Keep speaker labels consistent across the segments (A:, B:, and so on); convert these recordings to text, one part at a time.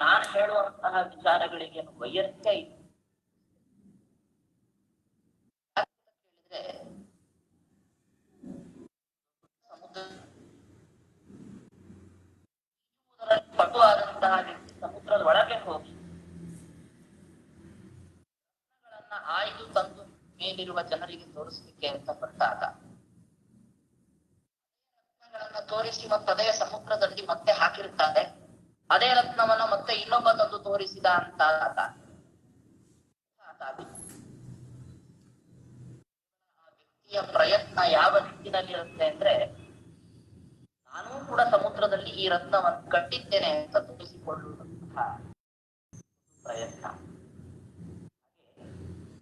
A: ನಾನು ಹೇಳುವಂತಹ ವಿಚಾರಗಳಿಗೆ ವೈಯರ್ಥ್ಯ ಇದೆ. ಪಟುವಾದಂತಹ ವ್ಯಕ್ತಿ ಸಮುದ್ರದ ಒಳಗೆ ಹೋಗಿ ಆಯ್ದು ತಂದು ಮೇಲಿರುವ ಜನರಿಗೆ ತೋರಿಸ್ಲಿಕ್ಕೆ ಅಂತ ಹೊರಟಾಗ ರತ್ನಗಳನ್ನ ತೋರಿಸಿ ಮತ್ತೆ ಅದೇ ಸಮುದ್ರದಲ್ಲಿ ಮತ್ತೆ ಹಾಕಿರ್ತಾರೆ. ಅದೇ ರತ್ನವನ್ನ ಮತ್ತೆ ಇನ್ನೊಬ್ಬ ತಂದು ತೋರಿಸಿದ ಅಂತ ಆ ವ್ಯಕ್ತಿಯ ಪ್ರಯತ್ನ ಯಾವ ದಿಕ್ಕಿನಲ್ಲಿರುತ್ತೆ ಅಂದ್ರೆ, ನಾನೂ ಕೂಡ ಸಮುದ್ರದಲ್ಲಿ ಈ ರತ್ನವನ್ನು ಕಟ್ಟಿದ್ದೇನೆ ಅಂತ ತೋರಿಸಿಕೊಳ್ಳುವಂತಹ ಪ್ರಯತ್ನ.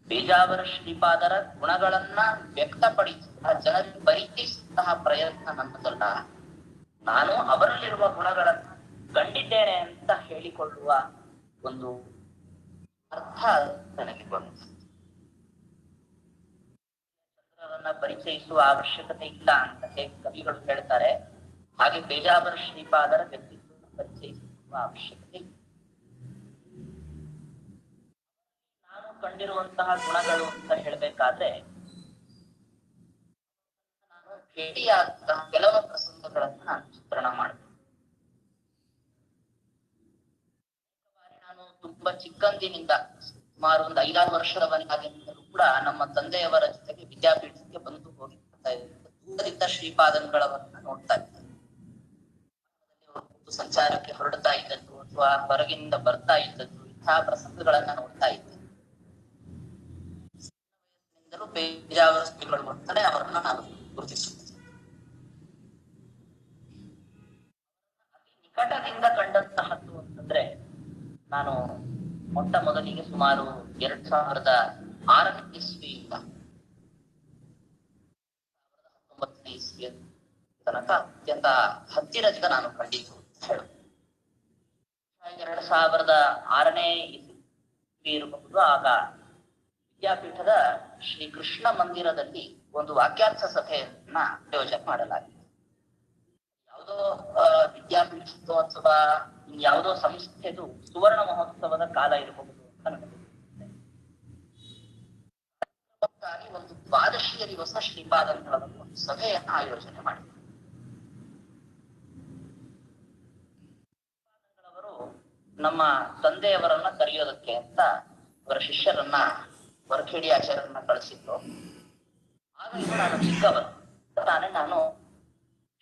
A: ಪೇಜಾವರ ಶ್ರೀಪಾದರ ಗುಣಗಳನ್ನ ವ್ಯಕ್ತಪಡಿಸುವ ಜನರಿಗೆ ಪರಿಚಯಿಸುವಂತಹ ಪ್ರಯತ್ನ ನನ್ನದಲ್ಲ, ನಾನು ಅವರಲ್ಲಿರುವ ಗುಣಗಳನ್ನ ಕಂಡಿದ್ದೇನೆ ಅಂತ ಹೇಳಿಕೊಳ್ಳುವ ಒಂದು ಅರ್ಥ ನನಗೆ ಬಂತು. ಚಂದ್ರರನ್ನ ಪರಿಚಯಿಸುವ ಅವಶ್ಯಕತೆ ಇಲ್ಲ ಅಂತ ಹೇಗೆ ಕವಿಗಳು ಹೇಳ್ತಾರೆ, ಹಾಗೆ ಪೇಜಾವರ ಶ್ರೀಪಾದರ ವ್ಯಕ್ತಿತ್ವ ಪರಿಚಯಿಸುವ ಅವಶ್ಯಕತೆ ಇಲ್ಲ. ನಾನು ಕಂಡಿರುವಂತಹ ಗುಣಗಳು ಅಂತ ಹೇಳ್ಬೇಕಾದ್ರೆ, ನಾನು ಭೇಟಿಯಾದಂತಹ ಕೆಲವು ಪ್ರಸಂಗಗಳನ್ನ ನಾನು ಚಿತ್ರಣ ಮಾಡ್ತೀನಿ. ನಾನು ತುಂಬಾ ಚಿಕ್ಕಂದಿನಿಂದ ಸುಮಾರು ಒಂದು 5-6 ವರ್ಷದವನಾಗಿಂದಲೂ ಕೂಡ ನಮ್ಮ ತಂದೆಯವರ ಜೊತೆಗೆ ವಿದ್ಯಾಪೀಠಕ್ಕೆ ಬಂದು ಹೋಗಿರ್ತಾ ಇದ್ದೆ. ದೂರದಿಂದ ಶ್ರೀಪಾದಂಗಳವನ್ನ ನೋಡ್ತಾ ಇದ್ದೆ. ಸಂಚಾರಕ್ಕೆ ಹೊರಡ್ತಾ ಇದ್ದದ್ದು ಅಥವಾ ಹೊರಗಿನಿಂದ ಬರ್ತಾ ಇದ್ದದ್ದು, ಇಂತಹ ಪ್ರಸಂಗಗಳನ್ನ ನೋಡ್ತಾ ಇದ್ದೆ. ಪೇಜಾವರ ಶ್ರೀಗಳು ಬರ್ತಾರೆ, ಅವರನ್ನ ನಾನು ಗುರುತಿಸುತ್ತೇನೆ. ಅತಿ ನಿಕಟದಿಂದ ಕಂಡಂತಹದ್ದು ಅಂತಂದ್ರೆ, ನಾನು ಮೊಟ್ಟ ಮೊದಲಿಗೆ ಸುಮಾರು 2006ನೇ ಇಸ್ವಿಯಿಂದ 2019ನೇ ಇಸ್ವಿಯ ತನಕ ಅತ್ಯಂತ ಹತ್ತಿರದಿಂದ ನಾನು ಕಂಡಿದ್ದು ಹೇಳು. 2006ನೇ ಇಸ್ವಿ ಇರಬಹುದು. ಆಗ ವಿದ್ಯಾಪೀಠದ ಶ್ರೀ ಕೃಷ್ಣ ಮಂದಿರದಲ್ಲಿ ಒಂದು ವಾಕ್ಯಾರ್ಥ ಸಭೆಯನ್ನ ಆಯೋಜನೆ ಮಾಡಲಾಗಿದೆ. ಯಾವುದೋ ವಿದ್ಯಾಪೀಠ ಅಥವಾ ಯಾವುದೋ ಸಂಸ್ಥೆದು ಸುವರ್ಣ ಮಹೋತ್ಸವದ ಕಾಲ ಇರಬಹುದು ಅಂತ ನನಗೆ ಒಂದು ದ್ವಾದಶಿಯ ದಿವಸ ಶ್ರೀಪಾದಂಗಳ ಒಂದು ಸಭೆಯನ್ನ ಆಯೋಜನೆ ಮಾಡಿದರು. ನಮ್ಮ ತಂದೆಯವರನ್ನ ಕರೆಯೋದಕ್ಕೆ ಅಂತ ಅವರ ಶಿಷ್ಯರನ್ನ ವರಖೇಡಿ ಆಚಾರ್ಯರನ್ನ ಕಳಿಸಿದ್ರು. ಆಗ ನಾನು ಚಿಕ್ಕವರು ತಾನೇ ನಾನು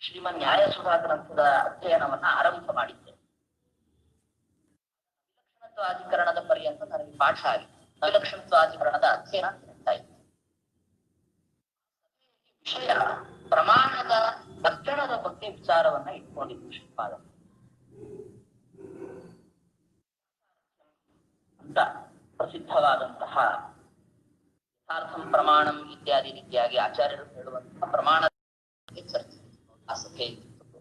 A: ಶ್ರೀಮನ್ ನ್ಯಾಯಸುಧಾ ಗ್ರಂಥದ ಅಧ್ಯಯನವನ್ನ ಆರಂಭ ಮಾಡಿದ್ದೆ. ವಿಲಕ್ಷಣತ್ವಾಧಿಕರಣದ ಪರ್ಯಂತ ನನಗೆ ಪಾಠ ಆಗಿತ್ತು. ವಿಲಕ್ಷಣತ್ವಾಧಿಕರಣದ ಅಧ್ಯಯನ ನಡೆಸ್ತಾ ಇತ್ತು. ವಿಷಯ ಪ್ರಮಾಣದ ಲಕ್ಷಣದ ಬಗ್ಗೆ ವಿಚಾರವನ್ನ ಇಟ್ಕೊಂಡಿದ್ದು ಶ್ರೀಪಾದ ಅಂತ ಪ್ರಸಿದ್ಧವಾದಂತಹ ಯಥಾರ್ಥಂ ಪ್ರಮಾಣಂ ಇತ್ಯಾದಿ ರೀತಿಯಾಗಿ ಆಚಾರ್ಯರು ಹೇಳುವಂತಹ ಪ್ರಮಾಣ ಚರ್ಚೆ ಆ ಸಭೆ ಇತ್ತು.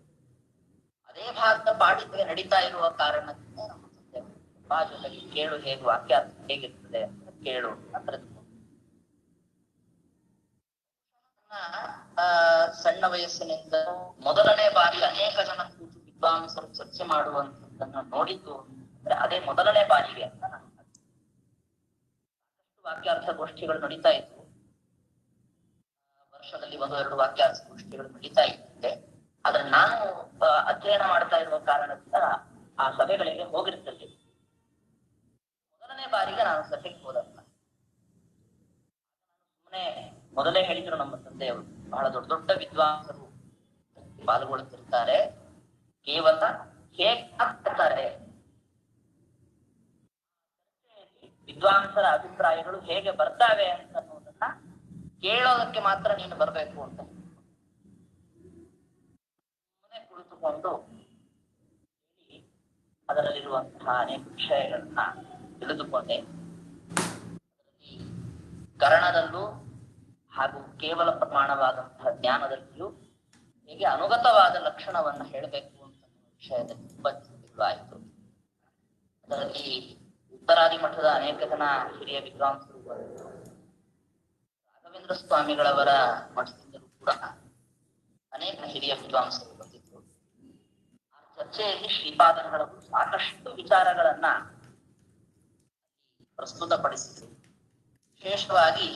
A: ಅದೇ ಭಾಗದ ಪಾಠಕ್ಕೆ ನಡೀತಾ ಇರುವ ಕಾರಣದಿಂದ ನಮ್ಮ ತಂದೆ ಆ ಜೊತೆಗೆ ಕೇಳು ಹೇಗೆ ವಾಕ್ಯಾರ್ಥ ಹೇಗಿರ್ತದೆ ಅಂತ ಕೇಳು ಅಂತ ಕರೆದುಕೊಂಡು ಸಣ್ಣ ವಯಸ್ಸಿನಿಂದ ಮೊದಲನೇ ಬಾರಿ ಅನೇಕ ಜನ ಕೂತು ವಿದ್ವಾಂಸರು ಚರ್ಚೆ ಮಾಡುವಂತದ್ದನ್ನು ನೋಡಿದ್ದು ಅಂದ್ರೆ ಅದೇ ಮೊದಲನೇ ಬಾರಿಗೆ ಅಂತ ನಾನು ವಾಕ್ಯಾರ್ಥ ಗೋಷ್ಠಿಗಳು ನಡೀತಾ ಇತ್ತು. ವರ್ಷದಲ್ಲಿ 1-2 ವಾಕ್ಯಾರ್ಥ ಗೋಷ್ಠಿಗಳು ನಡೀತಾ ಇರುತ್ತೆ. ಆದ್ರೆ ನಾನು ಅಧ್ಯಯನ ಮಾಡ್ತಾ ಇರುವ ಕಾರಣದಿಂದ ಆ ಸಭೆಗಳಿಗೆ ಹೋಗಿರ್ತದೆ. ಮೊದಲನೇ ಬಾರಿಗೆ ನಾನು ಸಭೆಗೆ ಹೋದಲ್ಲ. ಸುಮ್ಮನೆ ಮೊದಲೇ ಹೇಳಿದ್ರು ನಮ್ಮ ತಂದೆಯವರು, ಬಹಳ ದೊಡ್ಡ ದೊಡ್ಡ ವಿದ್ವಾಂಸರು ಪಾಲ್ಗೊಳ್ಳುತ್ತಿರ್ತಾರೆ, ಕೇವಲ ಹೇಗೆ ವಿದ್ವಾಂಸರ ಅಭಿಪ್ರಾಯಗಳು ಹೇಗೆ ಬರ್ತಾವೆ ಅಂತ ಅನ್ನೋದನ್ನ ಕೇಳೋದಕ್ಕೆ ಮಾತ್ರ ನೀನು ಬರ್ಬೇಕು ಅಂತ ಸುಮ್ಮನೆ ಕುಳಿತುಕೊಂಡು ಅದರಲ್ಲಿರುವಂತಹ ಅನೇಕ ವಿಷಯಗಳನ್ನ ತಿಳಿದುಕೊಂಡೆ. ಅದರಲ್ಲಿ ಕರಣದಲ್ಲೂ ಹಾಗೂ ಕೇವಲ ಪ್ರಮಾಣವಾದಂತಹ ಜ್ಞಾನದಲ್ಲಿಯೂ ಹೇಗೆ ಅನುಗತವಾದ ಲಕ್ಷಣವನ್ನ ಹೇಳಬೇಕು ಅಂತ ವಿಷಯದಲ್ಲಿ ತುಂಬಾ ತಿಳಿವಾಯಿತು. ಅದರಲ್ಲಿ ಉತ್ತರಾದಿ ಮಠದ ಅನೇಕ ಜನ ಹಿರಿಯ ವಿದ್ವಾಂಸರು, ರಾಘವೇಂದ್ರ ಸ್ವಾಮಿಗಳವರ ಮಠದಿಂದಲೂ ಕೂಡ ಅನೇಕ ಹಿರಿಯ ವಿದ್ವಾಂಸರು ಬಂದಿದ್ರು. ಆ ಚರ್ಚೆಯಲ್ಲಿ ಶ್ರೀಪಾದಂಗಳವರು ಸಾಕಷ್ಟು ವಿಚಾರಗಳನ್ನ ಪ್ರಸ್ತುತಪಡಿಸಿದರು. ವಿಶೇಷವಾಗಿ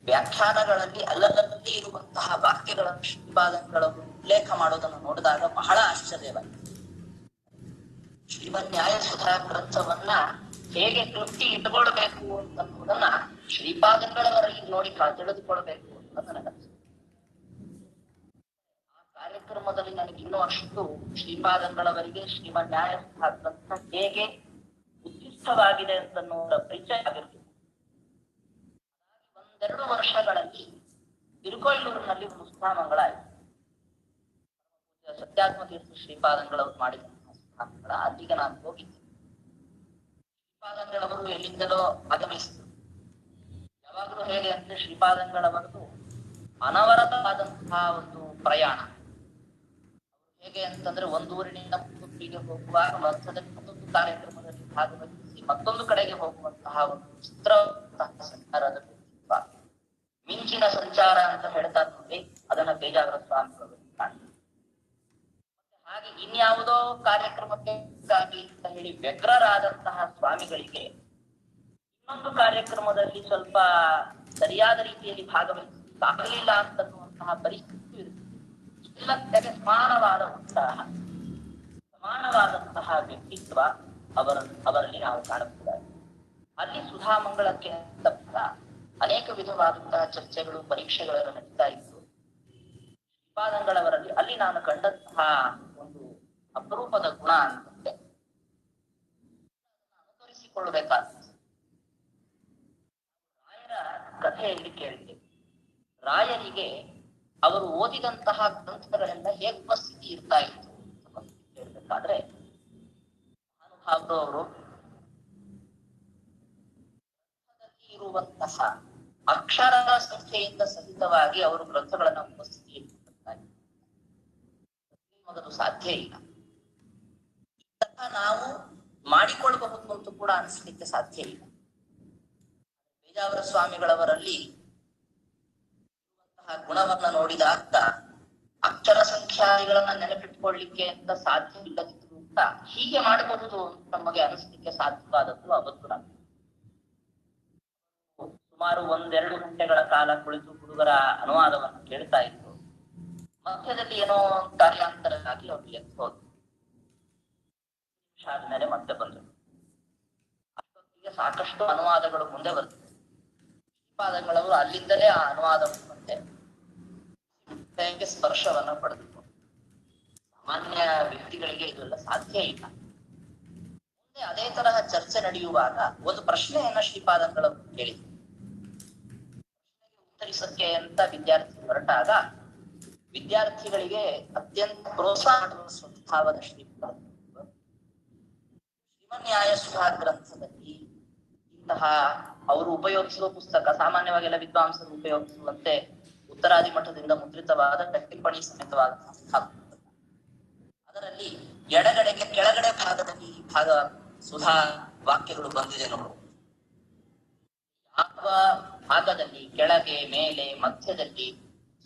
A: ವ್ಯಾಖ್ಯಾನಗಳಲ್ಲಿ ಅಲ್ಲಲ್ಲಿ ಇರುವಂತಹ ವಾಕ್ಯಗಳನ್ನು ಶ್ರೀಪಾದಂಗಳನ್ನು ಉಲ್ಲೇಖ ಮಾಡೋದನ್ನು ನೋಡಿದಾಗ ಬಹಳ ಆಶ್ಚರ್ಯವಾಗಿದೆ. ಶ್ರೀಮನ್ಯಾಯ ಸುಧಾ ಗ್ರಂಥವನ್ನ ಹೇಗೆ ಕೃತಿ ಇಟ್ಕೊಳ್ಬೇಕು ಅನ್ನೋದನ್ನ ಶ್ರೀಪಾದಂಗಳವರಲ್ಲಿ ನೋಡಿ ತಿಳಿದುಕೊಳ್ಬೇಕು ಅಂತ ನನಗನ್ಸುತ್ತೆ. ಆ ಕಾರ್ಯಕ್ರಮದಲ್ಲಿ ನನಗೆ ಇನ್ನೂ ಅಷ್ಟು ಶ್ರೀಪಾದಂಗಳವರಿಗೆ ಶ್ರೀಮನ್ಯಾಯ ಸುಧಾ ಗ್ರಂಥ ಹೇಗೆ ಉದ್ದಿಷ್ಟವಾಗಿದೆ ಅಂತನ್ನೋರ ಪರಿಚಯ ಆಗಿರ್ಬೇಕು. ಒಂದೆರಡು ವರ್ಷಗಳಲ್ಲಿ ತಿರುಕೊಯ್ಲೂರಿನಲ್ಲಿ ಒಂದು ಸುಧಾಮಂಗಳ ಆಯಿತು. ಸತ್ಯಾತ್ಮ ತೀರ್ಥ ಶ್ರೀಪಾದಂಗಳವರು ಮಾಡಿದಂತಹ ಸುಧಾಮಂಗಳ ಅಲ್ಲಿಗೆ ನಾನು ಹೋಗಿದ್ದೆ. ಶ್ರೀಪಾದಂಗಳವರು ಎಲ್ಲಿಂದಲೋ ಆಗಮಿಸಿದರು. ಯಾವಾಗಲೂ ಹೇಗೆ ಅಂದ್ರೆ ಶ್ರೀಪಾದಂಗಳವರದು ಅನವರತವಾದಂತಹ ಒಂದು ಪ್ರಯಾಣ. ಹೇಗೆ ಅಂತಂದ್ರೆ ಒಂದೂರಿನಿಂದ ಮತ್ತೊಂದಿಗೆ ಹೋಗುವಾಗ ಮಧ್ಯದಲ್ಲಿ ಮತ್ತೊಂದು ಕಾರ್ಯಕ್ರಮದಲ್ಲಿ ಭಾಗವಹಿಸಿ ಮತ್ತೊಂದು ಕಡೆಗೆ ಹೋಗುವಂತಹ ಒಂದು ಚಿತ್ರವಂತಹ ಸಂಚಾರದ ಮಿಂಚಿನ ಸಂಚಾರ ಅಂತ ಹೇಳ್ತಾರೆ ನೋಡಿ, ಅದನ್ನ ಬೇಜಾವರ ಸ್ವಾಮಿಗಳು ಕಾಣ್ತಾರೆ. ಹಾಗೆ ಇನ್ಯಾವುದೋ ಕಾರ್ಯಕ್ರಮಕ್ಕೆ ಅಂತ ಹೇಳಿ ವ್ಯಗ್ರರಾದಂತಹ ಸ್ವಾಮಿಗಳಿಗೆ ಇನ್ನೊಂದು ಕಾರ್ಯಕ್ರಮದಲ್ಲಿ ಸ್ವಲ್ಪ ಸರಿಯಾದ ರೀತಿಯಲ್ಲಿ ಭಾಗವಹಿಸಲಿಲ್ಲ ಅಂತನ್ನುವಂತಹ ಪರಿಸ್ಥಿತಿ ಇರುತ್ತೆ. ಎಲ್ಲಕ್ಕೆ ಸಮಾನವಾದ ಉತ್ಸಾಹ, ಸಮಾನವಾದಂತಹ ವ್ಯಕ್ತಿತ್ವ ಅವರಲ್ಲಿ ನಾವು ಕಾಣಬಹುದಾಗಿದೆ. ಅಲ್ಲಿ ಸುಧಾಮಂಗಳಕ್ಕೆ ಅನೇಕ ವಿಧವಾದಂತಹ ಚರ್ಚೆಗಳು, ಪರೀಕ್ಷೆಗಳೆಲ್ಲ ನಡೀತಾ ಇತ್ತು. ಶ್ರೀಪಾದಂಗಳವರಲ್ಲಿ ಅಲ್ಲಿ ನಾನು ಕಂಡಂತಹ ಒಂದು ಅಪರೂಪದ ಗುಣ ಅಂತಂದ್ರೆ ಅನುಕರಿಸಿಕೊಳ್ಳಬೇಕಾದ ರಾಯರ ಕಥೆಯಲ್ಲಿ ಕೇಳಿದ್ದೇವೆ. ರಾಯರಿಗೆ ಅವರು ಓದಿದಂತಹ ಗ್ರಂಥಗಳೆಲ್ಲ ಹೇಗೆ ಉಪಸ್ಥಿತಿ ಇರ್ತಾ ಇತ್ತು ಅಂತ ಹೇಳ್ಬೇಕಾದ್ರೆ ಮಹಾನುಭಾವರು ಅವರು ಇರುವಂತಹ ಅಕ್ಷರ ಸಂಖ್ಯೆಯಿಂದ ಸಹಿತವಾಗಿ ಅವರು ಗ್ರಂಥಗಳನ್ನ ಉಪಸ್ಥಿತಿಯಲ್ಲಿ ಮೊದಲು ಸಾಧ್ಯ ಇಲ್ಲ. ನಾವು ಮಾಡಿಕೊಳ್ಳಬಹುದು ಅಂತ ಕೂಡ ಅನಿಸ್ಲಿಕ್ಕೆ ಸಾಧ್ಯ ಇಲ್ಲ. ಬೇಜಾವರ ಸ್ವಾಮಿಗಳವರಲ್ಲಿ ಗುಣವನ್ನ ನೋಡಿದಾಗ ಅಕ್ಷರ ಸಂಖ್ಯಾದಿಗಳನ್ನ ನೆನಪಿಟ್ಕೊಳ್ಳಿಕ್ಕೆ ಅಂತ ಸಾಧ್ಯ ಇಲ್ಲದಿದ್ರು ಅಂತ ಹೀಗೆ ಮಾಡಬಹುದು ನಮಗೆ ಅನಿಸ್ಲಿಕ್ಕೆ ಸಾಧ್ಯವಾದದ್ದು ಅವತ್ತು ನಮಗೆ. ಸುಮಾರು 1-2 ಗಂಟೆಗಳ ಕಾಲ ಕುಳಿತು ಹುಡುಗರ ಅನುವಾದವನ್ನು ಕೇಳ್ತಾ ಇದ್ರು. ಮಧ್ಯದಲ್ಲಿ ಏನೋ ಕಾರ್ಯಾಂತರಕ್ಕಾಗಿ ಅವ್ರು ಎದ್ದು ಹೋದ್ರು. ಆದ್ಮೇಲೆ ಮತ್ತೆ ಬಂದರು. ಅಷ್ಟೊತ್ತಿಗೆ ಸಾಕಷ್ಟು ಅನುವಾದಗಳು ಮುಂದೆ ಬರ್ತದೆ. ಶ್ರೀಪಾದಂಗಳವರು ಅಲ್ಲಿಂದಲೇ ಆ ಅನುವಾದವನ್ನು ಮತ್ತೆ ಸ್ಪರ್ಶವನ್ನ ಪಡೆದುಕೊಂಡು ಸಾಮಾನ್ಯ ವ್ಯಕ್ತಿಗಳಿಗೆ ಇದೆಲ್ಲ ಸಾಧ್ಯ ಇಲ್ಲ. ಮುಂದೆ ಅದೇ ತರಹ ಚರ್ಚೆ ನಡೆಯುವಾಗ ಒಂದು ಪ್ರಶ್ನೆಯನ್ನ ಶ್ರೀಪಾದಂಗಳವರು ಕೇಳಿದ್ರು. ಉತ್ತರಿಸಕ್ಕೆ ಅಂತ ವಿದ್ಯಾರ್ಥಿ ಹೊರಟಾಗ ವಿದ್ಯಾರ್ಥಿಗಳಿಗೆ ಅತ್ಯಂತ ಪ್ರೋತ್ಸಾಹ ಮಾಡುವ ಸ್ವಭಾವದ ಶ್ರೀಮನ್ಯಾಯ ಸುಧಾ ಗ್ರಂಥದಲ್ಲಿ ಇಂತಹ ಅವರು ಉಪಯೋಗಿಸುವ ಪುಸ್ತಕ ಸಾಮಾನ್ಯವಾಗೆಲ್ಲ ವಿದ್ವಾಂಸರು ಉಪಯೋಗಿಸುವಂತೆ ಉತ್ತರಾದಿ ಮಠದಿಂದ ಮುದ್ರಿತವಾದ ಟಿಪ್ಪಣಿ ಸಮೇತವಾದ ಅದರಲ್ಲಿ ಎಡಗಡೆಗೆ ಕೆಳಗಡೆ ಭಾಗದಲ್ಲಿ ಭಾಗ ಸುಧಾ ವಾಕ್ಯಗಳು ಬಂದಿದೆ ನೋಡು. ಯಾವ ಭಾಗದಲ್ಲಿ ಕೆಳಗೆ, ಮೇಲೆ, ಮಧ್ಯದಲ್ಲಿ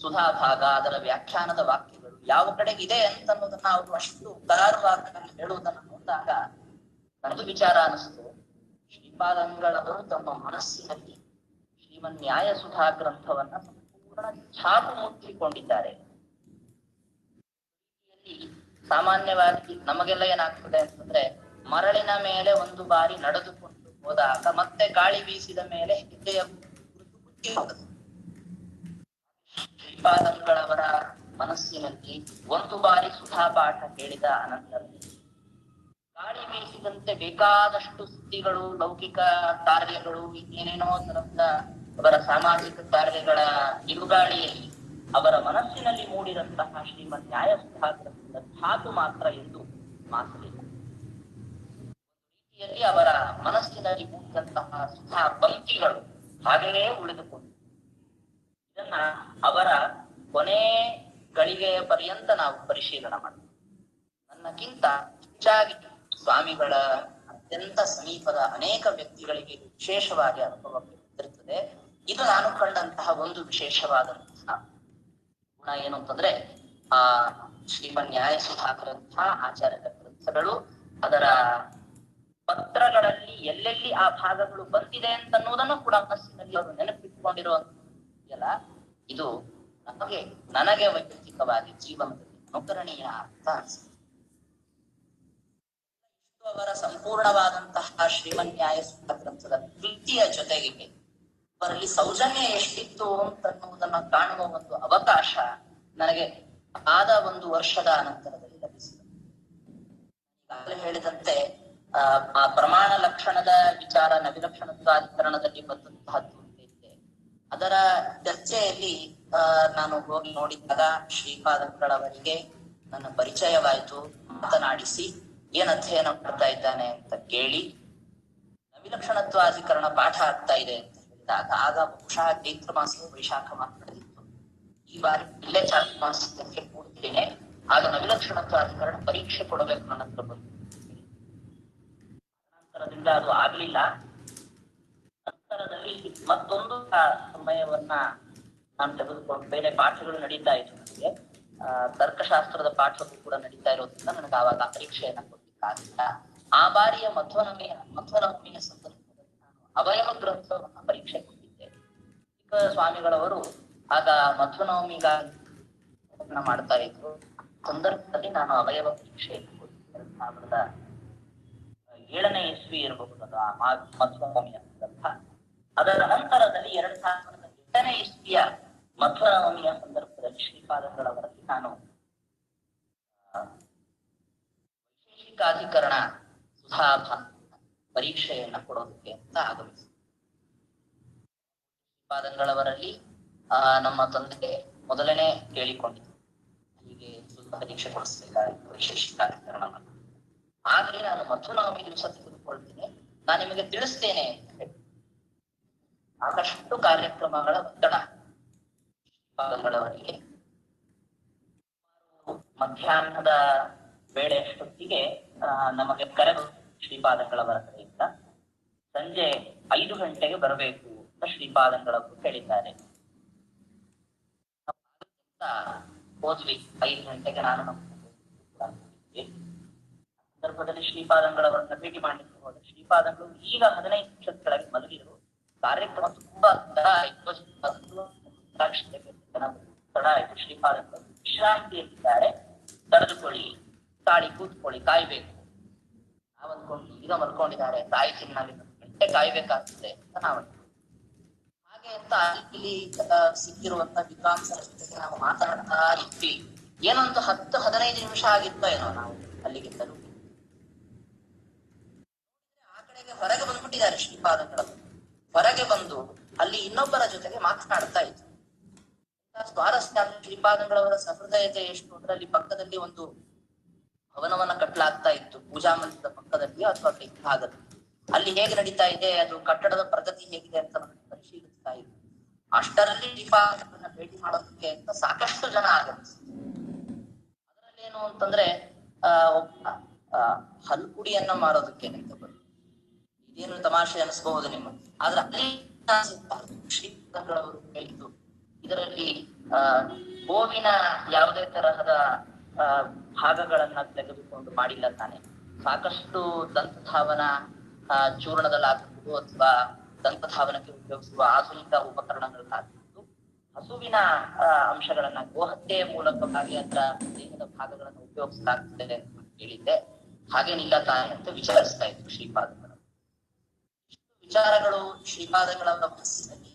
A: ಸುಧಾ ಭಾಗ, ಅದರ ವ್ಯಾಖ್ಯಾನದ ವಾಕ್ಯಗಳು ಯಾವ ಕಡೆಗಿದೆ ಅಂತನ್ನೋದನ್ನ ಅವರು ಅಷ್ಟು ಕರಾರುವಾಕ್ಯದಲ್ಲಿ ಹೇಳುವುದನ್ನು ನೋಡಿದಾಗ ನನಗೂ ವಿಚಾರ ಅನಿಸ್ತು. ಶ್ರೀಪಾದಂಗಳವರು ತಮ್ಮ ಮನಸ್ಸಿನಲ್ಲಿ ಶ್ರೀಮನ್ಯಾಯ ಸುಧಾ ಗ್ರಂಥವನ್ನ ಸಂಪೂರ್ಣ ಛಾಪು ಮುಚ್ಚಿಕೊಂಡಿದ್ದಾರೆ. ಸಾಮಾನ್ಯವಾಗಿ ನಮಗೆಲ್ಲ ಏನಾಗ್ತದೆ ಅಂತಂದ್ರೆ ಮರಳಿನ ಮೇಲೆ ಒಂದು ಬಾರಿ ನಡೆದುಕೊಂಡು ಹೋದಾಗ ಮತ್ತೆ ಗಾಳಿ ಬೀಸಿದ ಮೇಲೆ ಹೆಜ್ಜೆಯ ಬುದ್ಧಿ ಹೋಗುತ್ತದೆ. ಶ್ರೀಪಾದಂಗಳವರ ಮನಸ್ಸಿನಲ್ಲಿ ಒಂದು ಬಾರಿ ಸುಧಾ ಪಾಠ ಕೇಳಿದ ಅನಂತರ ಗಾಳಿ ಬೀಸಿದಂತೆ ಬೇಕಾದಷ್ಟು ಸುದ್ದಿಗಳು, ಲೌಕಿಕ ಕಾರ್ಯಗಳು, ಏನೇನೋ ತರಹದ ಅವರ ಸಾಮಾಜಿಕ ಕಾರ್ಯಗಳ ಬಿರುಗಾಳಿಯಲ್ಲಿ ಅವರ ಮನಸ್ಸಿನಲ್ಲಿ ಮೂಡಿದಂತಹ ಶ್ರೀಮನ್ಯಾಯ ಸುಧಾ ಗ್ರಂಥದ ಧಾತು ಮಾತ್ರ ಎಂದು ಮಾಸಲಿಲ್ಲ. ರೀತಿಯಲ್ಲಿ ಅವರ ಮನಸ್ಸಿನಲ್ಲಿ ಮೂಡಿದಂತಹ ಸುಧಾ ಪಂಕ್ತಿಗಳು ಹಾಗೆಯೇ ಉಳಿದುಕೊಂಡು ಇದನ್ನ ಅವರ ಕೊನೆ ಗಳಿಗೆಯ ಪರ್ಯಂತ ನಾವು ಪರಿಶೀಲನೆ ಮಾಡ್ತೀವಿ. ನನ್ನಕ್ಕಿಂತ ಹೆಚ್ಚಾಗಿ ಸ್ವಾಮಿಗಳ ಅತ್ಯಂತ ಸಮೀಪದ ಅನೇಕ ವ್ಯಕ್ತಿಗಳಿಗೆ ವಿಶೇಷವಾಗಿ ಅನುಭವ ಇರುತ್ತದೆ. ಇದು ನಾನು ಕಂಡಂತಹ ಒಂದು ವಿಶೇಷವಾದಂತಹ ಗುಣ ಏನು ಅಂತಂದ್ರೆ ಶ್ರೀಮನ್ಯಾಯ ಸುಧಾ ಗ್ರಂಥ, ಆಚಾರ್ಯರ ಗ್ರಂಥಗಳು, ಅದರ ಎಲ್ಲೆಲ್ಲಿ ಆ ಭಾಗಗಳು ಬಂದಿದೆ ಅಂತ ಅನ್ನೋದನ್ನು ಕೂಡ ಮನಸ್ಸಿನಲ್ಲಿ ಅವರು ನೆನಪಿಟ್ಕೊಂಡಿರುವಂತ ಇದು ನನಗೆ ವೈಯಕ್ತಿಕವಾಗಿ ಜೀವನದಲ್ಲಿ ಅನುಕರಣೀಯ ಅಂತ ಅನಿಸುತ್ತೆ. ಇಷ್ಟು ಅವರ ಸಂಪೂರ್ಣವಾದಂತಹ ಶ್ರೀಮನ್ಯಾಯ ಸೂತ್ರ ಗ್ರಂಥದ ಪ್ರೀತಿಯ ಜೊತೆಗೆ ಅವರಲ್ಲಿ ಸೌಜನ್ಯ ಎಷ್ಟಿತ್ತು ಅಂತನ್ನುವುದನ್ನ ಕಾಣುವ ಒಂದು ಅವಕಾಶ ನನಗೆ ಆದ 1 ವರ್ಷದ ಅನಂತರದಲ್ಲಿ ಲಭಿಸಿದೆ. ಈಗಾಗಲೇ ಹೇಳಿದಂತೆ ಆ ಪ್ರಮಾಣ ಲಕ್ಷಣದ ವಿಚಾರ ನವಿಲಕ್ಷಣತ್ವಾಧಿಕರಣದಲ್ಲಿ ಬಂದಂತಹದ್ದು ಇದೆ. ಅದರ ಚರ್ಚೆಯಲ್ಲಿ ನಾನು ಹೋಗಿ ನೋಡಿದಾಗ ಶ್ರೀಪಾದಂಗಳವರಿಗೆ ನನ್ನ ಪರಿಚಯವಾಯಿತು. ಮಾತನಾಡಿಸಿ ಏನ್ ಅಧ್ಯಯನ ಮಾಡ್ತಾ ಇದ್ದಾನೆ ಅಂತ ಕೇಳಿ ನವಿಲಕ್ಷಣತ್ವಾಧಿಕರಣ ಪಾಠ ಆಗ್ತಾ ಇದೆ ಅಂತ ಹೇಳಿದಾಗ ಆಗ ಬಹುಶಃ ಚೈತ್ರ ಮಾಸ ವೈಶಾಖ ಮಾಸ ನಡೆದಿತ್ತು. ಈ ಬಾರಿ ಇಲ್ಲೇ ಚಾತುರ್ಮಾಸಕ್ಕೆ ಕೂಡ್ತೇನೆ, ಆಗ ನವಿಲಕ್ಷಣತ್ವಾಧಿಕರಣ ಪರೀಕ್ಷೆ ಕೊಡಬೇಕು ನನ್ನ ಹತ್ರ ಬಂದು. ನಂತರದಿಂದ ಅದು ಆಗ್ಲಿಲ್ಲ. ನಂತರದಲ್ಲಿ ಮತ್ತೊಂದು ಸಮಯವನ್ನ ನಾನು ತೆಗೆದುಕೊಂಡು ಬೇರೆ ಪಾಠಗಳು ನಡೀತಾ ಇತ್ತು. ನನಗೆ ತರ್ಕಶಾಸ್ತ್ರದ ಪಾಠಗಳು ಕೂಡ ನಡೀತಾ ಇರೋದ್ರಿಂದ ನನಗೆ ಆವಾಗ ಪರೀಕ್ಷೆಯನ್ನ ಕೊಡ್ಲಿಕ್ಕಾಗಿಲ್ಲ. ಆ ಬಾರಿಯ ಮಧ್ವನವಮಿಯ ಸಂದರ್ಭದಲ್ಲಿ ನಾನು ಅವಯವ ಗ್ರಂಥವನ್ನ ಪರೀಕ್ಷೆ ಕೊಟ್ಟಿದ್ದೆ. ಸ್ವಾಮಿಗಳವರು ಆಗ ಮಧ್ವನವಮಿಗಾಗಿ ಮಾಡ್ತಾ ಇದ್ರು. ಸಂದರ್ಭದಲ್ಲಿ ನಾನು ಅವಯವ ಪರೀಕ್ಷೆಯನ್ನು ಕೊಟ್ಟಿದ್ದೆ. 2007ನೇ ಇಸ್ವಿ ಇರಬಹುದು ಅದು ಆ ಮಧ್ವನವಮಿಯ ಸಂದರ್ಭ. ಅದರ ನಂತರದಲ್ಲಿ 2008ನೇ ಇಸ್ವಿಯ ಮಧ್ವನವಮಿಯ ಸಂದರ್ಭದಲ್ಲಿ ಶ್ರೀಪಾದಂಗಳವರಲ್ಲಿ ನಾನು ವೈಶೇಷಿಕಾಧಿಕರಣ ಸುಧಾಭಾನ ಪರೀಕ್ಷೆಯನ್ನ ಕೊಡೋದಕ್ಕೆ ಅಂತ ಆಗಮಿಸಿದೆ. ಶ್ರೀಪಾದಂಗಳವರಲ್ಲಿ ನಮ್ಮ ತಂದೆ ಮೊದಲನೇ ಕೇಳಿಕೊಂಡಿದ್ದು ಹೀಗೆ ಸುಧಾ ಪರೀಕ್ಷೆ ಕೊಡಿಸ್ತಿದ್ದಾರೆ ವೈಶೇಷಿಕಾಧಿಕರಣವನ್ನು. ಆಗಲೇ ನಾನು ಮಧ್ವನವಮಿ ದಿವಸ ತೆಗೆದುಕೊಳ್ತೇನೆ, ನಾನು ನಿಮಗೆ ತಿಳಿಸ್ತೇನೆ ಅಂತ ಹೇಳಿ ಸಾಕಷ್ಟು ಕಾರ್ಯಕ್ರಮಗಳ ಒತ್ತಡ ಶ್ರೀಪಾದಂಗಳವರಿಗೆ. ಮಧ್ಯಾಹ್ನದ ವೇಳೆ ಅಷ್ಟೊತ್ತಿಗೆ ನಮಗೆ ಕರೆದು ಶ್ರೀಪಾದಂಗಳವರ ಕಡೆಯಿಂದ ಸಂಜೆ 5 ಗಂಟೆಗೆ ಬರಬೇಕು ಅಂತ ಶ್ರೀಪಾದಂಗಳವರು ಹೇಳಿದ್ದಾರೆ. ಹೋದ್ವಿ 5 ಗಂಟೆಗೆ. ನಾನು ಸಂದರ್ಭದಲ್ಲಿ ಶ್ರೀಪಾದಂಗಳವರನ್ನ ಭೇಟಿ ಮಾಡಲಿಕ್ಕೆ ಹೋದ. ಶ್ರೀಪಾದಂಗಳು ಈಗ 15 ನಿಮಿಷದ ಕೆಳಗೆ ಮಲಗಿದ್ರು. ಕಾರ್ಯಕ್ರಮ ತುಂಬಾ ತಡ ಆಯ್ತು. ತಡ ಆಯ್ತು. ಶ್ರೀಪಾದಂಗಳು ವಿಶ್ರಾಂತಿಯಲ್ಲಿದ್ದಾರೆ, ತಡೆದುಕೊಳ್ಳಿ, ತಾಳಿ ಕೂತ್ಕೊಳ್ಳಿ, ಕಾಯ್ಬೇಕು. ನಾವಂದ್ಕೊಂಡು ಈಗ ಮಲ್ಕೊಂಡಿದ್ದಾರೆ, ಕಾಯ್ತೀನಿ, ನಾವ್ 2 ಗಂಟೆ ಕಾಯ್ಬೇಕಾಗ್ತದೆ ಅಂತ ನಾವ್ ಹಾಗೆ ಅಂತ ಇಲ್ಲಿ ಸಿಕ್ಕಿರುವಂತ ವಿದ್ವಾಂಸರ ಜೊತೆಗೆ ನಾವು ಮಾತಾಡ್ತಾ ಇದ್ವಿ. ಏನೊಂದು 10-15 ನಿಮಿಷ ಆಗಿತ್ತೋ ಏನೋ ನಾವು ಅಲ್ಲಿಗೆ ತಲುಪಿ. ಆ ಕಡೆಗೆ ಹೊರಗೆ ಬಂದ್ಬಿಟ್ಟಿದ್ದಾರೆ ಶ್ರೀಪಾದಂಗಳವರು. ಹೊರಗೆ ಬಂದು ಅಲ್ಲಿ ಇನ್ನೊಬ್ಬರ ಜೊತೆಗೆ ಮಾತನಾಡ್ತಾ ಇದ್ರು. ಸ್ವಾರಸ್ಯ ಶ್ರೀಪಾದಂಗಳವರ ಸಹೃದಯತೆ ಎಷ್ಟು ಅಂದ್ರೆ ಅಲ್ಲಿ ಪಕ್ಕದಲ್ಲಿ ಒಂದು ಭವನವನ್ನ ಕಟ್ಟಲಾಗ್ತಾ ಇತ್ತು, ಪೂಜಾ ಮಂದಿರದ ಪಕ್ಕದಲ್ಲಿ ಅಥವಾ ಭಾಗದಲ್ಲಿ. ಅಲ್ಲಿ ಹೇಗೆ ನಡೀತಾ ಇದೆ, ಅದು ಕಟ್ಟಡದ ಪ್ರಗತಿ ಹೇಗಿದೆ ಅಂತ ಪರಿಶೀಲಿಸ್ತಾ ಇತ್ತು. ಅಷ್ಟರಲ್ಲಿ ಶ್ರೀಪಾದಂಗಳನ್ನ ಭೇಟಿ ಮಾಡೋದಕ್ಕೆ ಅಂತ ಸಾಕಷ್ಟು ಜನ ಆಗಮಿಸಿದ್ರು. ಅದರಲ್ಲೇನು ಅಂತಂದ್ರೆ ಹಲ್ಕುಡಿಯನ್ನ ಮಾರೋದಕ್ಕೆ ಅಂತ ಬಂದು, ಇದೇನು ತಮಾಷೆ ಅನಿಸಬಹುದು ನಿಮ್ಮ, ಆದ್ರೆ ಅಲ್ಲಿ ಶ್ರೀಪಾದಂಗಳವರು ಹೇಳಿದ್ದು ಇದರಲ್ಲಿ ಗೋವಿನ ಯಾವುದೇ ತರಹದ ಭಾಗಗಳನ್ನ ತೆಗೆದುಕೊಂಡು ಮಾಡಿಲ್ಲ ತಾನೆ. ಸಾಕಷ್ಟು ದಂತಧಾವನ ಚೂರ್ಣದಲ್ಲಾಗಬಹುದು ಅಥವಾ ದಂತಧಾವನಕ್ಕೆ ಉಪಯೋಗಿಸುವ ಆಧುನಿಕ ಉಪಕರಣಗಳಾಗಬಹುದು ಹಸುವಿನ ಅಂಶಗಳನ್ನ ಗೋಹತ್ಯೆಯ ಮೂಲಕವಾಗಿ ಅದರ ದೇಹದ ಭಾಗಗಳನ್ನು ಉಪಯೋಗಿಸಲಾಗ್ತದೆ ಅಂತ ಹೇಳಿದ್ದೆ. ಹಾಗೇನಿಲ್ಲ ತಾನೆ ಅಂತ ವಿಚಾರಿಸ್ತಾ ಇದ್ರು ಶ್ರೀಪಾದಗಳು. ಇಷ್ಟು ವಿಚಾರಗಳು ಶ್ರೀಪಾದಗಳವರ ಮನಸ್ಸಿನಲ್ಲಿ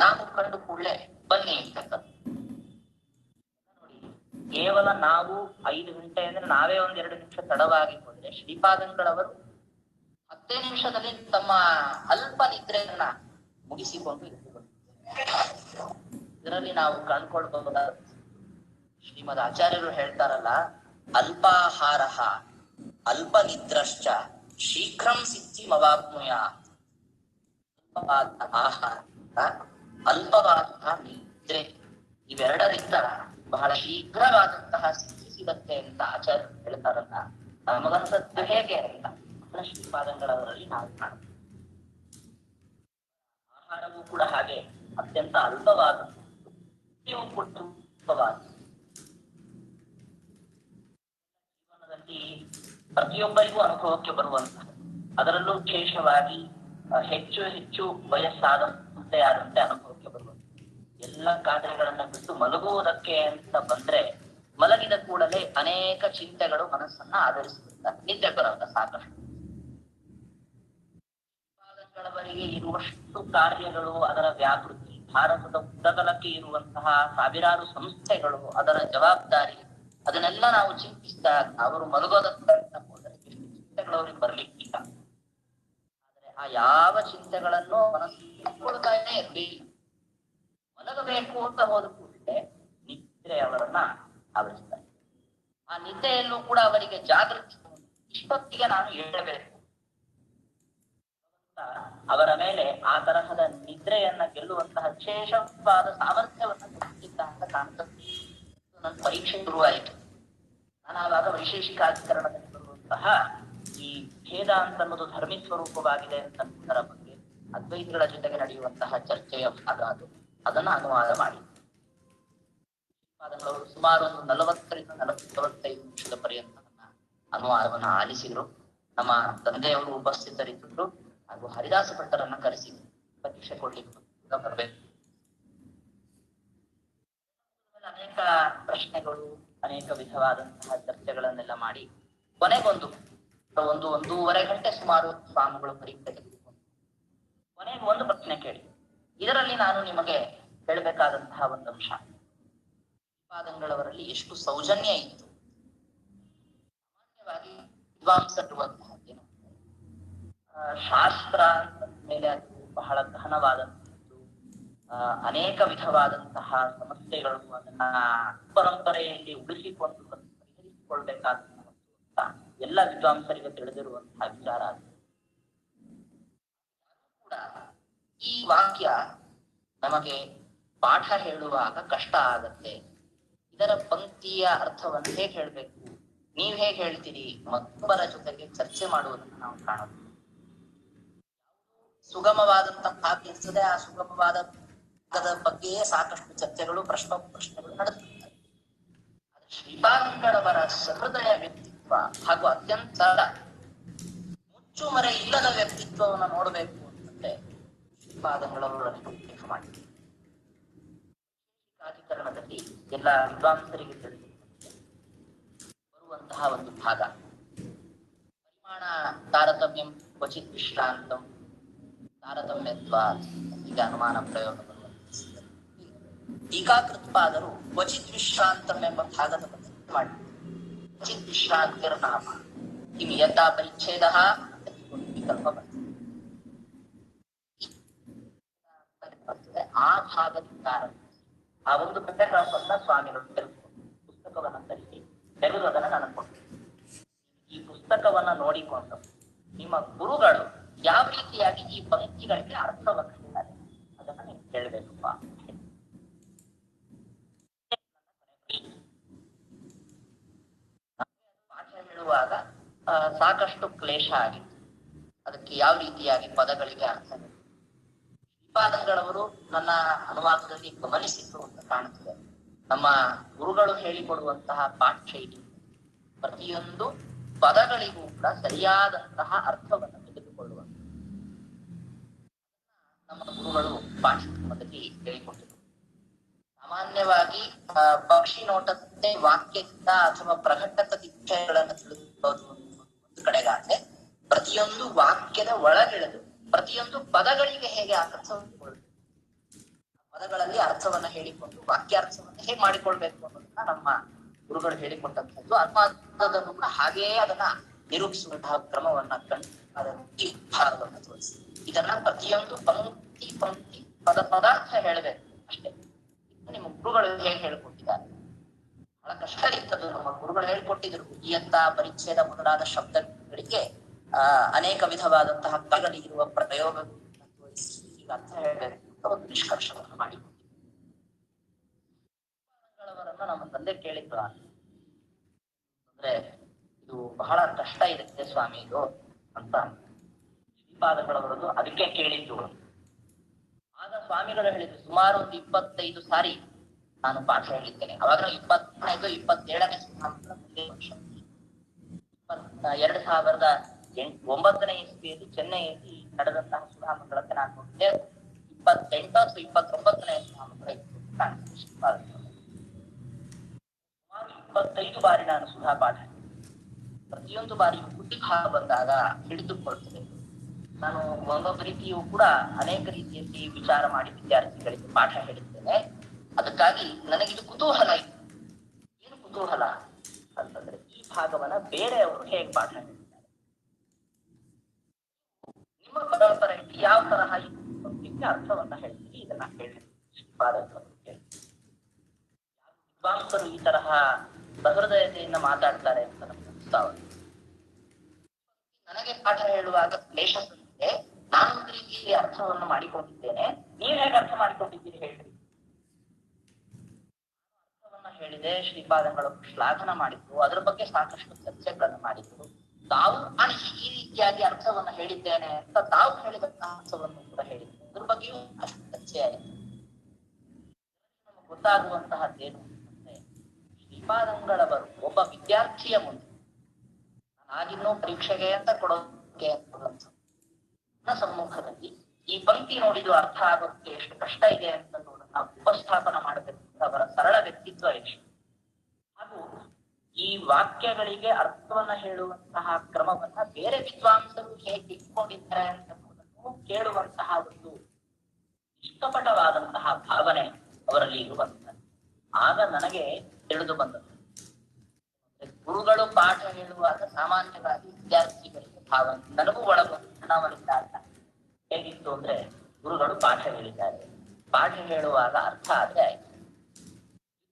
A: ನಾವು ಕಂಡು ಕೂಡಲೇ ಬನ್ನಿ ಅಂತಕ್ಕಂಥ ನೋಡಿ. ಕೇವಲ ನಾವು 5 ಗಂಟೆ ಅಂದ್ರೆ ನಾವೇ 1-2 ನಿಮಿಷ ತಡವಾಗಿ ಹೋದ್ರೆ ಶ್ರೀಪಾದಂಗಳವರು 10 ನಿಮಿಷದಲ್ಲಿ ತಮ್ಮ ಅಲ್ಪ ನಿದ್ರೆಯನ್ನ ಮುಗಿಸಿಕೊಂಡು ಇರುವುದು. ಇದರಲ್ಲಿ ನಾವು ಕಂಡ್ಕೊಳ್ಬಹುದ ಶ್ರೀಮದ್ ಆಚಾರ್ಯರು ಹೇಳ್ತಾರಲ್ಲ, ಅಲ್ಪಾಹಾರ ಅಲ್ಪ ನಿದ್ರಶ್ಚ ಶೀಘ್ರಂ ಸಿದ್ಧಿಮವಾಪ್ನುಯ. ಆಹಾರ, ಅಲ್ಪವಾದಂತಹ ನಿದ್ರೆ, ಇವೆರಡರಿಂದ ಬಹಳ ಶೀಘ್ರವಾದಂತಹ ಸಿದ್ಧಿ ಸಿಗತ್ತೆ ಅಂತ ಆಚಾರ್ಯರು ಹೇಳ್ತಾರಲ್ಲ. ನಮಗನ್ಸದ್ದು ಹೇಗೆ ಅಂತ ಶ್ರೀಪಾದಂಗಳವರಲ್ಲಿ ನಾವು ಕಾಣ್ತೀವಿ. ಆಹಾರವೂ ಕೂಡ ಹಾಗೆ ಅತ್ಯಂತ ಅಲ್ಪವಾದ, ಅಲ್ಪವಾದ. ಜೀವನದಲ್ಲಿ ಪ್ರತಿಯೊಬ್ಬರಿಗೂ ಅನುಭವಕ್ಕೆ ಬರುವಂತಹ ಅದರಲ್ಲೂ ವಿಶೇಷವಾಗಿ ಹೆಚ್ಚು ಹೆಚ್ಚು ವಯಸ್ಸಾದಂತೆ ಆದಂತೆ ಅನುಭವಕ್ಕೆ ಬರುವುದು. ಎಲ್ಲ ಕಾರ್ಯಗಳನ್ನ ಬಿಟ್ಟು ಮಲಗುವುದಕ್ಕೆ ಅಂತ ಬಂದ್ರೆ ಮಲಗಿದ ಕೂಡಲೇ ಅನೇಕ ಚಿಂತೆಗಳು ಮನಸ್ಸನ್ನ ಆಧರಿಸಿಬಿಡ್ತಾರೆ. ನಿದ್ದೆ ಬರೋದ ಸಾಕಷ್ಟು. ಪಾದಗಳವರೆಗೆ ಇರುವಷ್ಟು ಕಾರ್ಯಗಳು, ಅದರ ವ್ಯಾಪೃತಿ, ಭಾರತದ ಉದ್ದಗಲಕ್ಕೆ ಇರುವಂತಹ ಸಾವಿರಾರು ಸಂಸ್ಥೆಗಳು, ಅದರ ಜವಾಬ್ದಾರಿ, ಅದನ್ನೆಲ್ಲ ನಾವು ಚಿಂತಿಸಿದಾಗ ಅವರು ಮಲಗೋದಕ್ಕೆ ಹೋದರೆ ಎಷ್ಟು ಚಿಂತೆಗಳು ಅವ್ರಿಗೆ ಬರ್ಲಿಕ್ಕಿಲ್ಲ. ಆದ್ರೆ ಆ ಯಾವ ಚಿಂತೆಗಳನ್ನು ಮನಸ್ಸಿಗೆ ಇರಲಿಲ್ಲ. ಮಲಗಬೇಕು ಅಂತ ಹೋದ ಕೂಡಲೇ ನಿದ್ರೆ ಅವರನ್ನ ಆವರಿಸ್ತಾರೆ. ಆ ನಿದ್ದೆಯಲ್ಲೂ ಕೂಡ ಅವರಿಗೆ ಜಾಗೃತಿ, ಇಷ್ಟೊತ್ತಿಗೆ ನಾನು ಹೇಳಬೇಕು, ಅವರ ಮೇಲೆ ಆ ತರಹದ ನಿದ್ರೆಯನ್ನ ಗೆಲ್ಲುವಂತಹ ವಿಶೇಷವಾದ ಸಾಮರ್ಥ್ಯವನ್ನು ಕೊಟ್ಟಿದ್ದ ಅಂತ ಕಾಣ್ತದೆ. ನನ್ನ ಪರೀಕ್ಷೆ ಶುರುವಾಯಿತು. ನಾನು ಆವಾಗ ವೈಶೇಷಿಕ ಅಧಿಕರಣದಲ್ಲಿ ಬರುವಂತಹ ಈ ಭೇದ ಅಂತ ಅನ್ನೋದು ಧರ್ಮಿ ಸ್ವರೂಪವಾಗಿದೆ ಅನ್ನೋದರ ಬಗ್ಗೆ ಅದ್ವೈತಗಳ ಜೊತೆಗೆ ನಡೆಯುವಂತಹ ಚರ್ಚೆಯ ಭಾಗ ಅದು. ಅದನ್ನ ಅನುವಾದ ಮಾಡಿ ಅವರು ಸುಮಾರು ಒಂದು 40-45 ನಿಮಿಷದ ಪರ್ಯಂತ ನನ್ನ ಅನುವಾದವನ್ನು ಆಲಿಸಿದ್ರು. ನಮ್ಮ ತಂದೆಯವರು ಉಪಸ್ಥಿತರಿದ್ದರು ಹಾಗೂ ಹರಿದಾಸ ಭಟ್ಟರನ್ನ ಕರೆಸಿದ್ರು. ಪರೀಕ್ಷೆ ಕೊಡ್ಲಿಕ್ಕೆ ಬರಬೇಕು. ಅನೇಕ ಪ್ರಶ್ನೆಗಳು, ಅನೇಕ ವಿಧವಾದಂತಹ ಚರ್ಚೆಗಳನ್ನೆಲ್ಲ ಮಾಡಿ ಕೊನೆಗೊಂದು 1-1.5 ಗಂಟೆ ಸುಮಾರು ಸ್ವಾಮಿಗಳು ಪರೀಕ್ಷೆ ತೆಗೆದುಕೊಂಡು ಕೊನೆಗೆ ಒಂದು ಪ್ರಶ್ನೆ ಕೇಳಿ. ಇದರಲ್ಲಿ ನಾನು ನಿಮಗೆ ಹೇಳಬೇಕಾದಂತಹ ಒಂದು ಅಂಶ, ಶ್ರೀಪಾದಂಗಳವರಲ್ಲಿ ಎಷ್ಟು ಸೌಜನ್ಯ ಇತ್ತು. ಸಾಮಾನ್ಯವಾಗಿ ವಿದ್ವಾಂಸರುವಂತಹದ್ದೇನು ಶಾಸ್ತ್ರ ಅಂತ ಮೇಲೆ ಅದು ಬಹಳ ಗಹನವಾದಂತಹದ್ದು, ಅನೇಕ ವಿಧವಾದಂತಹ ಸಮಸ್ಯೆಗಳು, ಅದನ್ನ ಪರಂಪರೆಯಲ್ಲಿ ಉಳಿಸಿಕೊಂಡು ಪರಿಹರಿಸಿಕೊಳ್ಬೇಕಾದಂತಹ ಎಲ್ಲ ವಿದ್ವಾಂಸರಿಗೆ ತಿಳಿದಿರುವಂತಹ ವಿಚಾರ ಅದು. ಕೂಡ ಈ ವಾಕ್ಯ ನಮಗೆ ಪಾಠ ಹೇಳುವಾಗ ಕಷ್ಟ ಆಗತ್ತೆ. ಇದರ ಪಂಕ್ತಿಯ ಅರ್ಥವನ್ನು ಹೇಗೆ ಹೇಳ್ಬೇಕು, ನೀವ್ ಹೇಗೆ ಹೇಳ್ತೀರಿ, ಮತ್ತೊಬ್ಬರ ಜೊತೆಗೆ ಚರ್ಚೆ ಮಾಡುವುದನ್ನು ನಾವು ಕಾಣಬಹುದು. ಸುಗಮವಾದಂತಹ ಭಾಗ ಆ ಸುಗಮವಾದ ಬಗ್ಗೆಯೇ ಸಾಕಷ್ಟು ಚರ್ಚೆಗಳು, ಪ್ರಶ್ನೆಗಳು ನಡೆಸುತ್ತಾರೆ. ಆದ್ರೆ ಶ್ರೀಪಾದಂಗಳವರ ಸಹೃದಯ ವ್ಯಕ್ತಿತ್ವ ಹಾಗೂ ಅತ್ಯಂತ ಮುಚ್ಚುಮರೆ ಇಲ್ಲದ ವ್ಯಕ್ತಿತ್ವವನ್ನು ನೋಡಬೇಕು ಅಂತಂದ್ರೆ ಶ್ರೀಪಾದಂಗಳವರನ್ನು ಉಲ್ಲೇಖ ಮಾಡಿ ಅಧಿಕರಣದಲ್ಲಿ ಎಲ್ಲ ವಿದ್ವಾಂಸರಿಗೆ ತಿಳಿದು ಬರುವಂತಹ ಒಂದು ಭಾಗ. ಪರಿಮಾಣ ತಾರತಮ್ಯಂ ಕ್ವಚಿತ್ ವಿಶ್ರಾಂತಂ ತಾರತಮ್ಯತ್ವ ಈಗ ಅನುಮಾನ ಪ್ರಯೋಗವನ್ನು ಟೀಕಾಕೃತ್ಪಾದರು ಕ್ವಚಿತ್ ವಿಶ್ರಾಂತಂ ಎಂಬ ಭಾಗದ ಬಗ್ಗೆ ಮಾಡಿ. ಕ್ವಚಿತ್ ವಿಶ್ರಾಂತಿರ ನಾಮ ಕಿಂ ಯಥಾ ಪರಿಚ್ಛೇದ ವಿಕಲ್ಪ ಬರ್ತದೆ. ಆ ಭಾಗದಿಂದ ಆ ಒಂದು ಪ್ಯಾರಾಗ್ರಾಫ್ ಸ್ವಾಮಿಗಳು ತೆಗೆದುಕೊಂಡು ಪುಸ್ತಕವನ್ನ ತರಿಸಿ ತೆಗೆದು ಅದನ್ನ ನನಗೆ ಕೊಟ್ಟು, ಈ ಪುಸ್ತಕವನ್ನ ನೋಡಿಕೊಂಡು ನಿಮ್ಮ ಗುರುಗಳು ಯಾವ ರೀತಿಯಾಗಿ ಈ ಪಂಕ್ತಿಗಳಿಗೆ ಅರ್ಥವನ್ನು ಹೇಳ್ತಾರೆ ಅದನ್ನ ನೀವು ಹೇಳ್ಬೇಕಪ್ಪ. ಪಾಠ ಹೇಳುವಾಗ ಸಾಕಷ್ಟು ಕ್ಲೇಶ ಆಗಿತ್ತು. ಅದಕ್ಕೆ ಯಾವ ರೀತಿಯಾಗಿ ಪದಗಳಿಗೆ ಅರ್ಥ. ಶ್ರೀಪಾದಂಗಳವರು ನನ್ನ ಅನುವಾದದಲ್ಲಿ ಗಮನಿಸಿದ್ರು ಅಂತ ಕಾಣುತ್ತದೆ. ನಮ್ಮ ಗುರುಗಳು ಹೇಳಿಕೊಡುವಂತಹ ಪಾಠ ಶೈಲಿ ಪ್ರತಿಯೊಂದು ಪದಗಳಿಗೂ ಕೂಡ ಸರಿಯಾದಂತಹ ಅರ್ಥವನ್ನು ತೆಗೆದುಕೊಳ್ಳುವ ನಮ್ಮ ಗುರುಗಳು ಪಾಠದಲ್ಲಿ ಹೇಳಿಕೊಟ್ಟಿದ್ರು. ಸಾಮಾನ್ಯವಾಗಿ ಪಕ್ಷಿ ನೋಟದಂತೆ ವಾಕ್ಯದಿಂದ ಅಥವಾ ಪ್ರಘಟಕ ವಿಷಯಗಳನ್ನು ತಿಳಿದುಕೊಳ್ಳೋದು ಒಂದು ಕಡೆಗಾದ್ರೆ, ಪ್ರತಿಯೊಂದು ವಾಕ್ಯದ ಒಳಗಿಳಿದು ಪ್ರತಿಯೊಂದು ಪದಗಳಿಗೆ ಹೇಗೆ ಅರ್ಥವನ್ನು ಪದಗಳಲ್ಲಿ ಅರ್ಥವನ್ನ ಹೇಳಿಕೊಂಡು ವಾಕ್ಯಾರ್ಥವನ್ನ ಹೇಗೆ ಮಾಡಿಕೊಳ್ಬೇಕು ಅನ್ನೋದನ್ನ ನಮ್ಮ ಗುರುಗಳು ಹೇಳಿಕೊಟ್ಟಂಥದ್ದು. ಅನುವಾದದಲ್ಲೂ ಕೂಡ ಹಾಗೆಯೇ ಅದನ್ನ ನಿರೂಪಿಸುವಂತಹ ಕ್ರಮವನ್ನ ಕಂಡು ಅದಕ್ಕೆ ಭಾರವನ್ನು ತೋರಿಸಿ ಇದನ್ನ ಪ್ರತಿಯೊಂದು ಪಂಕ್ತಿ ಪದಾರ್ಥ ಹೇಳಬೇಕು ಅಷ್ಟೇ. ನಿಮ್ಮ ಗುರುಗಳು ಹೇಗೆ ಹೇಳ್ಕೊಟ್ಟಿದ್ದಾರೆ, ಬಹಳ ಕಷ್ಟ ಇರ್ತದೆ. ನಮ್ಮ ಗುರುಗಳು ಹೇಳ್ಕೊಟ್ಟಿದ್ರು ಇಯತ್ತ ಪರಿಚ್ಛೇದ ಮೊದಲಾದ ಶಬ್ದಗಳಿಗೆ ಅನೇಕ ವಿಧವಾದಂತಹ ಪದಗಳಿರುವ ಪ್ರಯೋಗಗಳನ್ನು ತೋರಿಸಿ ಈಗ ಅರ್ಥ ಹೇಳಬೇಕು ಅಂತ ಒಂದು ನಿಷ್ಕರ್ಷವನ್ನು ಮಾಡಿಕೊಟ್ಟಿದ್ರು. ನಮ್ಮ ತಂದೆ ಕೇಳಿದ್ರು, ಅಂದ್ರೆ ಇದು ಬಹಳ ಕಷ್ಟ ಇರುತ್ತೆ ಸ್ವಾಮಿ ಇದು ಅಂತ ಶ್ರೀಪಾದಗಳವರದು. ಅದಕ್ಕೆ ಕೇಳಿದ್ದು. ಆಗ ಸ್ವಾಮಿಗಳು ಹೇಳಿದ್ರು, ಸುಮಾರು ಒಂದು 25 ಸಾರಿ ನಾನು ಪಾಠ ಹೇಳಿದ್ದೇನೆ. ಅವಾಗ 25-27ನೇ ವರ್ಷ 2000 9ನೇ ಇಸ್ವಿಯಲ್ಲಿ ಚೆನ್ನೈಯಲ್ಲಿ ನಡೆದಂತಹ ಸುಧಾಮಂಗಳಕ್ಕೆ ನಾನು ನೋಡಿದ್ದೆ. 28 ಅಥವಾ 29ನೇ ಸುಧಾಮಂಗಳ ಇತ್ತು ಕಾಣಿಸ್ತದೆ ಶ್ರೀಪಾದಂಗಳು. ಸುಮಾರು 25 ಬಾರಿ ನಾನು ಸುಧಾ ಪಾಠ, ಪ್ರತಿಯೊಂದು ಬಾರಿಯೂ ಬುದ್ಧಿಭಾವ ಬಂದಾಗ ಹಿಡಿದುಕೊಳ್ತದೆ. ನಾನು ಒಂದೊಂದು ರೀತಿಯೂ ಕೂಡ ಅನೇಕ ರೀತಿಯಲ್ಲಿ ವಿಚಾರ ಮಾಡಿ ವಿದ್ಯಾರ್ಥಿಗಳಿಗೆ ಪಾಠ ಹೇಳಿದ್ದೇನೆ. ಅದಕ್ಕಾಗಿ ನನಗಿದು ಕುತೂಹಲ ಇತ್ತು. ಏನು ಕುತೂಹಲ ಅಂತಂದ್ರೆ, ಈ ಭಾಗವನ್ನ ಬೇರೆಯವರು ಹೇಗೆ ಪಾಠ ಹೇಳಿದ್ದಾರೆ, ನಿಮ್ಮ ಪರಂಪರೆಯಲ್ಲಿ ಯಾವ ತರಹ ಇದಕ್ಕೆ ಅರ್ಥವನ್ನ ಹೇಳ್ತೀರಿ, ಇದನ್ನ ಹೇಳಿ ಶ್ರೀಪಾದಂಗಳು ಹೇಳಿ. ವಿದ್ವಾಂಸರು ಈ ತರಹ ಸಹೃದಯತೆಯಿಂದ ಮಾತಾಡ್ತಾರೆ ಅಂತ ನಮ್ಗೆ ಅನಿಸ್ತಾವ. ನನಗೆ ಪಾಠ ಹೇಳುವಾಗ ಕ್ಲೇಶ ಬಂದಿದೆ, ನಾನು ಒಂದು ರೀತಿಯಲ್ಲಿ ಅರ್ಥವನ್ನು ಮಾಡಿಕೊಂಡಿದ್ದೇನೆ, ನೀವ್ ಹೇಗೆ ಅರ್ಥ ಮಾಡಿಕೊಂಡಿದ್ದೀರಿ ಹೇಳ್ರಿ. ಅರ್ಥವನ್ನ ಹೇಳಿದೆ, ಶ್ರೀಪಾದಂಗಳು ಶ್ಲಾಘನ ಮಾಡಿದ್ರು, ಅದರ ಬಗ್ಗೆ ಸಾಕಷ್ಟು ಚರ್ಚೆಗಳನ್ನು ಮಾಡಿದ್ರು. ತಾವು ನಾನು ಈ ರೀತಿಯಾಗಿ ಅರ್ಥವನ್ನ ಹೇಳಿದ್ದೇನೆ ಅಂತ ತಾವು ಹೇಳಿದಂತಹ ಅರ್ಥವನ್ನು ಕೂಡ ಹೇಳಿದ್ರು. ಅದ್ರ ಬಗ್ಗೆಯೂ ಅಷ್ಟು ಚರ್ಚೆ ಆಯಿತು. ನಮಗೆ ಗೊತ್ತಾಗುವಂತಹದ್ದೇನು ಅಂದ್ರೆ, ಶ್ರೀಪಾದಂಗಳವರು ಒಬ್ಬ ವಿದ್ಯಾರ್ಥಿಯ ಮುಂದೆ, ನಾನಿನ್ನೂ ಪರೀಕ್ಷೆಗೆ ಅಂತ ಕೊಡೋಕೆ ನನ್ನ ಸಮ್ಮುಖದಲ್ಲಿ ಈ ಪಂಕ್ತಿ ನೋಡಿದು ಅರ್ಥ ಆಗೋದಕ್ಕೆ ಎಷ್ಟು ಕಷ್ಟ ಇದೆ ಅಂತ ನೋಡೋಣ ಉಪಸ್ಥಾಪನ ಮಾಡಬೇಕು. ಅವರ ಸರಳ ವ್ಯಕ್ತಿತ್ವ ಎಷ್ಟು, ಹಾಗೂ ಈ ವಾಕ್ಯಗಳಿಗೆ ಅರ್ಥವನ್ನ ಹೇಳುವಂತಹ ಕ್ರಮವನ್ನ ಬೇರೆ ವಿದ್ವಾಂಸರು ಹೇಗೆ ಇಟ್ಕೊಂಡಿದ್ದಾರೆ ಅಂತ ಕೇಳುವಂತಹ ಒಂದು ಇಷ್ಟಪಟವಾದಂತಹ ಭಾವನೆ ಅವರಲ್ಲಿ ಇರುವಂತಹ. ಆಗ ನನಗೆ ತಿಳಿದು ಬಂದದ್ದು, ಗುರುಗಳು ಪಾಠ ಹೇಳುವಾಗ ಸಾಮಾನ್ಯವಾಗಿ ವಿದ್ಯಾರ್ಥಿಗಳಿಗೆ ಭಾವನೆ, ನನಗೂ ಒಳಗೊಂಡಿದ್ದಾಗ ಹೇಗಿತ್ತು ಅಂದ್ರೆ, ಗುರುಗಳು ಪಾಠ ಹೇಳಿದ್ದಾರೆ, ಪಾಠ ಹೇಳುವಾಗ ಅರ್ಥ ಆದ್ರೆ ಆಯ್ತು.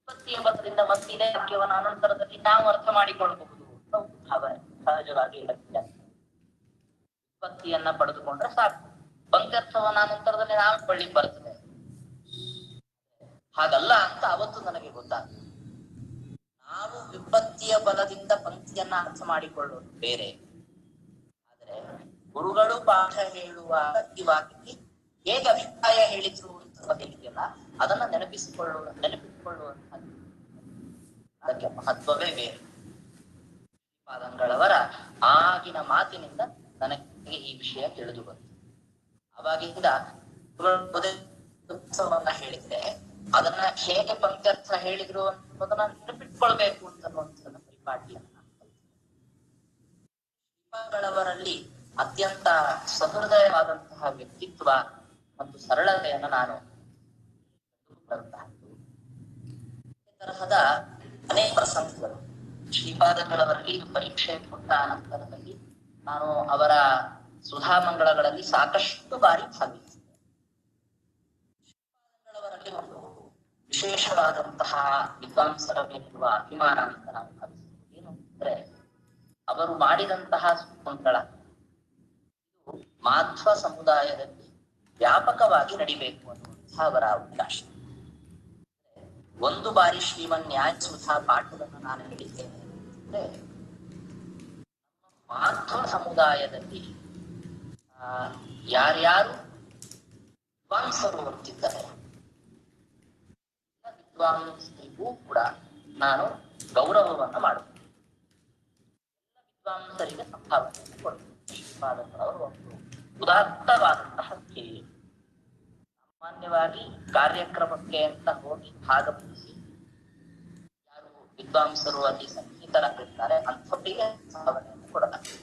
A: 28ರಿಂದ ಮತ್ತಿದೆ ವಾಕ್ಯವನ್ನು ಅನಂತರದಲ್ಲಿ ನಾವು ಅರ್ಥ ಮಾಡಿಕೊಳ್ಳಬಹುದು ಅಂತ ಭಾವನೆ ಸಹಜವಾಗಿ ವಿಪತ್ತಿಯನ್ನ ಪಡೆದುಕೊಂಡ್ರೆ ಸಾಕು, ಪಂಕ್ತ್ಯರ್ಥವನ್ನ ಅನಂತರದಲ್ಲಿ ನಾವು ಕೊಳ್ಳಿಕ್ ಬರ್ತದೆ. ಹಾಗಲ್ಲ ಅಂತ ಅವತ್ತು ನನಗೆ ಗೊತ್ತಾಗ್ತದೆ. ನಾವು ವಿಪತ್ತಿಯ ಬಲದಿಂದ ಪಂಕ್ತಿಯನ್ನ ಅರ್ಥ ಮಾಡಿಕೊಳ್ಳೋದು ಬೇರೆ, ಆದರೆ ಗುರುಗಳು ಪಾಠ ಹೇಳುವಾಗ ಈ ವಾಕ್ಯಕ್ಕೆ ಹೇಗೆ ಅಭಿಪ್ರಾಯ ಹೇಳಿದ್ರು ಅಂತ ಇದೆಯಲ್ಲ, ಅದನ್ನ ನೆನಪಿಸಿಕೊಳ್ಳುವಂತಹ ಅದಕ್ಕೆ ಮಹತ್ವವೇ ಬೇರೆ. ಶ್ರೀಪಾದಂಗಳವರ ಆಗಿನ ಮಾತಿನಿಂದ ನನಗೆ ಈ ವಿಷಯ ತಿಳಿದು ಬಂತು. ಅವಾಗಿಂದ ಉತ್ಸವನ್ನ ಹೇಳಿದ್ರೆ ಅದನ್ನ ಹೇಗೆ ಪಂಕ್ತ್ಯರ್ಥ ಹೇಳಿದ್ರು ಅನ್ನೋದನ್ನ ನೆನಪಿಟ್ಕೊಳ್ಬೇಕು ಅಂತನ್ನುವಂಥದ್ದನ್ನ ಪರಿಪಾಟಿಯನ್ನ ಶ್ರೀಪಾದಂಗಳವರಲ್ಲಿ ಅತ್ಯಂತ ಸಹೃದಯವಾದಂತಹ ವ್ಯಕ್ತಿತ್ವ ಮತ್ತು ಸರಳತೆಯನ್ನು ನಾನು ತರಹದ ಅನೇಕ ಪ್ರಸಂಗಗಳು ಶ್ರೀಪಾದಂಗಳವರಲ್ಲಿ ಪರೀಕ್ಷೆ ಕೊಟ್ಟ ನಂತರದಲ್ಲಿ ನಾನು ಅವರ ಸುಧಾಮಂಗಳಗಳಲ್ಲಿ ಸಾಕಷ್ಟು ಬಾರಿ ಭಾಗವಹಿಸಿದೆ. ಶ್ರೀಪಾದಂಗಳವರಲ್ಲಿ ಒಂದು ವಿಶೇಷವಾದಂತಹ ವಿದ್ವಾಂಸರ ಮೇಲಿರುವ ಅಭಿಮಾನ ಅಂತ ನಾವು ಭಾವಿಸ್ತೇವೆ. ಏನು ಅಂದ್ರೆ, ಅವರು ಮಾಡಿದಂತಹ ಮಂಗಳ ಇದು ಮಾಧ್ವ ಸಮುದಾಯದಲ್ಲಿ ವ್ಯಾಪಕವಾಗಿ ನಡಿಬೇಕು ಅನ್ನುವಂತಹ ಅವರ ಅವಕಾಶ. ಒಂದು ಬಾರಿ ಶ್ರೀಮನ್ ನ್ಯಾಯ ಸುಧಾ ಪಾಠವನ್ನು ನಾನು ಹೇಳಿದ್ದೇನೆ ಅಂದ್ರೆ, ನಮ್ಮ ಮಾಧ್ವ ಸಮುದಾಯದಲ್ಲಿ ಯಾರ್ಯಾರು ವಿದ್ವಾಂಸರು ಓದುತ್ತಿದ್ದಾರೆ ವಿದ್ವಾಂಸರಿಗೂ ಕೂಡ ನಾನು ಗೌರವವನ್ನ ಮಾಡುತ್ತೇನೆ. ಎಲ್ಲ ವಿದ್ವಾಂಸರಿಗೆ ಸಂಭಾವನೆಯನ್ನು ಕೊಡ್ತೇನೆ. ಶ್ರೀಪಾದಂಗಳವರು ಒಂದು ಉದಾತ್ತವಾದಂತಹ ಧ್ಯೇಯ. ಸಾಮಾನ್ಯವಾಗಿ ಕಾರ್ಯಕ್ರಮಕ್ಕೆ ಅಂತ ಹೋಗಿ ಭಾಗವಹಿಸಿ ಯಾರು ವಿದ್ವಾಂಸರು ಅಲ್ಲಿ ಸಂಗೀತರಾಗಿರ್ತಾರೆ ಅಂಥವರಿಗೆ ಸಂಭಾವನೆಯನ್ನು ಕೊಡಲಾಗ್ತದೆ.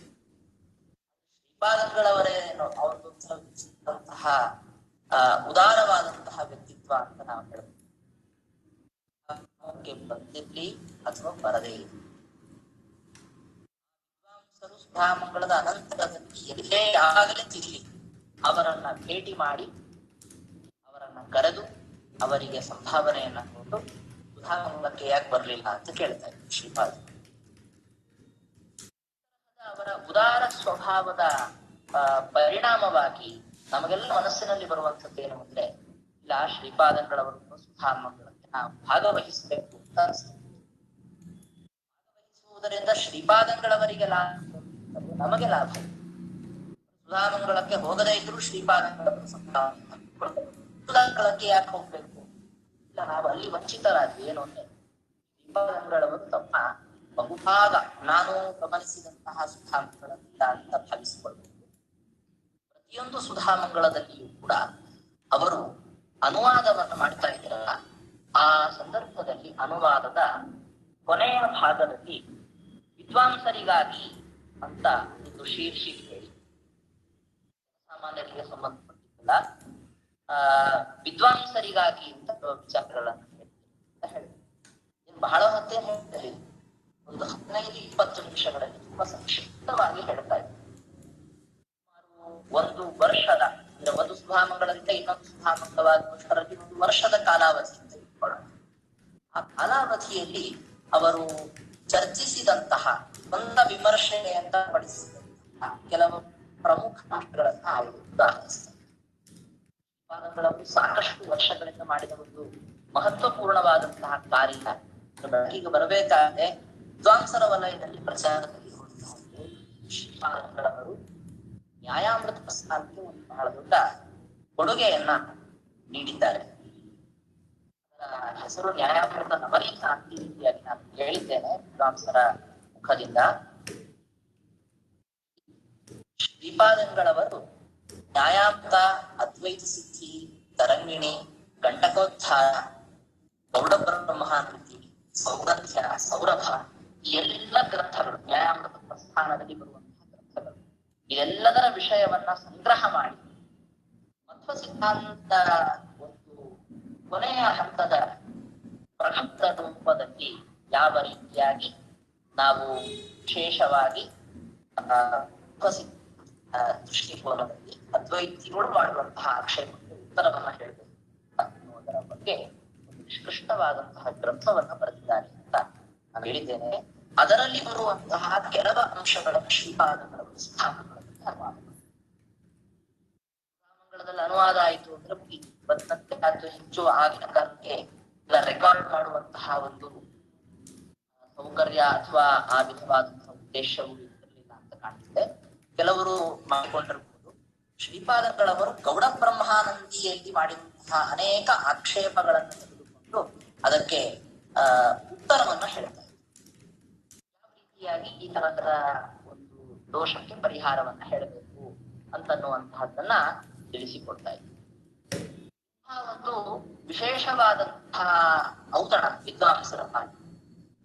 A: ಶ್ರೀಪಾದಂಗಳವರೇನು ಅವ್ರದಂತಹ ಉದಾರವಾದಂತಹ ವ್ಯಕ್ತಿತ್ವ ಅಂತ ನಾವು ಹೇಳ್ಬೋದು. ಬಂದಿರ್ಲಿ ಅಥವಾ ಬರದೇ ಇರಲಿ, ವಿದ್ವಾಂಸರು ಸುಧಾಮಂಗಳದ ಅನಂತರದಲ್ಲಿ ಎಲ್ಲೇ ಯಾವಾಗಲೇ ತಿರ್ಲಿ ಅವರನ್ನ ಭೇಟಿ ಮಾಡಿ ಅವರನ್ನ ಕರೆದು ಅವರಿಗೆ ಸಂಭಾವನೆಯನ್ನ ಕೊಟ್ಟು ಸುಧಾಮಂಗಳಕ್ಕೆ ಯಾಕೆ ಬರ್ಲಿಲ್ಲ ಅಂತ ಕೇಳ್ತಾ ಇದ್ರು ಶ್ರೀಪಾದ. ಅವರ ಉದಾರ ಸ್ವಭಾವದ ಪರಿಣಾಮವಾಗಿ ನಮಗೆಲ್ಲ ಮನಸ್ಸಿನಲ್ಲಿ ಬರುವಂತದ್ದೇನು ಅಂದ್ರೆ, ಇಲ್ಲ ಶ್ರೀಪಾದಂಗಳವರನ್ನು ಸುಧಾಮಂಗಳಕ್ಕೆ ನಾವು ಭಾಗವಹಿಸಬೇಕು ಅಂತ ಅನಿಸ್ತದೆ. ಭಾಗವಹಿಸುವುದರಿಂದ ಶ್ರೀಪಾದಂಗಳವರಿಗೆ ಲಾಭ, ನಮಗೆ ಲಾಭ. ಸುಧಾಮಂಗಳಕ್ಕೆ ಹೋಗದೇ ಇದ್ರು ಶ್ರೀಪಾದಂಗಳವರು ಸುಧಾಮಂಗಳಕ್ಕೆ ಯಾಕೆ ಹೋಗ್ಬೇಕು? ಇಲ್ಲ, ನಾವು ಅಲ್ಲಿ ವಂಚಿತರಾದ್ವಿ. ಏನು ಅಂದ್ರೆ, ಶ್ರೀಪಾದಂಗಳವರು ತಮ್ಮ ಬಹುಭಾಗ ನಾನು ಗಮನಿಸಿದಂತಹ ಸುಧಾಮಂಗಳದಿಂದ ಅಂತ ಭಾವಿಸಿಕೊಳ್ಳಬಹುದು. ಪ್ರತಿಯೊಂದು ಸುಧಾಮಂಗಳದಲ್ಲಿಯೂ ಕೂಡ ಅವರು ಅನುವಾದವನ್ನು ಮಾಡ್ತಾ ಇದ್ದಾರಲ್ಲ, ಆ ಸಂದರ್ಭದಲ್ಲಿ ಅನುವಾದದ ಕೊನೆಯ ಭಾಗದಲ್ಲಿ ವಿದ್ವಾಂಸರಿಗಾಗಿ ಅಂತ ಒಂದು ಶೀರ್ಷಿಕೆ ಹೇಳಿ, ಸಾಮಾನ್ಯರಿಗೆ ಸಂಬಂಧಪಟ್ಟಿಲ್ಲ, ವಿದ್ವಾಂಸರಿಗಾಗಿ ಅಂತ ವಿಚಾರಗಳನ್ನು ಹೇಳಿ ಬಹಳ ಹೊತ್ತೇ ಹೇಳ್ತಾರೆ. ಒಂದು 15-20 ನಿಮಿಷಗಳಲ್ಲಿ ತುಂಬಾ ಸಂಕ್ಷಿಪ್ತವಾಗಿ ಹೇಳ್ತಾ ಇದ್ದಾರೆ. ಒಂದು ವರ್ಷದ ಅಂದ್ರೆ ಒಂದು ಸುಧಾಮಂಗಳದಿಂದ ಇನ್ನೊಂದು ಸುಧಾಮಂಗಳವಾಗುವಷ್ಟರಲ್ಲಿ ಒಂದು ವರ್ಷದ ಕಾಲಾವಧಿ ಅಂತ ಇಟ್ಕೊಳ್ಳೋಣ. ಆ ಕಾಲಾವಧಿಯಲ್ಲಿ ಅವರು ಚರ್ಚಿಸಿದಂತಹ ಸ್ವಂತ ವಿಮರ್ಶೆಯಿಂದ ಪಡಿಸಿದಂತಹ ಕೆಲವು ಪ್ರಮುಖ ಅಂಶಗಳನ್ನ ಅವರು ಉದಾಹರಿಸ್ತಾರೆ. ಅವರು ಸಾಕಷ್ಟು ವರ್ಷಗಳಿಂದ ಮಾಡಿದ ಒಂದು ಮಹತ್ವಪೂರ್ಣವಾದಂತಹ ಕಾರ್ಯ ಈಗ ಬರಬೇಕಾದ್ರೆ ವಿದ್ವಾಂಸರ ವಲಯದಲ್ಲಿ ಪ್ರಚಾರದಲ್ಲಿ ಶ್ರೀಪಾದಂಗಳವರು ನ್ಯಾಯಾಮೃತ ಪ್ರಸ್ಥಾನಕ್ಕೆ ಒಂದು ಬಹಳ ದೊಡ್ಡ ಕೊಡುಗೆಯನ್ನ ನೀಡಿದ್ದಾರೆ. ಅದರ ಹೆಸರು ನ್ಯಾಯಾಮೃತ ನವನೀತ ಅಂತ ರೀತಿಯಾಗಿ ನಾನು ಹೇಳಿದ್ದೇನೆ ವಿದ್ವಾಂಸರ ಮುಖದಿಂದ. ಶ್ರೀಪಾದಂಗಳವರು ನ್ಯಾಯಾಮೃತ, ಅದ್ವೈತ ಸಿದ್ಧಿ, ತರಂಗಿಣಿ, ಕಂಟಕೋದ್ಧಾರ, ಗೌಡ ಬ್ರಹ್ಮಾನೃತಿ, ಸೌಗಂಧ್ಯ, ಸೌರಭ ಈ ಎಲ್ಲ ಗ್ರಂಥಗಳು ನ್ಯಾಯಾಮೃತ ಪ್ರಸ್ಥಾನದಲ್ಲಿ ಬರುವಂತಹ ಗ್ರಂಥಗಳು, ಇದೆಲ್ಲದರ ವಿಷಯವನ್ನ ಸಂಗ್ರಹ ಮಾಡಿ ಮಧ್ವ ಸಿದ್ಧಾಂತ ಒಂದು ಕೊನೆಯ ಹಂತದ ಪ್ರಬಂಧ ರೂಪದಲ್ಲಿ ಯಾವ ರೀತಿಯಾಗಿ ನಾವು ವಿಶೇಷವಾಗಿ ದೃಷ್ಟಿಕೋನದಲ್ಲಿ ಅದ್ವೈತಿಗಳು ಮಾಡುವಂತಹ ಆಕ್ಷೇಪಕ್ಕೆ ಉತ್ತರವನ್ನ ಹೇಳಬೇಕು ಅನ್ನುವುದರ ಬಗ್ಗೆ ಒಂದು ನಿಷ್ಕೃಷ್ಟವಾದಂತಹ ಗ್ರಂಥವನ್ನ ಬರೆದಿದ್ದಾರೆ ಅಂತ ನಾನು ಹೇಳಿದ್ದೇನೆ. ಅದರಲ್ಲಿ ಬರುವಂತಹ ಕೆಲವು ಅಂಶಗಳ ಶ್ರೀಪಾದಂಗಳವರು ಸುಧಾಮಂಗಳದಲ್ಲಿ ಅನುವಾದ ಆಯಿತು ಅಂದ್ರೆ ಬಂದಂತೆ ಅದು ಹೆಚ್ಚು ಆಗಿನ ಕಾಲಕ್ಕೆ ರೆಕಾರ್ಡ್ ಮಾಡುವಂತಹ ಒಂದು ಸೌಕರ್ಯ ಅಥವಾ ಆ ವಿಧವಾದಂತಹ ಉದ್ದೇಶವು ಇರಲಿಲ್ಲ ಅಂತ ಕಾಣುತ್ತೆ. ಕೆಲವರು ಮಾಡಿಕೊಂಡಿರಬಹುದು. ಶ್ರೀಪಾದಂಗಳವರು ಗೌಡ ಬ್ರಹ್ಮಾನಂದಿಯಲ್ಲಿ ಮಾಡಿದಂತಹ ಅನೇಕ ಆಕ್ಷೇಪಗಳನ್ನು ತೆಗೆದುಕೊಂಡು ಅದಕ್ಕೆ ಉತ್ತರವನ್ನ ಹೇಳ್ತಾರೆ. ಯಾವ ರೀತಿಯಾಗಿ ಈ ತರಹದ ಒಂದು ದೋಷಕ್ಕೆ ಪರಿಹಾರವನ್ನ ಹೇಳಬೇಕು ಅಂತನ್ನುವಂತಹದ್ದನ್ನ ತಿಳಿಸಿಕೊಡ್ತಾ ಇದ್ದಾರೆ. ಆ ಒಂದು ವಿಶೇಷವಾದಂತಹ ಔತಣ ವಿದ್ವಾಂಸರ ಪಾಠ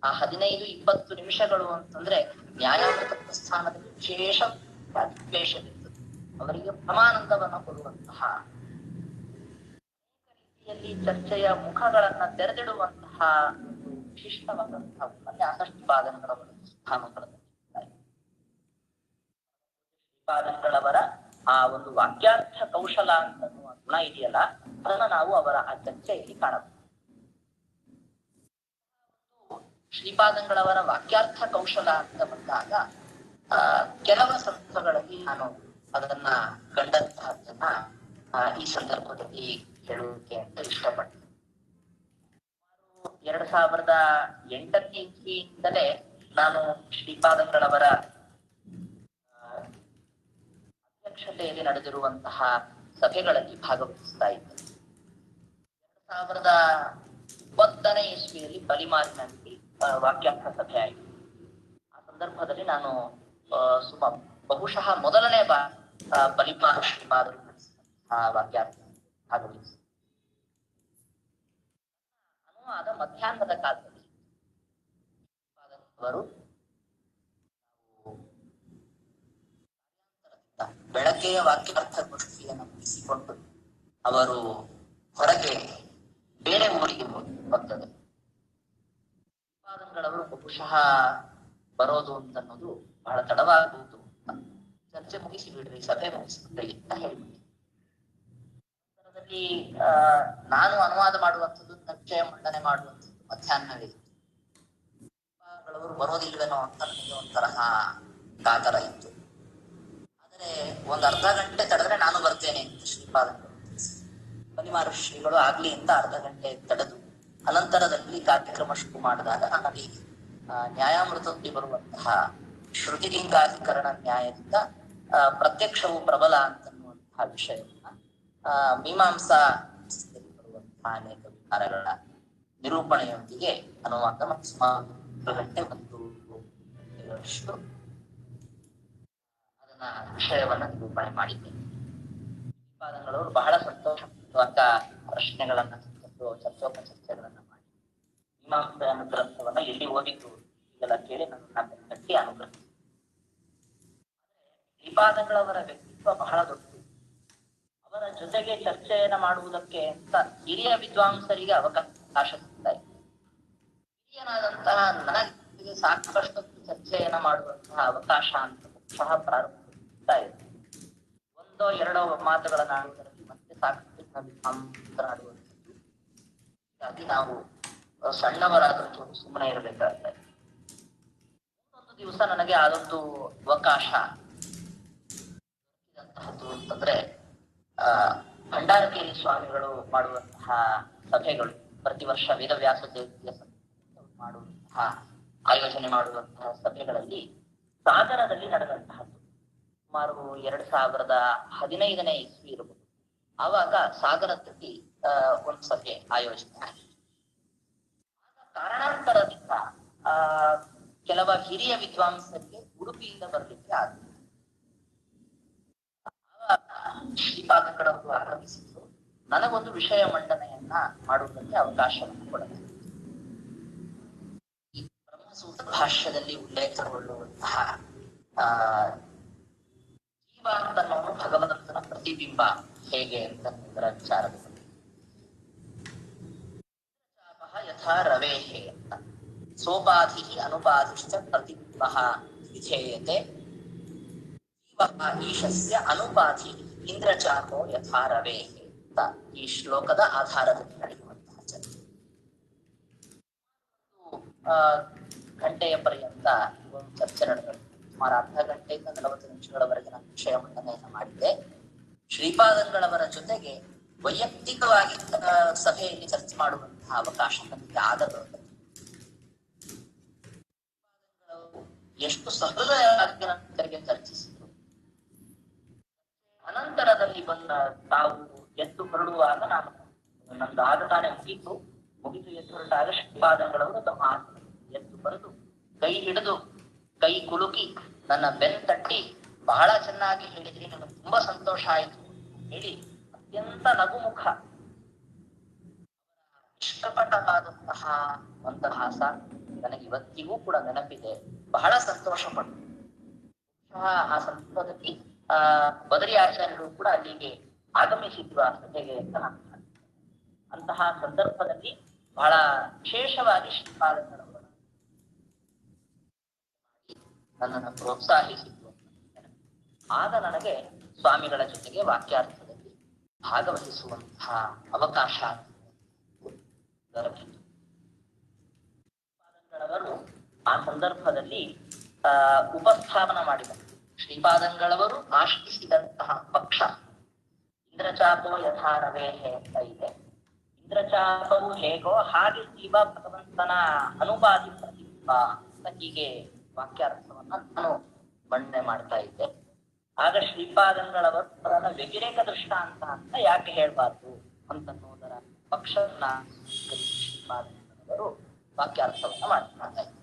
A: ಆ 15-20 ನಿಮಿಷಗಳು ಅಂತಂದ್ರೆ ನ್ಯಾಯಾಮೃತ ಪ್ರಸ್ಥಾನದಲ್ಲಿ ವಿಶೇಷ ವಿಶೇಷವಿರ್ತದೆ. ಅವರಿಗೆ ಪರಮಾನಂದವನ್ನು ಕೊಡುವಂತಹ ಅನೇಕ ರೀತಿಯಲ್ಲಿ ಚರ್ಚೆಯ ಮುಖಗಳನ್ನ ತೆರೆದಿಡುವಂತಹ ಒಂದು ವಿಶಿಷ್ಟವಾದಂತಹ ಉಪನ್ಯಾಸ ಶ್ರೀಪಾದಂಗಳವರ ಸುಧಾಮಂಗಳದಲ್ಲಿ ಶ್ರೀಪಾದಂಗಳವರ ಆ ಒಂದು ವಾಕ್ಯಾರ್ಥ ಕೌಶಲ ಅಂತನ್ನುವ ಗುಣ ಇದೆಯಲ್ಲ, ಅದನ್ನ ನಾವು ಅವರ ಆ ಚರ್ಚೆಯಲ್ಲಿ ಕಾಣಬಹುದು. ಶ್ರೀಪಾದಂಗಳವರ ವಾಕ್ಯಾರ್ಥ ಕೌಶಲ ಅಂತ ಬಂದಾಗ ಕೆಲವು ಸಂದರ್ಭಗಳಲ್ಲಿ ನಾನು ಅದನ್ನ ಕಂಡಂತಹದ್ದನ್ನ ಈ ಸಂದರ್ಭದಲ್ಲಿ ಹೇಳುವುದಕ್ಕೆ ಅಂತ ಇಷ್ಟಪಡ್ತೀನಿ. 2008ನೇ ಇಸ್ವಿಯಿಂದಲೇ ನಾನು ಶ್ರೀಪಾದಂಗಳವರ ಅಧ್ಯಕ್ಷತೆಯಲ್ಲಿ ನಡೆದಿರುವಂತಹ ಸಭೆಗಳಲ್ಲಿ ಭಾಗವಹಿಸ್ತಾ ಇದ್ದೆ. 2020ನೇ ಇಸ್ವಿಯಲ್ಲಿ ಬಲಿಮಾರಿನಲ್ಲಿ ವಾಕ್ಯಾರ್ಥ ಸಭೆ ಆಯಿತು. ಆ ಸಂದರ್ಭದಲ್ಲಿ ನಾನು ಬಹುಶಃ ಮೊದಲನೇ ಬಲಿಮಾರು ಶ್ರೀಪಾದರು ನಡೆಸಿದಂತಹ ವಾಕ್ಯಾರ್ಥ ಭಾಗವಹಿಸಿ ಅನುವಾದ ಮಧ್ಯಾಹ್ನದ ಕಾಲದಲ್ಲಿ ಅವರು ಬೆಳಗ್ಗೆಯ ವಾಕ್ಯಾರ್ಥ ಗೋಷ್ಠಿಯನ್ನು ಮುಗಿಸಿಕೊಂಡು ಅವರು ಹೊರಗೆ ಬೇರೆ ಊರಿಗೆ ಬರ್ತದೆ. ಶ್ರೀಪಾದಂಗಳವರು ಬಹುಶಃ ಬರೋದು ಅಂತನ್ನೋದು ಬಹಳ ತಡವಾಗುವುದು. ಚರ್ಚೆ ಮುಗಿಸಿ ಬಿಡ್ರಿ, ಸಭೆ ಮುಗಿಸಿಬಿಡ್ರಿ ಅಂತ ಹೇಳ್ಬಿಟ್ಟು ನಂತರದಲ್ಲಿ ನಾನು ಅನುವಾದ ಮಾಡುವಂಥದ್ದು, ಚರ್ಚೆಯ ಮಂಡನೆ ಮಾಡುವಂಥದ್ದು ಮಧ್ಯಾಹ್ನವೇ ಇತ್ತು. ಶ್ರೀಪಾದಂಗಳವರು ಬರೋದಿಲ್ವೇನೋ ಅಂತ ನನಗೆ ಒಂಥರಹ ಕಾತರ ಇತ್ತು. ಆದರೆ ಒಂದ್ ಅರ್ಧ ಗಂಟೆ ತಡೆದ್ರೆ ನಾನು ಬರ್ತೇನೆ ಅಂತ ಶ್ರೀಪಾದಂಗಳು ಬಲಿಮಾರು ಶ್ರೀಗಳು ಆಗ್ಲಿ ಅಂತ ಅರ್ಧ ಗಂಟೆ ತಡೆದು ಅನಂತರದಲ್ಲಿ ಕಾರ್ಯಕ್ರಮ ಶುರು ಮಾಡಿದಾಗ ನನಗೆ ನ್ಯಾಯಾಮೃತದಲ್ಲಿ ಬರುವಂತಹ ಶ್ರುತಿಲಿಂಗಾಧಿಕರಣ ನ್ಯಾಯದಿಂದ ಪ್ರತ್ಯಕ್ಷವು ಪ್ರಬಲ ಅಂತನ್ನುವಂತಹ ವಿಷಯವನ್ನ ಮೀಮಾಂಸಾ ಬರುವಂತಹ ಅನೇಕ ವಿಚಾರಗಳ ನಿರೂಪಣೆಯೊಂದಿಗೆ ಅನುವಾದ ಸುಮಾರು 1 ಗಂಟೆ 1 ತಿಳಿಯುವಷ್ಟು ಅದನ್ನ ವಿಷಯವನ್ನ ನಿರೂಪಣೆ ಮಾಡಿದ್ದೇನೆ. ಶ್ರೀಪಾದಂಗಳವರು ಬಹಳ ಸಂತೋಷ ಪ್ರಶ್ನೆಗಳನ್ನ ಚರ್ಚೆಗಳನ್ನ ಮಾಡಿ ಮೀಮಾಂಸೆ ಅನ್ನೋ ಗ್ರಂಥವನ್ನ ಎಲ್ಲಿ ಓದಿದ್ದು ಇದೆಲ್ಲ ಕೇಳಿ ನನ್ನ ಕಟ್ಟಿ ಅನುಗ್ರಹಿಸಿ. ಶ್ರೀಪಾದಂಗಳವರ ವ್ಯಕ್ತಿತ್ವ ಬಹಳ ದೊಡ್ಡದು. ಅವರ ಜೊತೆಗೆ ಚರ್ಚೆಯನ್ನ ಮಾಡುವುದಕ್ಕೆ ಅಂತ ಹಿರಿಯ ವಿದ್ವಾಂಸರಿಗೆ ಅವಕಾಶ ಸಿಗ್ತಾ ಇದೆ. ಹಿರಿಯನಾದಂತಹ ನನಗೆ ಸಾಕಷ್ಟು ಚರ್ಚೆಯನ್ನ ಮಾಡುವಂತಹ ಅವಕಾಶ ಅಂತ ಸಹ ಪ್ರಾರಂಭಿಸ್ತಾ ಇದೆ. ಒಂದೋ ಎರಡೋ ಮಾತುಗಳನ್ನ ಆಡುವುದರಲ್ಲಿ ಮತ್ತೆ ಸಾಕಷ್ಟು ವಿದ್ವಾಂಸರಾಡುವಂಥದ್ದು. ಹೀಗಾಗಿ ನಾವು ಸಣ್ಣವರಾದರೂ ಸುಮ್ಮನೆ ಇರಬೇಕಾಗ್ತದೆ. ಒಂದು ದಿವಸ ನನಗೆ ಅದೊಂದು ಅವಕಾಶ ಅಂತಂದ್ರೆ ಭಂಡಾರಕೇರಿ ಸ್ವಾಮಿಗಳು ಮಾಡುವಂತಹ ಸಭೆಗಳು, ಪ್ರತಿ ವರ್ಷ ವೇದವ್ಯಾಸ ಜಯಂತಿಯ ಮಾಡುವಂತಹ ಆಯೋಜನೆ ಮಾಡುವಂತಹ ಸಭೆಗಳಲ್ಲಿ ಸಾಗರದಲ್ಲಿ ನಡೆದಂತಹದ್ದು ಸುಮಾರು 2015ನೇ ಇಸ್ವಿ ಇರಬಹುದು. ಆವಾಗ ಸಾಗರದಲ್ಲಿ ಒಂದು ಸಭೆ ಆಯೋಜನೆ ಆಗಿದೆ. ಕಾರಣಾಂತರದಿಂದ ಕೆಲವ ಹಿರಿಯ ವಿದ್ವಾಂಸರಿಗೆ ಉಡುಪಿಯಿಂದ ಬರಲಿಕ್ಕೆ ಆಗಿದೆ. ಶ್ರೀಪಾದಂಗಳವರು ಆಗಮಿಸಿದ್ರು. ನನಗೊಂದು ವಿಷಯ ಮಂಡನೆಯನ್ನ ಮಾಡುವುದಕ್ಕೆ ಅವಕಾಶವನ್ನು ಕೊಡಬೇಕು. ಈ ಬ್ರಹ್ಮಸೂತ್ರ ಭಾಷ್ಯದಲ್ಲಿ ಉಲ್ಲೇಖಗೊಳ್ಳುವಂತಹ ಜೀವ ಅಂತನ್ನೋನು ಭಗವಂತನ ಪ್ರತಿಬಿಂಬ ಹೇಗೆ ಅಂತ ಇದರ ವಿಚಾರದಲ್ಲಿ ಯಥಾ ರವೇಹೆ ಅಂತ ಸೋಪಾಧಿ ಅನುಪಾಧಿಶ್ಚ ಪ್ರತಿಬಿಂಬ ವಿಧೇಯತೆ ಈಶಸ್ಯ ಅನುಪಾಧಿ ಇಂದ್ರಚಾಪೋ ಯಥಾ ರವೇಹೆ ಅಂತ ಈ ಶ್ಲೋಕದ ಆಧಾರದಲ್ಲಿ ನಡೆಯುವಂತಹ ಚರ್ಚೆ. ಗಂಟೆಯ ಪರ್ಯಂತ ಒಂದು ಚರ್ಚೆ ನಡೆದ ಸುಮಾರು ಅರ್ಧ ಗಂಟೆಯಿಂದ 40 ನಿಮಿಷಗಳವರೆಗೆ ನಾನು ವಿಷಯ ಮಂಡನೆಯನ್ನು ಮಾಡಿದ್ದೆ. ಶ್ರೀಪಾದಂಗಳವರ ಜೊತೆಗೆ ವೈಯಕ್ತಿಕವಾಗಿ ಸಭೆಯಲ್ಲಿ ಚರ್ಚೆ ಮಾಡುವಂತಹ ಅವಕಾಶ ನನಗೆ ಆಗದ ಎಷ್ಟು ಸಹೃದಯವಾಗಿ ನನ್ನ ಜೊತೆಗೆ ಚರ್ಚಿಸಿದ್ರು. ಅನಂತರದಲ್ಲಿ ಬಂದ ತಾವು ಎದ್ದು ಹೊರಡುವಾಗ ನಾನು ನಂದು ಆದ ತಾನೇ ಮುಗಿತು ಎದ್ದು ಹೊರಟಾಗ ಶ್ರೀಪಾದಂಗಳವರು ತಮ್ಮ ಎದ್ದು ಬರೆದು ಕೈ ಹಿಡಿದು ಕೈ ಕುಲುಕಿ ನನ್ನ ಬೆನ್ ತಟ್ಟಿ ಬಹಳ ಚೆನ್ನಾಗಿ ಹೇಳಿದ್ರಿ, ನನಗೆ ತುಂಬಾ ಸಂತೋಷ ಆಯಿತು ಹೇಳಿ ಅತ್ಯಂತ ನಗುಮುಖ ಇಷ್ಟಪಟ್ಟವಾದಂತಹ ಮಂದಹಾಸ ನನಗೆ ಇವತ್ತಿಗೂ ಕೂಡ ನೆನಪಿದೆ. ಬಹಳ ಸಂತೋಷ ಪಟ್ಟು ಆ ಸಂದರ್ಭದಲ್ಲಿ ಬದರಿ ಆಚಾರ್ಯರು ಕೂಡ ಅಲ್ಲಿಗೆ ಆಗಮಿಸಿದ್ರು ಆ ಸಭೆಗೆ ಅಂತ ನಾನು ಅಂತಹ ಸಂದರ್ಭದಲ್ಲಿ ಬಹಳ ವಿಶೇಷವಾಗಿ ಶ್ರೀಪಾದಂಗಳವರು ನನ್ನನ್ನು ಪ್ರೋತ್ಸಾಹಿಸಿದ್ರು. ಆಗ ನನಗೆ ಸ್ವಾಮಿಗಳ ಜೊತೆಗೆ ವಾಕ್ಯಾರ್ಥದಲ್ಲಿ ಭಾಗವಹಿಸುವಂತಹ ಅವಕಾಶ ದೊರಕಿತು. ಶ್ರೀಪಾದಂಗಳವರು ಆ ಸಂದರ್ಭದಲ್ಲಿ ಉಪಸ್ಥಾಪನ ಮಾಡಿದರು. ಶ್ರೀಪಾದಂಗಳವರು ಆಶ್ರಯಿಸಿದಂತಹ ಪಕ್ಷ ಇಂದ್ರಚಾಪೋ ಯಥಾ ರವೇಹೆ ಅಂತ ಇದೆ. ಇಂದ್ರಚಾಪವು ಹೇಗೋ ಹಾಗೆ ಜೀವ ಭಗವಂತನ ಅನುಪಾದಿ ಪ್ರತಿಬಿಂಬ ಅಂತ ಹೀಗೆ ವಾಕ್ಯಾರ್ಥವನ್ನ ನಾನು ಮಂಡನೆ ಮಾಡ್ತಾ ಇದ್ದೆ. ಆಗ ಶ್ರೀಪಾದಂಗಳವರು ಅದನ್ನ ವ್ಯತಿರೇಕ ದೃಷ್ಟಾಂತ ಅಂತ ಯಾಕೆ ಹೇಳ್ಬಾರ್ದು ಅಂತನ್ನೋದರ ಪಕ್ಷವನ್ನ ಶ್ರೀಪಾದಂಗಳವರು ವಾಕ್ಯಾರ್ಥವನ್ನ ಮಾಡ್ತಾ ಇದ್ದರು.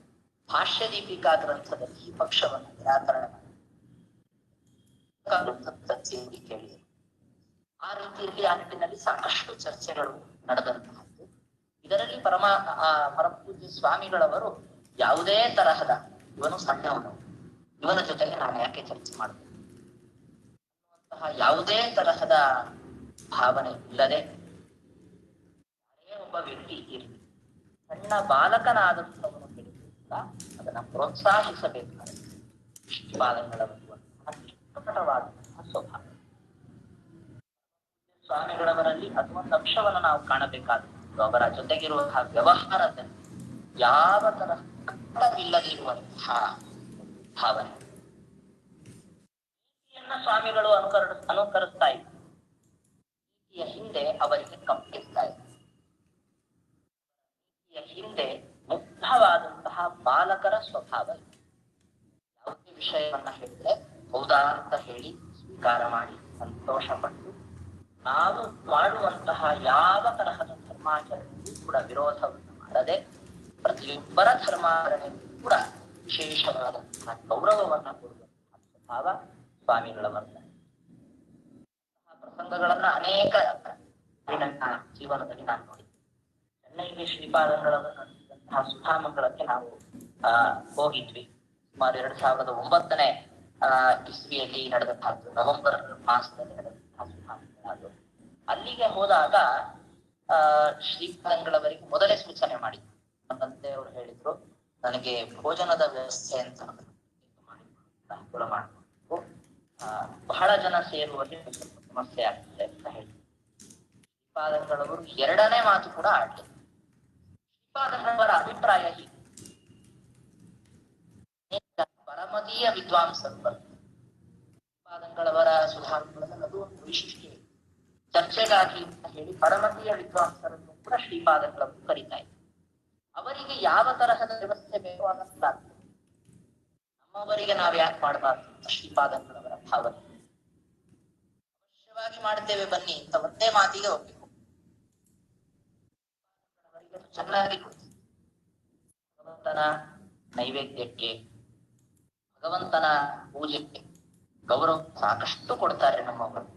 A: ಭಾಷ್ಯ ದೀಪಿಕಾ ಗ್ರಂಥದಲ್ಲಿ ಈ ಪಕ್ಷವನ್ನು ನಿರಾಕರಣೆ ಮಾಡಿ ಕೇಳಿ ಆ ರೀತಿಯಲ್ಲಿ ಆ ನಿಟ್ಟಿನಲ್ಲಿ ಸಾಕಷ್ಟು ಚರ್ಚೆಗಳು ನಡೆದಂತಹದ್ದು. ಇದರಲ್ಲಿ ಪರಮಪೂಜ್ಯ ಸ್ವಾಮಿಗಳವರು ಯಾವುದೇ ತರಹದ ಇವನು ಸಣ್ಣವನು, ಇವನ ಜೊತೆಗೆ ನಾನು ಯಾಕೆ ಚರ್ಚೆ ಮಾಡಬೇಕು ಅನ್ನುವಂತಹ ಯಾವುದೇ ತರಹದ ಭಾವನೆ ಇಲ್ಲದೆ ಯಾರೇ ಒಬ್ಬ ವ್ಯಕ್ತಿ ಇರಲಿ, ಸಣ್ಣ ಬಾಲಕನಾದಂಥವನು ಹೇಳಿದ್ರಿಂದ ಅದನ್ನ ಪ್ರೋತ್ಸಾಹಿಸಬೇಕಾದ ಶ್ರೀಪಾದಂಗಳವರು ನಿಷ್ಕಪಟವಾದಂತಹ ಸ್ವಭಾವ. ಸ್ವಾಮಿಗಳವರಲ್ಲಿ ಅದೊಂದು ಅಂಶವನ್ನು ನಾವು ಕಾಣಬೇಕಾದದ್ದು. ಅವರ ಜೊತೆಗಿರುವಂತಹ ವ್ಯವಹಾರದಲ್ಲಿ ಯಾವ ತರಹ ಕಟ್ಟವಿಲ್ಲದಿರುವಂತಹ ಭಾವನೆ ನೀತಿಯನ್ನ ಸ್ವಾಮಿಗಳು ಅನುಕರಿಸ್ತಾ ಇದ್ರು. ನೀತಿಯ ಹಿಂದೆ ಅವರಿಗೆ ಕಂಪಿಸ್ತಾ ಇದ್ರು. ನೀತಿಯ ಹಿಂದೆ ಮುಗ್ಧವಾದಂತಹ ಬಾಲಕರ ಸ್ವಭಾವ ಇದೆ. ಯಾವುದೇ ವಿಷಯವನ್ನ ಹೇಳಿದ್ರೆ ಹೌದಾ ಅಂತ ಹೇಳಿ ಸ್ವೀಕಾರ ಮಾಡಿ ಸಂತೋಷ ಪಟ್ಟು ನಾವು ಮಾಡುವಂತಹ ಯಾವ ತರಹದ ಧರ್ಮಾಚರಣೆಗೂ ಕೂಡ ವಿರೋಧವನ್ನು ಮಾಡದೆ ಪ್ರತಿಯೊಬ್ಬರ ಧರ್ಮಾಚರಣೆಗೂ ಕೂಡ ವಿಶೇಷವಾದಂತಹ ಗೌರವವನ್ನ ಕೊಡುವಂತಹ ಸ್ವಭಾವ ಸ್ವಾಮಿಗಳ ವರ್ತನೆ. ಪ್ರಸಂಗಗಳನ್ನ ಅನೇಕ ನನ್ನ ಜೀವನದಲ್ಲಿ ನಾನು ನೋಡಿದ್ದೆ. ಚೆನ್ನೈಗೆ ಶ್ರೀಪಾದಂಗಳವರು ನಡೆಸಿದಂತಹ ಸುಧಾಮಂಗಳಕ್ಕೆ ನಾವು ಹೋಗಿದ್ವಿ. ಸುಮಾರು 2009ನೇ ಇಸ್ವಿಯಲ್ಲಿ ನಡೆದಂತಹದ್ದು, ನವೆಂಬರ್ ಮಾಸದಲ್ಲಿ ನಡೆದಂತಹ ಸುಧಾಮಂಗಳ. ಅಲ್ಲಿಗೆ ಹೋದಾಗ ಶ್ರೀಪಾದಂಗಳವರಿಗೆ ಮೊದಲೇ ಸೂಚನೆ ಮಾಡಿದ್ರು. ನಮ್ಮ ತಂದೆಯವರು ಹೇಳಿದ್ರು, ನನಗೆ ಭೋಜನದ ವ್ಯವಸ್ಥೆ ಅಂತ ಅನುಕೂಲ ಮಾಡಬೇಕು, ಬಹಳ ಜನ ಸೇರುವಲ್ಲಿ ಸ್ವಲ್ಪ ಸಮಸ್ಯೆ ಆಗ್ತದೆ ಅಂತ ಹೇಳಿ. ಶ್ರೀಪಾದಂಗಳವರು ಎರಡನೇ ಮಾತು ಕೂಡ ಆಡ್ಲಿ. ಶ್ರೀಪಾದಂಗಳವರ ಅಭಿಪ್ರಾಯ ಹೀಗೆ, ಪರಮತೀಯ ವಿದ್ವಾಂಸರು ಬರ್ತಾರೆ. ಶ್ರೀಪಾದಂಗಳವರ ಸುಧಾರಣೆಗಳಲ್ಲಿ ಅದು ಒಂದು ವೈಶಿಷ್ಟ್ಯ. ಚರ್ಚೆಗಾಗಿ ಅಂತ ಹೇಳಿ ಪರಮತೀಯ ವಿದ್ವಾಂಸರನ್ನು ಕೂಡ ಶ್ರೀಪಾದಂಗಳವರು ಕರೀತಾ ಇದ್ದಾರೆ. ಅವರಿಗೆ ಯಾವ ತರಹದ ವ್ಯವಸ್ಥೆ ಬೇಕೋ ಅನ್ನಿಸ್ಲಾಗ್ತದೆ. ನಮ್ಮವರಿಗೆ ನಾವು ಯಾಕೆ ಮಾಡಬಾರ್ದು ಅಂತ ಶ್ರೀಪಾದಂಗಳವರ ಭಾವನೆ. ಅವಶ್ಯವಾಗಿ ಮಾಡ್ತೇವೆ ಬನ್ನಿ ಅಂತ ಒಂದೇ ಮಾತಿಗೆ ಹೋಗ್ಬೇಕು. ಅವರಿಗೆ ಚೆನ್ನಾಗಿ ಭಗವಂತನ ನೈವೇದ್ಯಕ್ಕೆ, ಭಗವಂತನ ಪೂಜೆಗೆ ಗೌರವ ಸಾಕಷ್ಟು ಕೊಡ್ತಾರೆ ನಮ್ಮವರು.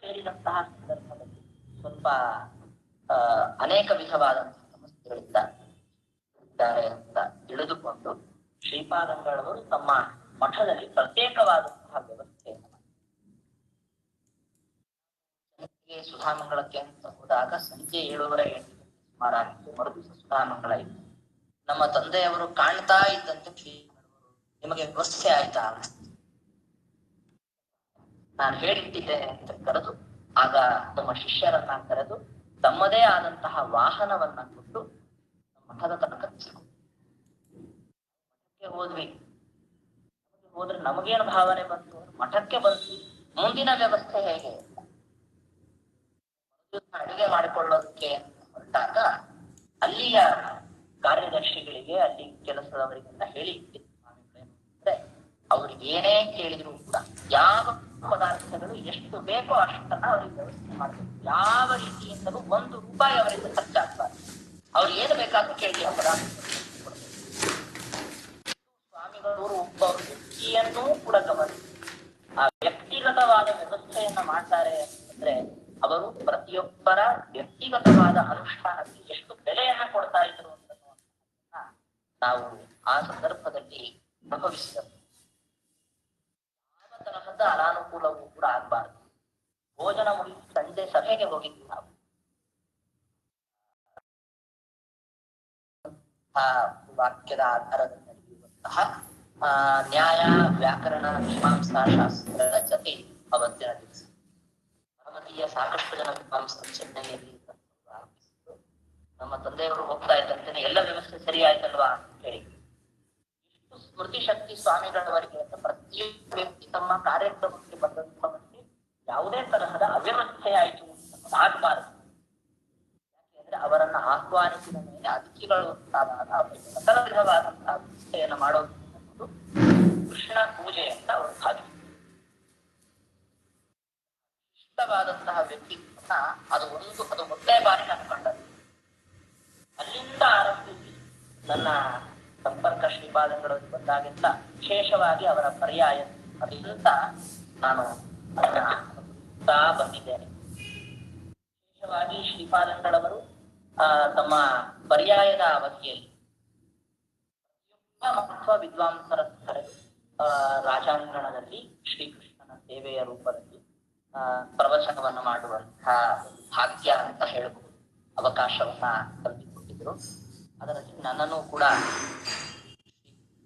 A: ಸೇರಿದಂತಹ ಸಂದರ್ಭದಲ್ಲಿ ಸ್ವಲ್ಪ ಅನೇಕ ವಿಧವಾದಂತಹ ಸಮಸ್ಯೆಗಳಿದ್ದಾರೆ ಅಂತ ತಿಳಿದುಕೊಂಡು ಶ್ರೀಪಾದಂಗಳವರು ತಮ್ಮ ಮಠದಲ್ಲಿ ಪ್ರತ್ಯೇಕವಾದಂತಹ ವ್ಯವಸ್ಥೆಯನ್ನು ಮಾಡಿದ್ದಾರೆ. ಸುಧಾಮಂಗಳಕ್ಕೆ ಅಂತ ಹೋದಾಗ ಸಂಜೆ 7:30 ಸುಮಾರಾಗಿತ್ತು. ಮರುದಿವಸ ಸುಧಾಮಂಗಳ ಇತ್ತು. ನಮ್ಮ ತಂದೆಯವರು ಕಾಣ್ತಾ ಇದ್ದಂತೆ ಶ್ರೀಪಾದಂಗಳವರು, ನಿಮಗೆ ವ್ಯವಸ್ಥೆ ಆಯ್ತಾ? ನಾನು ಹೇಳಿಟ್ಟಿದ್ದೇನೆ ಅಂತ ಕರೆದು, ಆಗ ತಮ್ಮ ಶಿಷ್ಯರನ್ನ ಕರೆದು ತಮ್ಮದೇ ಆದಂತಹ ವಾಹನವನ್ನ ಕೊಟ್ಟು ಮಠದ ತನಕ ಮಠಕ್ಕೆ ಹೋದ್ವಿ. ಹೋದ್ರೆ ನಮಗೇನು ಭಾವನೆ ಬಂತು, ಮಠಕ್ಕೆ ಬಂದ್ವಿ, ಮುಂದಿನ ವ್ಯವಸ್ಥೆ ಹೇಗೆ? ಅಡುಗೆ ಮಾಡಿಕೊಳ್ಳೋದಕ್ಕೆ ಹೊರಟಾಗ ಅಲ್ಲಿಯ ಕಾರ್ಯದರ್ಶಿಗಳಿಗೆ, ಅಲ್ಲಿ ಕೆಲಸದವರಿಗೆಲ್ಲ ಹೇಳಿ ಅಂದ್ರೆ ಅವ್ರಿಗೆ ಏನೇ ಕೇಳಿದ್ರು ಕೂಡ ಯಾವ ಪದಾರ್ಥಗಳು ಎಷ್ಟು ಬೇಕೋ ಅಷ್ಟನ್ನ ಅವ್ರಿಗೆ ವ್ಯವಸ್ಥೆ ಮಾಡಬೇಕು. ಯಾವ ರೀತಿಯಿಂದಲೂ ₹1 ಅವರಿಂದ ಖರ್ಚಾಗ್ಬಾರ್ದು. ಅವ್ರು ಏನು ಬೇಕಾದ್ರೂ ಕೇಳಿ ಆ ಪದಾರ್ಥ ಸ್ವಾಮಿಗಳವರು ಒಬ್ಬ ವ್ಯಕ್ತಿಯನ್ನೂ ಕೂಡ ಗಮನಿಸಿ ಆ ವ್ಯಕ್ತಿಗತವಾದ ವ್ಯವಸ್ಥೆಯನ್ನ ಮಾಡ್ತಾರೆ ಅಂತಂದ್ರೆ ಅವರು ಪ್ರತಿಯೊಬ್ಬರ ವ್ಯಕ್ತಿಗತವಾದ ಅನುಷ್ಠಾನಕ್ಕೆ ಎಷ್ಟು ಬೆಲೆಯನ್ನ ಕೊಡ್ತಾ ಇದ್ರು ಅಂತ ನಾವು ಆ ಸಂದರ್ಭದಲ್ಲಿ ಅನುಭವಿಸಿದರು. ಯಾವ ತರಹದ ಅನಾನುಕೂಲವೂ ಕೂಡ ಆಗ್ಬಾರ್ದು. ಭೋಜನ ಮುಗಿಸಿ ಸಂಜೆ ಸಭೆಗೆ ಹೋಗಿದ್ವಿ ನಾವು. ವಾಕ್ಯದ ಆಧಾರದಲ್ಲಿ ನಡೆಯುವಂತಹ ನ್ಯಾಯ, ವ್ಯಾಕರಣ, ಮೀಮಾಂಸಾ ಶಾಸ್ತ್ರದ ಜೊತೆ ಅವತ್ತಿನ ದಿವಸ ಪರಮತೀಯ ಸಾಕಷ್ಟು ಜನ ವಿದ್ವಾಂಸರು ಚೆನ್ನೈಯಲ್ಲಿ ಆರಂಭಿಸಿದ್ರು. ನಮ್ಮ ತಂದೆಯವರು ಹೋಗ್ತಾ ಇದ್ದಂತೆ ಎಲ್ಲ ವ್ಯವಸ್ಥೆ ಸರಿ ಆಯ್ತಲ್ವಾ ಅಂತ ಹೇಳಿ ಇಷ್ಟು ಸ್ಮೃತಿ ಶಕ್ತಿ ಸ್ವಾಮಿಗಳವರಿಗೆ ಅಂತ ಪ್ರತಿಯೊಬ್ಬ ವ್ಯಕ್ತಿ ತಮ್ಮ ಕಾರ್ಯಕ್ರಮಕ್ಕೆ ಬಂದಂತವರಿಗೆ ಯಾವುದೇ ತರಹದ ಅವ್ಯವಸ್ಥೆ ಆಯಿತು ಅಂತ ಆಗಬಾರದು. ಯಾಕೆಂದ್ರೆ ಅವರನ್ನ ಆಹ್ವಾನಿಸಿದ ಮೇಲೆ ಅತಿಥಿಗಳು ಅಂತಾದಾಗ ಅವರಿಗೆ ಸಕಲ ವಿಧವಾದಂತಹ ವ್ಯವಸ್ಥೆಯನ್ನು ಮಾಡೋದು ಕೃಷ್ಣ ಪೂಜೆ ಅಂತ ಅವರು ಭಾವಿಸಿದರು. ಇಷ್ಟವಾದಂತಹ ವ್ಯಕ್ತಿತ್ವ ಅದು ಮೊದಲೇ ಬಾರಿ ನಾನು ಕಂಡದ್ದು. ಅಲ್ಲಿಂದ ಆರಂಭಿಸಿ ನನ್ನ ಸಂಪರ್ಕ ಶ್ರೀಪಾದಂಗಳಲ್ಲಿ ಬಂದಾಗಿಂದ ವಿಶೇಷವಾಗಿ ಅವರ ಪರ್ಯಾಯ ಅದರಿಂದ ನಾನು ಅದನ್ನ ಬಂದಿದ್ದೇನೆ. ವಿಶೇಷವಾಗಿ ಶ್ರೀಪಾದಂಗಳವರು ತಮ್ಮ ಪರ್ಯಾಯದ ಅವಧಿಯಲ್ಲಿ ಮಹತ್ವ ವಿದ್ವಾಂಸರ ಕರೆದು ರಾಜಾಂಗಣದಲ್ಲಿ ಶ್ರೀಕೃಷ್ಣನ ಸೇವೆಯ ರೂಪದಲ್ಲಿ ಪ್ರವಚನವನ್ನು ಮಾಡುವಂತಹ ಭಾಗ್ಯ ಅಂತ ಹೇಳಬಹುದು, ಅವಕಾಶವನ್ನ ಕಲ್ಪಿಕೊಟ್ಟಿದ್ರು. ಅದರಲ್ಲಿ ನನ್ನನ್ನು ಕೂಡ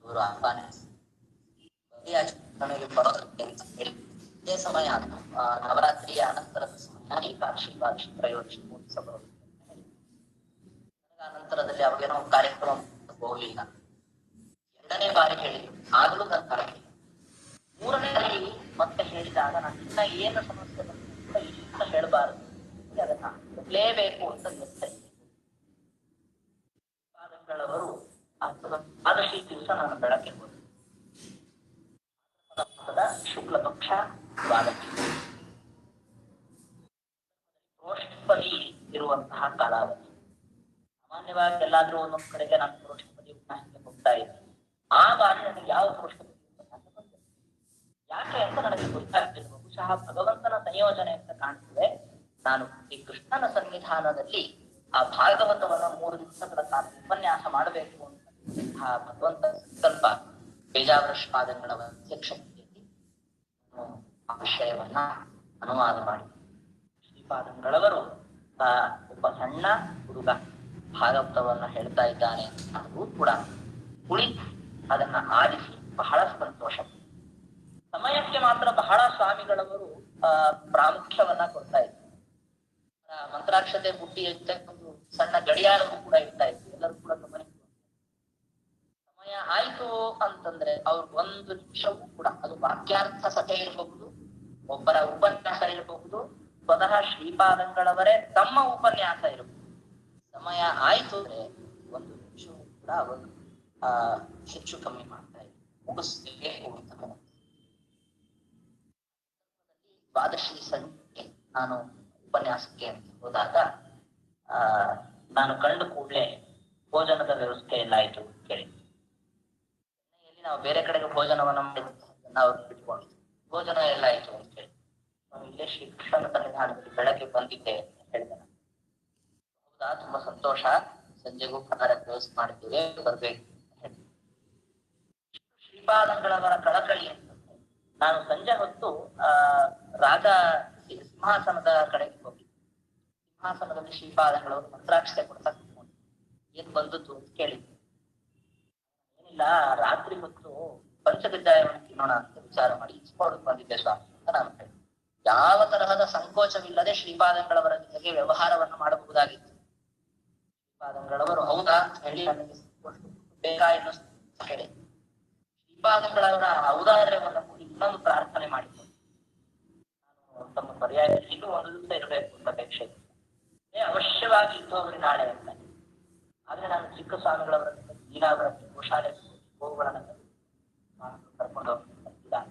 A: ಇವರು ಆಹ್ವಾನಿಸಿ ನನಗೆ ಬರೋದಕ್ಕೆ ಅಂತ ಹೇಳಿ ಇದೇ ಸಮಯ ನವರಾತ್ರಿಯ ಅನಂತರದ ಸಮಯ ಏಕಾದಶಿ ತ್ರಯೋದಶಿ ಮಹೋತ್ಸವ ಬರೋದು. ನಂತರದಲ್ಲಿ ಅವಾಗೇನೋ ಕಾರ್ಯಕ್ರಮ ಹೋಗ್ಲಿಲ್ಲ. 2ನೇ ಬಾರಿ ಹೇಳಿದ್ರು, ಆಗಲೂ ನನ್ನ ಕರೆದಿಲ್ಲ. 3ನೇ ಬಾರಿ ಮತ್ತೆ ಹೇಳಿದಾಗ ನಾನು ಇನ್ನ ಏನು ಸಮಸ್ಯೆ ಬಂದ ಇಷ್ಟ ಹೇಳಬಾರದು, ಅದನ್ನ ಒಪ್ಲೇಬೇಕು ಅಂತ ನಿರ್ಧರಿಸಿದ್ರು. ಪಾದಗಳವರು ಆದರ್ಶಿ ದಿವಸ ನಾನು ಬೆಳಗ್ಗೆ ಹೋದೆ. ಶುಕ್ಲ ಪಕ್ಷ ದ್ವಾದಶಿ ಪ್ರೋಷ್ಠಪದಿ ಇರುವಂತಹ ಕಾಲಾವಧಿ. ಸಾಮಾನ್ಯವಾಗಿ ಎಲ್ಲಾದ್ರೂ ಒಂದೊಂದ್ ಕಡೆಗೆ ನಾನು ಪ್ರೋಷ್ಠಪದಿ ಹೇಳ್ತಾ ಇದ್ದೆ. ಆ ಬಾರಿ ನನಗೆ ಯಾವ ಪುರುಷ ಯಾಕೆ ಅಂತ ನನಗೆ ಗೊತ್ತಾಗ್ತಿದೆ. ಬಹುಶಃ ಭಗವಂತನ ಸಂಯೋಜನೆ ಅಂತ ಕಾಣ್ತದೆ. ನಾನು ಈ ಕೃಷ್ಣನ ಸನ್ನಿಧಾನದಲ್ಲಿ ಆ ಭಾಗವತವನ್ನ 3 ದಿವಸಗಳ ಕಾಲ ಉಪನ್ಯಾಸ ಮಾಡಬೇಕು ಅಂತ ಭಗವಂತ ಸಂಕಲ್ಪ ಬೇಜಾವೃಷ್ಪಾದಗಳ ಅಧ್ಯಕ್ಷತೆಯಲ್ಲಿ ಆ ವಿಷಯವನ್ನ ಅನುವಾದ ಮಾಡಿ ಶ್ರೀಪಾದಂಗಳವರು ಒಬ್ಬ ಸಣ್ಣ ಹುಡುಗ ಭಾಗವತವನ್ನ ಹೇಳ್ತಾ ಇದ್ದಾನೆ ಅನ್ನೋದು ಕೂಡ ಕುಳಿತು ಅದನ್ನ ಆಲಿಸಿ ಬಹಳ ಸಂತೋಷ. ಸಮಯಕ್ಕೆ ಮಾತ್ರ ಬಹಳ ಸ್ವಾಮಿಗಳವರು ಪ್ರಾಮುಖ್ಯವನ್ನ ಕೊಡ್ತಾ ಇದ್ರು. ಮಂತ್ರಾಕ್ಷತೆ ಬುಟ್ಟಿ ಇರುತ್ತೆ, ಒಂದು ಸಣ್ಣ ಗಡಿಯಾರವು ಕೂಡ ಇರ್ತಾ ಇತ್ತು. ಎಲ್ಲರೂ ಕೂಡ ಗಮನಿಸಿ ಸಮಯ ಆಯ್ತು ಅಂತಂದ್ರೆ ಅವ್ರ 1 ನಿಮಿಷವೂ ಕೂಡ, ಅದು ವಾಕ್ಯಾರ್ಥ ಸಭೆ ಇರಬಹುದು, ಒಬ್ಬರ ಉಪನ್ಯಾಸ ಇರಬಹುದು, ಸ್ವತಃ ಶ್ರೀಪಾದಂಗಳವರೇ ತಮ್ಮ ಉಪನ್ಯಾಸ ಇರಬಹುದು. ಸಮಯ ಆಯ್ತು ಅಂದ್ರೆ 1 ನಿಮಿಷವೂ ಕೂಡ ಅವರು ಹೆಚ್ಚು ಕಮ್ಮಿ ಮಾಡ್ತಾ ಇದ್ರು, ಮುಗಿಸ್ಬೇಕು ಅಂತ. ದ್ವಾದಶಿ ಸಂಜೆ ನಾನು ಉಪನ್ಯಾಸಕ್ಕೆ ಅಂತ ಹೋದಾಗ ನಾನು ಕಂಡು ಕೂಡಲೇ ಭೋಜನದ ವ್ಯವಸ್ಥೆ ಎಲ್ಲ ಆಯ್ತು ಅಂತ ಕೇಳಿ. ಚೆನ್ನೈಯಲ್ಲಿ ನಾವು ಬೇರೆ ಕಡೆಗೆ ಭೋಜನವನ್ನ ಮಾಡಿದ್ದನ್ನ ಅವ್ರು ಬಿಟ್ಕೊಂಡಿದ್ವಿ. ಭೋಜನ ಎಲ್ಲ ಆಯ್ತು ಅಂತ ಹೇಳಿ ಇಲ್ಲೇ ಶ್ರೀಕೃಷ್ಣನ ಸನ್ನಿಧಾನದಲ್ಲಿ ಬೆಳಗ್ಗೆ ಬಂದಿದ್ದೆ ಅಂತ ಹೇಳಿದೆ. ಹೌದಾ, ತುಂಬಾ ಸಂತೋಷ, ಸಂಜೆಗೂ ಪ್ರಕಾರ ವ್ಯವಸ್ಥೆ ಮಾಡ್ತೀವಿ, ಬರ್ಬೇಕು ಅಂತ ಹೇಳಿ. ಶ್ರೀಪಾದಂಗಳವರ ಕಳಕಳಿ ಅಂತಂದ್ರೆ, ನಾನು ಸಂಜೆ ಹೊತ್ತು ರಾಜ ಸಿಂಹಾಸನದ ಕಡೆಗೆ ಹೋಗಿ ಸಿಂಹಾಸನದಲ್ಲಿ ಶ್ರೀಪಾದಂಗಳವರು ಮಂತ್ರಾಕ್ಷತೆ ಕೊಡ್ತಾ ಕೂತ್ಕೊಂಡು ಏನ್ ಬಂದದ್ದು ಅಂತ ಕೇಳಿದ್ವಿ. ಏನಿಲ್ಲ, ರಾತ್ರಿ ಹೊತ್ತು ಪಂಚಗಜ್ಜಾಯವನ್ನು ತಿನ್ನೋಣ ಅಂತ ವಿಚಾರ ಮಾಡಿ ಇಸ್ಕೊಳ್ಳೋಕೆ ಬಂದಿದ್ದೆ ಸ್ವಾಮಿ ಅಂತ ನಾನು ಹೇಳಿದೆ. ಯಾವ ತರಹದ ಸಂಕೋಚವಿಲ್ಲದೆ ಶ್ರೀಪಾದಂಗಳವರ ಜೊತೆಗೆ ವ್ಯವಹಾರವನ್ನು ಮಾಡಬಹುದಾಗಿತ್ತು. ಶ್ರೀಪಾದಂಗಳವರು ಹೌದಾ ಅಂತ ಹೇಳಿ ನನಗೆ ಬೇಕಾ ಎಂದು ಹೇಳಿ ಶ್ರೀಪಾದಂಗಳವರ ಔದಾರ್ಯವನ್ನು ಕೂಡಿ ಇನ್ನೊಂದು ಪ್ರಾರ್ಥನೆ ಮಾಡಿಕೊಂಡು ನಾನು ತಮ್ಮ ಪರ್ಯಾಯ ಇದು 1 ದಿವಸ ಇರಬೇಕು ಅಂತ ಅಪೇಕ್ಷೆ ಅವಶ್ಯವಾಗಿ ಇದ್ದೋಗ್ರಿ ನಾಳೆ ಅಂತ. ಆದ್ರೆ ನಾನು ಚಿಕ್ಕ ಸ್ವಾಮಿಗಳವರ ನೀರಾವರ ಗೋಶಾಲೆ ಗೋವುಗಳನ್ನ ಕರ್ಕೊಂಡು ಹೋಗ್ತಿದ್ದಾನೆ.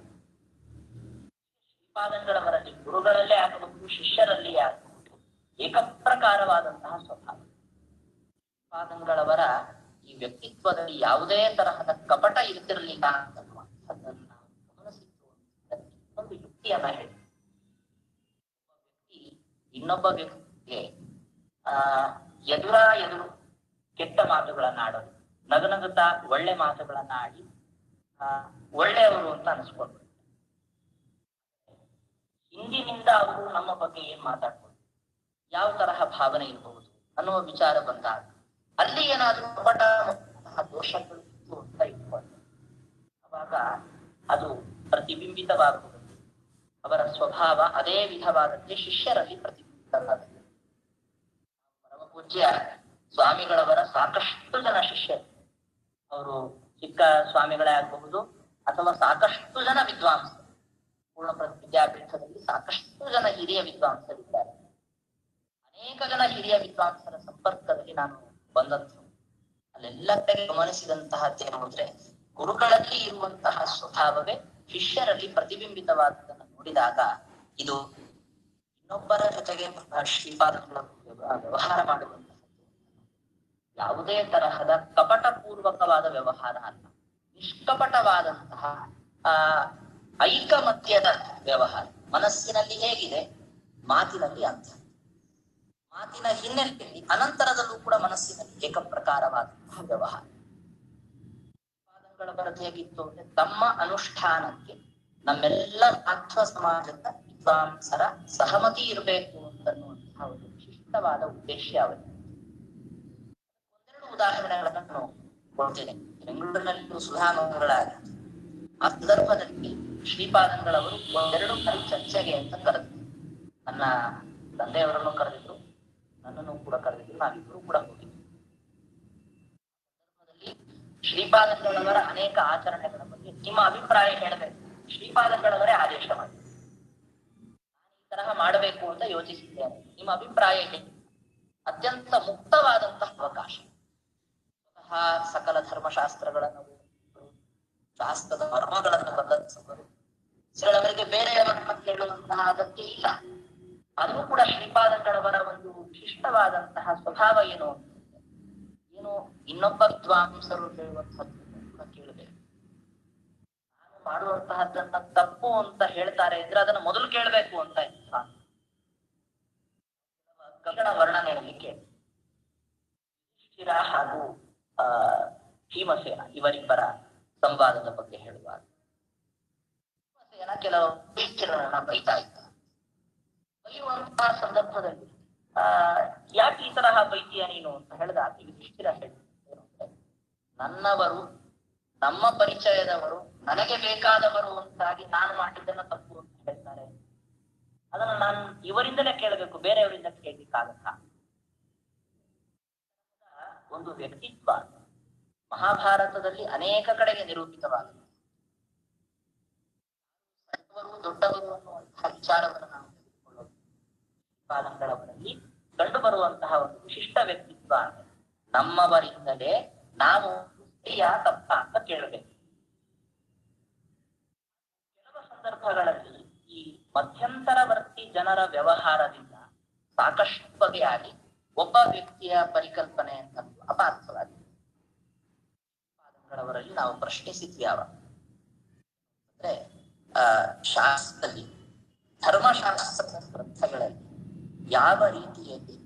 A: ಶ್ರೀಪಾದಂಗಳವರಲ್ಲಿ ಗುರುಗಳಲ್ಲೇ ಆಗಬಹುದು, ಶಿಷ್ಯರಲ್ಲಿಯೇ ಆಗಬಹುದು, ಏಕಪ್ರಕಾರವಾದಂತಹ ಸ್ವಭಾವ. ಶ್ರೀಪಾದಂಗಳವರ ಈ ವ್ಯಕ್ತಿತ್ವದಲ್ಲಿ ಯಾವುದೇ ತರಹದ ಕಪಟ ಇರ್ತಿರ್ಲಿಲ್ಲ ಅನ್ನುವಂಥದ್ದನ್ನು ನಾವು ಗಮನಿಸಿದ್ದು. ಒಂದು ಯುಕ್ತಿಯನ್ನ ಹೇಳಿ, ಇನ್ನೊಬ್ಬ ವ್ಯಕ್ತಿಗೆ ಎದುರು ಕೆಟ್ಟ ಮಾತುಗಳನ್ನ ಆಡೋದು, ನಗನಗುತ್ತಾ ಒಳ್ಳೆ ಮಾತುಗಳನ್ನ ಆಡಿ ಒಳ್ಳೆಯವರು ಅಂತ ಅನಿಸ್ಕೊಳ್ಬೇಕು. ಹಿಂದಿನಿಂದ ಅವರು ನಮ್ಮ ಬಗ್ಗೆ ಏನ್ ಮಾತಾಡ್ಬೋದು, ಯಾವ ತರಹ ಭಾವನೆ ಇರಬಹುದು ಅನ್ನುವ ವಿಚಾರ ಬಂದಾಗ ಅಲ್ಲಿ ಏನಾದ್ರೂ ಕಪಟ ದೋಷಗಳು ಇತ್ತು ಅಂತ ಇಟ್ಕೊಂಡು ಅವಾಗ ಅದು ಪ್ರತಿಬಿಂಬಿತವಾಗುವುದು. ಅವರ ಸ್ವಭಾವ ಅದೇ ವಿಧವಾದಂತೆ ಶಿಷ್ಯರಲ್ಲಿ ಪ್ರತಿಬಿಂಬಿತವಾಗುತ್ತೆ. ಪರಮ ಪೂಜ್ಯ ಸ್ವಾಮಿಗಳವರ ಸಾಕಷ್ಟು ಜನ ಶಿಷ್ಯರು, ಅವರು ಚಿಕ್ಕ ಸ್ವಾಮಿಗಳೇ ಆಗಬಹುದು ಅಥವಾ ಸಾಕಷ್ಟು ಜನ ವಿದ್ವಾಂಸರು, ಪೂರ್ಣ ವಿದ್ಯಾಪೀಠದಲ್ಲಿ ಸಾಕಷ್ಟು ಜನ ಹಿರಿಯ ವಿದ್ವಾಂಸರಿದ್ದಾರೆ. ಅನೇಕ ಜನ ಹಿರಿಯ ವಿದ್ವಾಂಸರ ಸಂಪರ್ಕದಲ್ಲಿ ನಾನು ಬಂದಂಥವು. ಅಲ್ಲೆಲ್ಲ ಕಡೆ ಗಮನಿಸಿದಂತಹದ್ದೇನು ಅಂದ್ರೆ, ಗುರುಗಳಲ್ಲಿ ಇರುವಂತಹ ಸ್ವಭಾವವೇ ಶಿಷ್ಯರಲ್ಲಿ ಪ್ರತಿಬಿಂಬಿತವಾದದನ್ನು ನೋಡಿದಾಗ ಇದು ಇನ್ನೊಬ್ಬರ ಜೊತೆಗೆ ಶ್ರೀಪಾದಗಳ ವ್ಯವಹಾರ ಮಾಡುವಂತಹದ್ದು ಯಾವುದೇ ತರಹದ ಕಪಟಪೂರ್ವಕವಾದ ವ್ಯವಹಾರ ಅಲ್ಲ, ನಿಷ್ಕಪಟವಾದಂತಹ ಐಕಮತ್ಯದ ವ್ಯವಹಾರ. ಮನಸ್ಸಿನಲ್ಲಿ ಹೇಗಿದೆ, ಮಾತಿನಲ್ಲಿ ಅಂತ, ಮಾತಿನ ಹಿನ್ನೆಲೆಯಲ್ಲಿ ಅನಂತರದಲ್ಲೂ ಕೂಡ ಮನಸ್ಸಿನಲ್ಲಿ ಏಕಪ್ರಕಾರವಾದಂತಹ ವ್ಯವಹಾರ. ಶ್ರೀಪಾದಂಗಳವರ ಹೇಗಿತ್ತು ಅಂದ್ರೆ, ತಮ್ಮ ಅನುಷ್ಠಾನಕ್ಕೆ ನಮ್ಮೆಲ್ಲ ಆತ್ಮ ಸಮಾಜದ ವಿದ್ವಾಂಸರ ಸಹಮತಿ ಇರಬೇಕು ಅಂತನ್ನುವಂತಹ ಒಂದು ವಿಶಿಷ್ಟವಾದ ಉದ್ದೇಶ ಅವರಿಗೆ. 1-2 ಉದಾಹರಣೆಗಳನ್ನು ನಾನು ಕೊಡ್ತೇನೆ. ಬೆಂಗಳೂರಿನಲ್ಲಿ ಸುಧಾಮಗಳಾಗಿತ್ತು. ಆ ಸಂದರ್ಭದಲ್ಲಿ ಶ್ರೀಪಾದಂಗಳವರು 1-2 ಬಾರಿ ಚರ್ಚೆಗೆ ಅಂತ ಕರೆದಿದ್ರು. ನನ್ನ ತಂದೆಯವರನ್ನು ಕರೆದಿದ್ರು, ನನ್ನನ್ನು ಕೂಡ ಕರೆದಿದ್ರು, ನಾವಿಬ್ಬರು ಕೂಡ ಹೋಗಿದ್ವಿ. ಸಂದರ್ಭದಲ್ಲಿ ಶ್ರೀಪಾದಂಗಳವರ ಅನೇಕ ಆಚರಣೆಗಳ ಬಗ್ಗೆ ನಿಮ್ಮ ಅಭಿಪ್ರಾಯ ಹೇಳಬೇಕು. ಶ್ರೀಪಾದಂಗಳವರೇ ಆದೇಶ ಮಾಡಿದ್ರು, ನಾನು ಈ ತರಹ ಮಾಡಬೇಕು ಅಂತ ಯೋಚಿಸಿದ್ದೇನೆ, ನಿಮ್ಮ ಅಭಿಪ್ರಾಯ ಹೇಳಿ. ಅತ್ಯಂತ ಮುಕ್ತವಾದಂತಹ ಅವಕಾಶ. ಸ್ವತಃ ಸಕಲ ಧರ್ಮಶಾಸ್ತ್ರಗಳನ್ನು, ಶಾಸ್ತ್ರದ ಮರ್ಮಗಳನ್ನು ಬದಲಿಸುವರು, ಅವರಿಗೆ ಬೇರೆಯವರನ್ನ ಕೇಳುವಂತಹ ಅಗತ್ಯ ಇಲ್ಲ. ಅದು ಕೂಡ ಶ್ರೀಪಾದಂಗಳವರ ಒಂದು ವಿಶಿಷ್ಟವಾದಂತಹ ಸ್ವಭಾವ. ಏನು ಇನ್ನೊಬ್ಬ ವಿದ್ವಾಂಸರು ಹೇಳುವಂಥದ್ದು ಮಾಡುವಂತಹದ್ದನ್ನ ತಪ್ಪು ಅಂತ ಹೇಳ್ತಾರೆ ಅಂದ್ರೆ ಅದನ್ನ ಮೊದಲು ಕೇಳಬೇಕು ಅಂತ ಕನ್ನಡ ವರ್ಣನೆಯಲ್ಲಿ ಕೇಳಿ ಯುಧಿಷ್ಠಿರ ಹಾಗೂ ಭೀಮಸೇನ ಇವರಿಬ್ಬರ ಸಂವಾದದ ಬಗ್ಗೆ ಹೇಳುವಾಗ ಭೀಮಸೇನ ಕೆಲವು ಯುಧಿಷ್ಠಿರನನ್ನ ಬೈತಾ ಇದ್ದ. ಬೈಯುವಂತಹ ಸಂದರ್ಭದಲ್ಲಿ ಯಾಕೆ ಈ ತರಹ ಬೈತೀಯ ನೀನು ಅಂತ ಹೇಳಿದಾಗ ಯುಧಿಷ್ಠಿರ ಹೇಳಿದ್ರು, ನನ್ನವರು ನಮ್ಮ ಪರಿಚಯದವರು ನನಗೆ ಬೇಕಾದವರು ಅಂತಾಗಿ ನಾನು ಮಾಡಿದ್ದನ್ನ ತಪ್ಪು ಅಂತ ಹೇಳ್ತಾರೆ. ಅದನ್ನ ನಾನು ಇವರಿಂದಲೇ ಕೇಳಬೇಕು, ಬೇರೆಯವರಿಂದ ಕೇಳಲಿಕ್ಕಾಗತ್ತ. ಒಂದು ವ್ಯಕ್ತಿತ್ವ ಮಹಾಭಾರತದಲ್ಲಿ ಅನೇಕ ಕಡೆಗೆ ನಿರೂಪಿತವಾಗಿದೆ. ಸಣ್ಣವರು ದೊಡ್ಡವರು ಅನ್ನುವಂತಹ ವಿಚಾರವನ್ನು ನಾವು ತೆಗೆದುಕೊಳ್ಳೋದು ಪಾದಂಗಳವರಲ್ಲಿ ಕಂಡು ಬರುವಂತಹ ಒಂದು ವಿಶಿಷ್ಟ ವ್ಯಕ್ತಿತ್ವ ಅಂದ್ರೆ ನಮ್ಮವರಿಂದಲೇ ನಾವು ತಪ್ಪ ಅಂತ ಕೇಳಬೇಕು. ಕೆಲವು ಸಂದರ್ಭಗಳಲ್ಲಿ ಈ ಮಧ್ಯಂತರವರ್ತಿ ಜನರ ವ್ಯವಹಾರದಿಂದ ಸಾಕಷ್ಟು ಬಗೆಯಾಗಿ ಒಬ್ಬ ವ್ಯಕ್ತಿಯ ಪರಿಕಲ್ಪನೆ ಅಂತ ಅಪಾರ್ಥವಾಗಿದೆ. ಪಾದಂಗಳವರಲ್ಲಿ ನಾವು ಪ್ರಶ್ನಿಸಿದ್ವಿ ಯಾವಾಗ ಅಂದ್ರೆ ಶಾಸ್ತ್ರದಲ್ಲಿ ಧರ್ಮಶಾಸ್ತ್ರದ ಗ್ರಂಥಗಳಲ್ಲಿ ಯಾವ ರೀತಿಯಲ್ಲಿ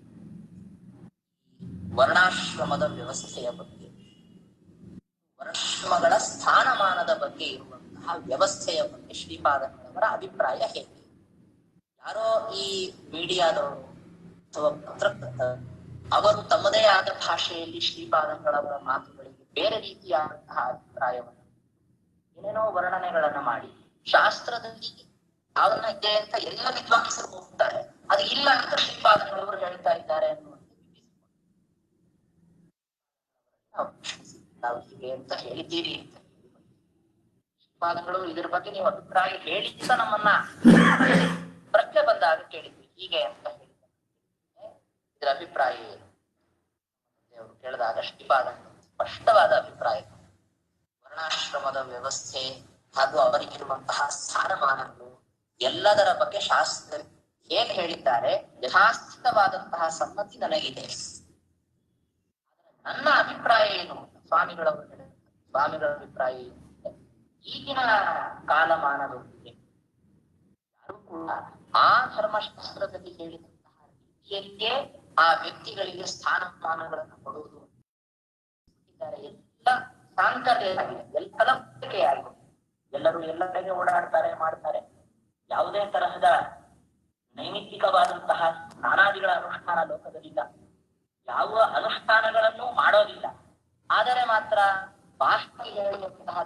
A: ವರ್ಣಾಶ್ರಮದ ವ್ಯವಸ್ಥೆಯ ಬಗ್ಗೆ, ವರ್ಣಾಶ್ರಮಗಳ ಸ್ಥಾನಮಾನದ ಬಗ್ಗೆ ಇರುವಂತಹ ವ್ಯವಸ್ಥೆಯ ಬಗ್ಗೆ ಶ್ರೀಪಾದಂಗಳವರ ಅಭಿಪ್ರಾಯ ಹೇಗೆ? ಯಾರೋ ಈ ಮೀಡಿಯಾದವರು ಅಥವಾ ಪತ್ರಕರ್ತರು ಅವರು ತಮ್ಮದೇ ಆದ ಭಾಷೆಯಲ್ಲಿ ಶ್ರೀಪಾದಂಗಳವರ ಮಾತುಗಳಿಗೆ ಬೇರೆ ರೀತಿಯಾದಂತಹ ಅಭಿಪ್ರಾಯವನ್ನು ಏನೇನೋ ವರ್ಣನೆಗಳನ್ನ ಮಾಡಿ ಶಾಸ್ತ್ರದಲ್ಲಿ ಯಾವನ್ನ ಇದೆ ಅಂತ ಎಲ್ಲ ವಿದ್ವಾಂಸರು ಹೋಗ್ತಾರೆ, ಅದು ಇಲ್ಲ ಅಂತ ಶ್ರೀಪಾದಂಗಳವರು ಹೇಳ್ತಾ ಇದ್ದಾರೆ ಅನ್ನುವಂಥ ನಾವು ಹೀಗೆ ಅಂತ ಹೇಳಿದ್ದೀರಿ ಅಂತ ಶ್ರೀಪಾದಂಗಳು ಇದ್ರ ಬಗ್ಗೆ ನೀವು ಅಭಿಪ್ರಾಯ ಹೇಳಿದ್ದ ನಮ್ಮನ್ನ ಪ್ರಶ್ನೆ ಬಂದಾಗ ಕೇಳಿದ್ವಿ ಹೀಗೆ ಅಂತ ಹೇಳಿದ್ದಾರೆ, ಇದರ ಅಭಿಪ್ರಾಯ ಏನು ಅವರು ಕೇಳಿದಾಗ ಶ್ರೀಪಾದಂಗಳು ಸ್ಪಷ್ಟವಾದ ಅಭಿಪ್ರಾಯ ವರ್ಣಾಶ್ರಮದ ವ್ಯವಸ್ಥೆ ಹಾಗೂ ಅವರಿಗಿರುವಂತಹ ಸ್ಥಾನಮಾನಗಳು ಎಲ್ಲದರ ಬಗ್ಗೆ ಶಾಸ್ತ್ರ ಹೇಗೆ ಹೇಳಿದ್ದಾರೆ ಯಥಾಸ್ಥಿತವಾದಂತಹ ಸಮ್ಮತಿ ನನಗಿದೆ. ನನ್ನ ಅಭಿಪ್ರಾಯ ಏನು ಸ್ವಾಮಿಗಳವರು ಸ್ವಾಮಿಗಳ ಅಭಿಪ್ರಾಯ ಏನು ಈಗಿನ ಕಾಲಮಾನದೊಂದಿಗೆ ಯಾರು ಕೂಡ ಆ ಧರ್ಮಶಾಸ್ತ್ರದಲ್ಲಿ ಹೇಳಿದಂತಹ ರೀತಿಯಲ್ಲಿಯೇ ಆ ವ್ಯಕ್ತಿಗಳಿಗೆ ಸ್ಥಾನಮಾನಗಳನ್ನು ಕೊಡುವುದು ಎಲ್ಲ ಸಾಂಕರ್ಯವಾಗಿದೆ, ಎಲ್ಲ ಕಲಬೆರಕೆಯಾಗಿದೆ. ಎಲ್ಲರೂ ಎಲ್ಲ ಕಡೆಗೆ ಓಡಾಡ್ತಾರೆ ಮಾಡ್ತಾರೆ, ಯಾವುದೇ ತರಹದ ನೈಮಿತ್ತಿಕವಾದಂತಹ ಸ್ನಾನಾದಿಗಳ ಅನುಷ್ಠಾನ ಲೋಕದಲ್ಲಿಲ್ಲ, ಯಾವ ಅನುಷ್ಠಾನಗಳನ್ನು ಮಾಡೋದಿಲ್ಲ. ಆದರೆ ಮಾತ್ರ ಬಾಹ್ಯ ಹೇಳುವಂತಹ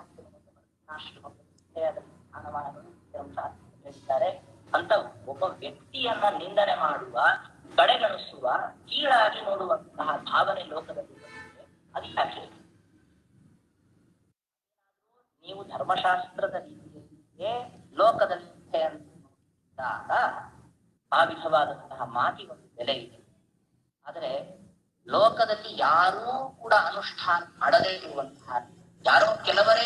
A: ಹೇಳಿದ್ದಾರೆ ಅಂತ ಒಬ್ಬ ವ್ಯಕ್ತಿಯನ್ನ ನಿಂದನೆ ಮಾಡುವ, ಕಡೆಗಣಿಸುವ, ಕೀಳಾಗಿ ನೋಡುವಂತಹ ಭಾವನೆ ಲೋಕದಲ್ಲಿ ಅದು ಯಾಕೆ? ನೀವು ಧರ್ಮಶಾಸ್ತ್ರದ ರೀತಿಯಲ್ಲಿಯೇ ಲೋಕದಲ್ಲಿ ಅಂದಾಗ ಆ ವಿಧವಾದಂತಹ ಮಾತಿಗೆ ಒಂದು ಬೆಲೆ ಇದೆ. ಆದರೆ ಲೋಕದಲ್ಲಿ ಯಾರೂ ಕೂಡ ಅನುಷ್ಠಾನ ಮಾಡದೇ ಇರುವಂತಹ, ಯಾರೋ ಕೆಲವರು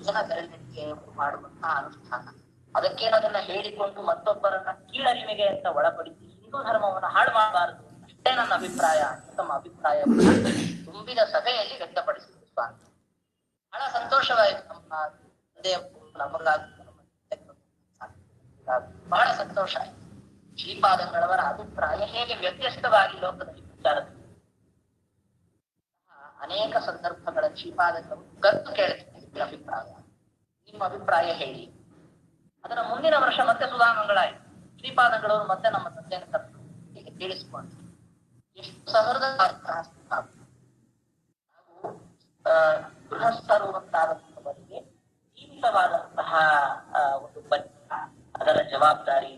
A: ಜನ ಬೆರಳಿಗೆ ಮಾಡುವಂತಹ ಅನುಷ್ಠಾನ, ಅದಕ್ಕೇನದನ್ನ ಹೇಳಿಕೊಂಡು ಮತ್ತೊಬ್ಬರನ್ನ ಕೀಳರಿಮೆಗೆ ಅಂತ ಒಳಪಡಿಸಿ ಹಿಂದೂ ಧರ್ಮವನ್ನು ಹಾಳು ಮಾಡಬಾರದು ಅಷ್ಟೇ ನನ್ನ ಅಭಿಪ್ರಾಯ ಅಂತ ತಮ್ಮ ಅಭಿಪ್ರಾಯವನ್ನು ತುಂಬಿದ ಸಭೆಯಲ್ಲಿ ವ್ಯಕ್ತಪಡಿಸಿದ್ರು ಸ್ವಾಮಿ. ಬಹಳ ಸಂತೋಷವಾಯಿತು. ನಮ್ಮ ಬಹಳ ಸಂತೋಷ ಆಯಿತು. ಶ್ರೀಪಾದಂಗಳವರ ಅಭಿಪ್ರಾಯ ಹೇಗೆ ವ್ಯತ್ಯಸ್ತವಾಗಿ ಲೋಕದಲ್ಲಿ ಪ್ರಚಾರದಲ್ಲಿ ಅನೇಕ ಸಂದರ್ಭಗಳ ಶ್ರೀಪಾದಂಗಳು ಕರೆದು ಕೇಳ್ತಿದ್ದ ಅಭಿಪ್ರಾಯ, ನಿಮ್ಮ ಅಭಿಪ್ರಾಯ ಹೇಳಿ. ಅದರ ಮುಂದಿನ ವರ್ಷ ಮತ್ತೆ ಸುಧಾಮಂಗಳಾಯಿತು. ಶ್ರೀಪಾದಂಗಳವರು ಮತ್ತೆ ನಮ್ಮ ತಂದೆಯನ್ನು ಕರೆದು ಹೀಗೆ ತಿಳಿಸಿಕೊಂಡು ಎಷ್ಟು ಸಹೃದ ನಾವು ಗೃಹಸ್ಥರು ಅಂತಾದಂತವರಿಗೆ ಸೀಮಿತವಾದಂತಹ ಒಂದು ಅದರ ಜವಾಬ್ದಾರಿ.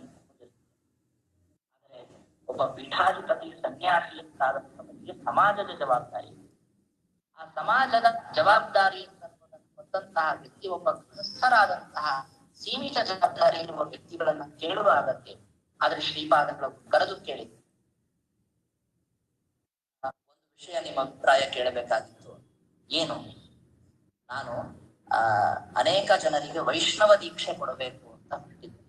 A: ಆದರೆ ಒಬ್ಬ ಪೀಠಾಧಿಪತಿ ಸನ್ಯಾಸಿ ಅಂತಾದಂತವರಿಗೆ ಸಮಾಜದ ಜವಾಬ್ದಾರಿ. ಆ ಸಮಾಜದ ಜವಾಬ್ದಾರಿ ಹೊತ್ತಂತಹ ವ್ಯಕ್ತಿ ಒಬ್ಬ ಗೃಹಸ್ಥರಾದಂತಹ ಸೀಮಿತ ಜವಾಬ್ದಾರಿ ಇರುವ ವ್ಯಕ್ತಿಗಳನ್ನ ಕೇಳುವ ಅಗತ್ಯ. ಆದ್ರೆ ಶ್ರೀಪಾದಗಳು ಕರೆದು ಕೇಳಿದ್ರು, ಒಂದು ವಿಷಯ ನಿಮ್ಮ ಅಭಿಪ್ರಾಯ ಕೇಳಬೇಕಾಗಿತ್ತು. ಏನು? ನಾನು ಅನೇಕ ಜನರಿಗೆ ವೈಷ್ಣವ ದೀಕ್ಷೆ ಕೊಡಬೇಕು ಅಂತ ಬಿಟ್ಟಿದ್ದೇನೆ.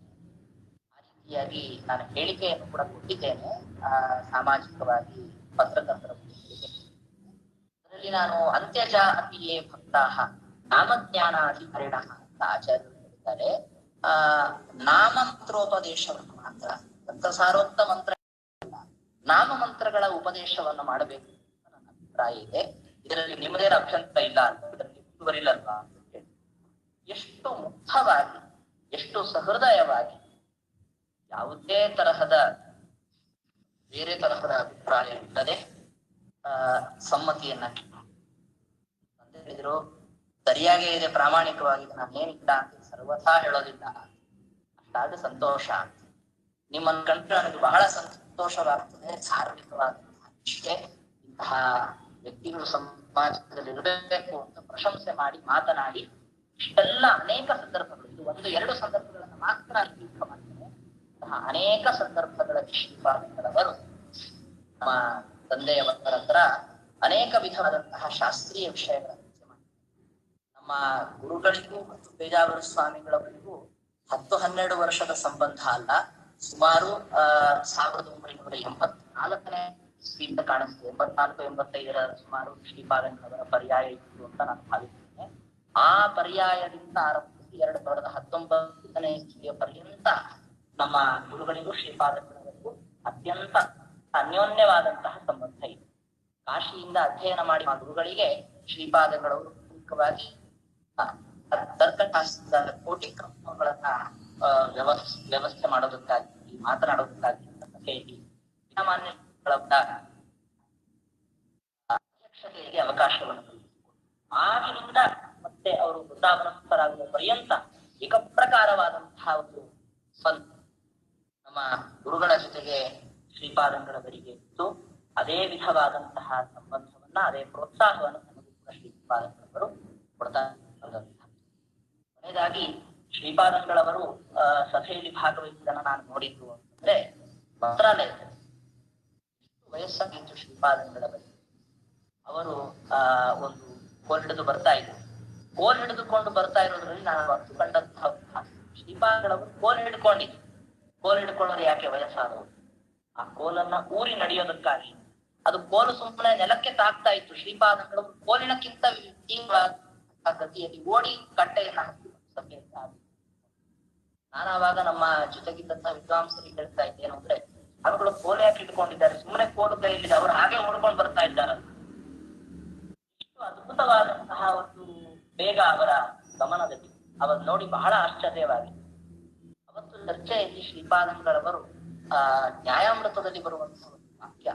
A: ಆ ರೀತಿಯಾಗಿ ನಾನು ಹೇಳಿಕೆಯನ್ನು ಕೂಡ ಕೊಟ್ಟಿದ್ದೇನೆ ಸಾಮಾಜಿಕವಾಗಿ, ಪತ್ರಕರ್ತರ ಅದರಲ್ಲಿ ನಾನು ಅಂತ್ಯಜಾತಿಯೇ ಭಕ್ತಾಹ ನಾಮಜ್ಞಾನಾಧಿಕಾರಿಣ ಅಂತ ಆಚಾರ್ಯರು ಹೇಳ್ತಾರೆ. ನಾಮಂತ್ರೋಪದೇಶವನ್ನು ಮಾತ್ರ, ತಂತ್ರಸಾರೋಕ್ತ ಮಂತ್ರ ನಾಮ ಮಂತ್ರಗಳ ಉಪದೇಶವನ್ನು ಮಾಡಬೇಕು ಅಂತ ನನ್ನ ಅಭಿಪ್ರಾಯ ಇದೆ. ಇದರಲ್ಲಿ ನಿಮ್ಮದೇನು ಅಭ್ಯಂತರ ಇಲ್ಲ ಅಂತ, ಇದರಲ್ಲಿ ಮುಂದುವರಿಲ್ಲಲ್ವಾ ಅಂತ ಹೇಳಿ ಎಷ್ಟು ಮುಕ್ತವಾಗಿ, ಎಷ್ಟು ಸಹೃದಯವಾಗಿ, ಯಾವುದೇ ತರಹದ ಬೇರೆ ತರಹದ ಅಭಿಪ್ರಾಯ ಇಲ್ಲದೆ ಸಮ್ಮತಿಯನ್ನ ಅಂತ ಹೇಳಿದ್ರು. ಸರಿಯಾಗೇ ಇದೆ, ಪ್ರಾಮಾಣಿಕವಾಗಿ ನಾನೇನಿಲ್ಲ ಅಂತ ಸರ್ವಥಾ ಹೇಳೋದಿಲ್ಲ, ಅಷ್ಟಾದ ಸಂತೋಷ. ನಿಮ್ಮನ್ನು ಕಂಡು ನನಗೆ ಬಹಳ ಸಂತೋಷವಾಗ್ತದೆ. ಧಾರ್ಮಿಕವಾದಂತಹ ನಿಷ್ಠೆ ಇಂತಹ ವ್ಯಕ್ತಿಗಳು ಸಮಾಜದಲ್ಲಿ ಇರಬೇಕು ಅಂತ ಪ್ರಶಂಸೆ ಮಾಡಿ ಮಾತನಾಡಿ ಇಷ್ಟೆಲ್ಲ ಅನೇಕ ಸಂದರ್ಭಗಳು, ಇದು ಒಂದು ಎರಡು ಸಂದರ್ಭಗಳನ್ನು ಮಾತ್ರ ಉಲ್ಲೇಖ ಮಾಡ್ತೇನೆ. ಅನೇಕ ಸಂದರ್ಭಗಳಲ್ಲಿ ಶ್ರೀಪಾದಂಗಳವರು ನಮ್ಮ ತಂದೆಯವರ ಹತ್ರ ಅನೇಕ ವಿಧವಾದಂತಹ ಶಾಸ್ತ್ರೀಯ ವಿಷಯಗಳ ಚರ್ಚೆ ಮಾಡ್ತಾರೆ. ನಮ್ಮ ಗುರುಗಳಿಗೂ ಮತ್ತು ಪೇಜಾವರ ಸ್ವಾಮಿಗಳವರಿಗೂ 10-12 ವರ್ಷದ ಸಂಬಂಧ ಅಲ್ಲ, ಸುಮಾರು 1984ನೇ ಇಸ್ವಿಯಿಂದ ಕಾಣಿಸ್ತದೆ. 84-85 ಸುಮಾರು ಶ್ರೀಪಾದಂಗಳವರ ಪರ್ಯಾಯ ಇತ್ತು ಅಂತ ನಾನು ಭಾವಿಸ್ತೇನೆ. ಆ ಪರ್ಯಾಯದಿಂದ ಆರಂಭಿಸಿ 2019ನೇ ಇಸ್ವಿಯ ಪರ್ಯಂತ ನಮ್ಮ ಗುರುಗಳಿಗೂ ಶ್ರೀಪಾದಂಗಳವರಿಗೂ ಅತ್ಯಂತ ಅನ್ಯೋನ್ಯವಾದಂತಹ ಸಂಬಂಧ ಇದೆ. ಕಾಶಿಯಿಂದ ಅಧ್ಯಯನ ಮಾಡಿ ಗುರುಗಳಿಗೆ ಶ್ರೀಪಾದಂಗಳವರು ಪ್ರಮುಖವಾಗಿ ತರ್ಕಶಾಸ್ತ್ರದ ಕೋಟಿ ಕ್ರಮಗಳನ್ನ ವ್ಯವಸ್ಥೆ ಮಾಡೋದಕ್ಕಾಗಿ, ಮಾತನಾಡೋದಕ್ಕಾಗಿ ಸಾಮಾನ್ಯಗಳ ಅಧ್ಯಕ್ಷತೆಗೆ ಅವಕಾಶವನ್ನು ಕಲ್ಪಿಸಿಕೊಟ್ಟು ಆಗಿನಿಂದ ಮತ್ತೆ ಅವರು ವೃಂದಾವನಸ್ಥರಾಗುವ ಪರ್ಯಂತ ಏಕಪ್ರಕಾರವಾದಂತಹ ಒಂದು ನಮ್ಮ ಗುರುಗಳ ಜೊತೆಗೆ ಶ್ರೀಪಾದಂಗಳವರಿಗೆ ಇತ್ತು. ಅದೇ ವಿಧವಾದಂತಹ ಸಂಬಂಧವನ್ನ, ಅದೇ ಪ್ರೋತ್ಸಾಹವನ್ನು ನಮಗೆ ಕೂಡ ಶ್ರೀಪಾದಂಗಳವರು ಕೊಡ್ತಾ ಇರುವಂತಹ. ಕೊನೆಯದಾಗಿ ಶ್ರೀಪಾದಂಗಳವರು ಸಭೆಯಲ್ಲಿ ಭಾಗವಹಿಸಿದ್ದನ್ನು ನಾನು ನೋಡಿದ್ದು ಅಂತಂದ್ರೆ, ಮಂತ್ರಾಲಯದಲ್ಲಿ ಎಷ್ಟು ವಯಸ್ಸಾಗಿತ್ತು ಶ್ರೀಪಾದಂಗಳವರಿಗೆ. ಅವರು ಒಂದು ಕೋಲ್ ಹಿಡಿದು ಬರ್ತಾ ಇದ್ರು. ಕೋಲ್ ಹಿಡಿದುಕೊಂಡು ಬರ್ತಾ ಇರೋದ್ರಲ್ಲಿ ನಾನು ಅರ್ಥಕೊಂಡಂತಹ ಶ್ರೀಪಾದಂಗಳವರು ಕೋಲ್ ಹಿಡ್ಕೊಂಡಿದ್ರು. ಕೋಲ್ ಹಿಡ್ಕೊಳ್ಳೋರು ಯಾಕೆ? ವಯಸ್ಸಾದವರು. ಆ ಕೋಲನ್ನ ಊರಿ ನಡೆಯೋದಕ್ಕಾಗಿ. ಅದು ಕೋಲು ಸುಮ್ಮನೆ ನೆಲಕ್ಕೆ ತಾಕ್ತಾ ಇತ್ತು. ಶ್ರೀಪಾದಂಗಳು ಕೋಲಿನಕ್ಕಿಂತ ತೀವ್ರವಾದ ಗತಿಯಲ್ಲಿ ಓಡಿ ಕಟ್ಟೆಯನ್ನ ನಾನು ಆವಾಗ ನಮ್ಮ ಜೊತೆಗಿದ್ದಂತಹ ವಿದ್ವಾಂಸರಿಗೆ ಹೇಳ್ತಾ ಇದ್ದೇನು ಅಂದ್ರೆ, ಅವರುಗಳು ಕೋಲು ಯಾಕೆ ಇಟ್ಕೊಂಡಿದ್ದಾರೆ, ಸುಮ್ಮನೆ ಕೋಲು ಕೈಯಲ್ಲಿ ಅವರು ಹಾಗೆ ಓಡ್ಕೊಂಡು ಬರ್ತಾ ಇದ್ದಾರಲ್ಲ. ಇಷ್ಟು ಅದ್ಭುತವಾದಂತಹ ಒಂದು ಬೇಗ ಅವರ ಗಮನದಲ್ಲಿ ಅವತ್ತು ನೋಡಿ ಬಹಳ ಆಶ್ಚರ್ಯವಾಗಿ. ಅವತ್ತು ಚರ್ಚೆಯಲ್ಲಿ ಶ್ರೀಪಾದಂಗಳವರು ನ್ಯಾಯಾಮೃತದಲ್ಲಿ ಬರುವಂತಹ ಒಂದು ವಾಕ್ಯ,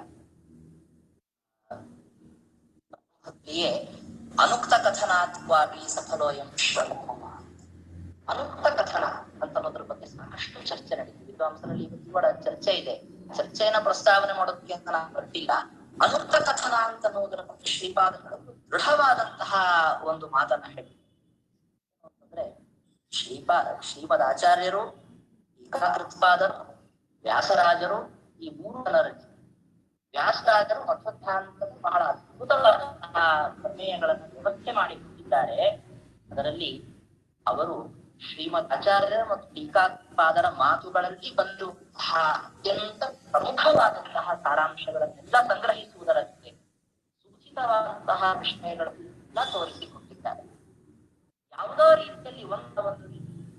A: ಅನುಕ್ತ ಕಥನಾತ್ವಾಪಿ ಸಫಲೋಯಂ ಶ್ರಮ. ಅನುಕ್ತ ಕಥನ ಅಂತನ್ನೋದ್ರ ಬಗ್ಗೆ ಸಾಕಷ್ಟು ಚರ್ಚೆ ನಡೀತಿದೆ ವಿದ್ವಾಂಸರಲ್ಲಿ. ಇವತ್ತಿನ ಚರ್ಚೆ ಇದೆ. ಚರ್ಚೆಯನ್ನ ಪ್ರಸ್ತಾವನೆ ಮಾಡೋದಕ್ಕೆ ಅಂತ ನಾನು ಬರ್ತಿಲ್ಲ. ಅನುಕ್ತ ಕಥನ ಅಂತ ಅನ್ನೋದರ ಬಗ್ಗೆ ಶ್ರೀಪಾದಂಗಳು ದೃಢವಾದಂತಹ ಒಂದು ಮಾತನ್ನ ಹೇಳಿ. ಅಂದ್ರೆ ಶ್ರೀಮದ್ ಆಚಾರ್ಯರು, ಏಕಾಕೃತ್ಪಾದರು, ವ್ಯಾಸರಾಜರು, ಈ ಮೂರು ಜನರಲ್ಲಿ ವ್ಯಾಸರಾಜರು ಅಶ್ವತ್ಥಾಂತದ ಬಹಳ ಅದ್ಭುತವಾದಂತಹ ಪ್ರಮೇಯಗಳನ್ನು ವ್ಯವಸ್ಥೆ ಮಾಡಿಕೊಂಡಿದ್ದಾರೆ. ಅದರಲ್ಲಿ ಅವರು ಶ್ರೀಮದ್ ಆಚಾರ್ಯರ ಮತ್ತು ಟೀಕಾಪಾದರ ಮಾತುಗಳಲ್ಲಿ ಬಂದು ಅತ್ಯಂತ ಪ್ರಮುಖವಾದಂತಹ ಸಾರಾಂಶಗಳನ್ನೆಲ್ಲ ಸಂಗ್ರಹಿಸುವುದರ ಜೊತೆ ಸೂಚಿತವಾದಂತಹ ವಿಷಯಗಳನ್ನೆಲ್ಲ ತೋರಿಸಿಕೊಟ್ಟಿದ್ದಾರೆ. ಯಾವುದೋ ರೀತಿಯಲ್ಲಿ ಒಂದು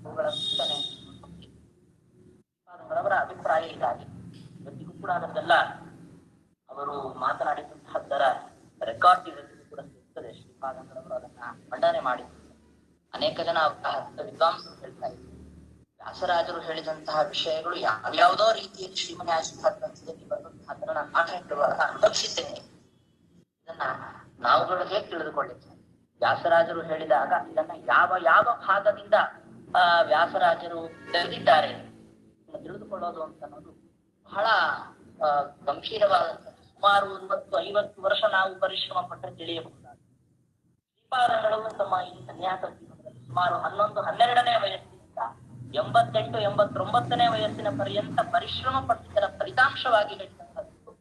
A: ಅವುಗಳ ಸೂಚನೆ ಅವರ ಅಭಿಪ್ರಾಯ ಇದಾಗಿದೆ. ಇವತ್ತಿಗೂ ಕೂಡ ಅದನ್ನೆಲ್ಲ ಅವರು ಮಾತನಾಡಿದಂತಹದ್ದರ ರೆಕಾರ್ಡ್ ಕೂಡ ಸಿಗ್ತದೆ. ಶ್ರೀಪಾದಂಗಳವರು ಅದನ್ನ ಮಂಡನೆ ಮಾಡಿದ್ರು. ಅನೇಕ ಜನ ವಿದ್ವಾಂಸರು ಹೇಳ್ತಾ ಇದ್ರು, ವ್ಯಾಸರಾಜರು ಹೇಳಿದಂತಹ ವಿಷಯಗಳು ಯಾವ್ಯಾವುದೋ ರೀತಿಯಲ್ಲಿ ಶ್ರೀಮನ್ಯಾಸದಲ್ಲಿ ಬಂದಂತಹದ್ದನ್ನು ನಾನು ಪಾಠ ಹೇಳುವಾಗ ಅನುಭವಿಸಿದ್ದೇನೆ. ಇದನ್ನ ನಾವುಗಳು ಹೇಗೆ ತಿಳಿದುಕೊಂಡಿದ್ದೇವೆ? ವ್ಯಾಸರಾಜರು ಹೇಳಿದಾಗ ಇದನ್ನ ಯಾವ ಭಾಗದಿಂದ ವ್ಯಾಸರಾಜರು ತೆಗೆದಿದ್ದಾರೆ ತಿಳಿದುಕೊಳ್ಳೋದು ಅಂತ ಅನ್ನೋದು ಬಹಳ ಗಂಭೀರವಾದಂತಹ, ಸುಮಾರು 40-50 ವರ್ಷ ನಾವು ಪರಿಶ್ರಮ ಪಟ್ಟರೆ ತಿಳಿಯಬಹುದಾದ. ಶ್ರೀಪಾದಂಗಳು ತಮ್ಮ ಈ ಸನ್ಯಾಸ ಜೀವನದಲ್ಲಿ ಸುಮಾರು 11-12ನೇ ವಯಸ್ಸಿನಿಂದ 88-89ನೇ ವಯಸ್ಸಿನ ಪರ್ಯಂತ ಪರಿಶ್ರಮ ಪಟ್ಟಿದ್ದರ ಫಲಿತಾಂಶವಾಗಿ ಹೇಳಿದಂತಹದ್ದು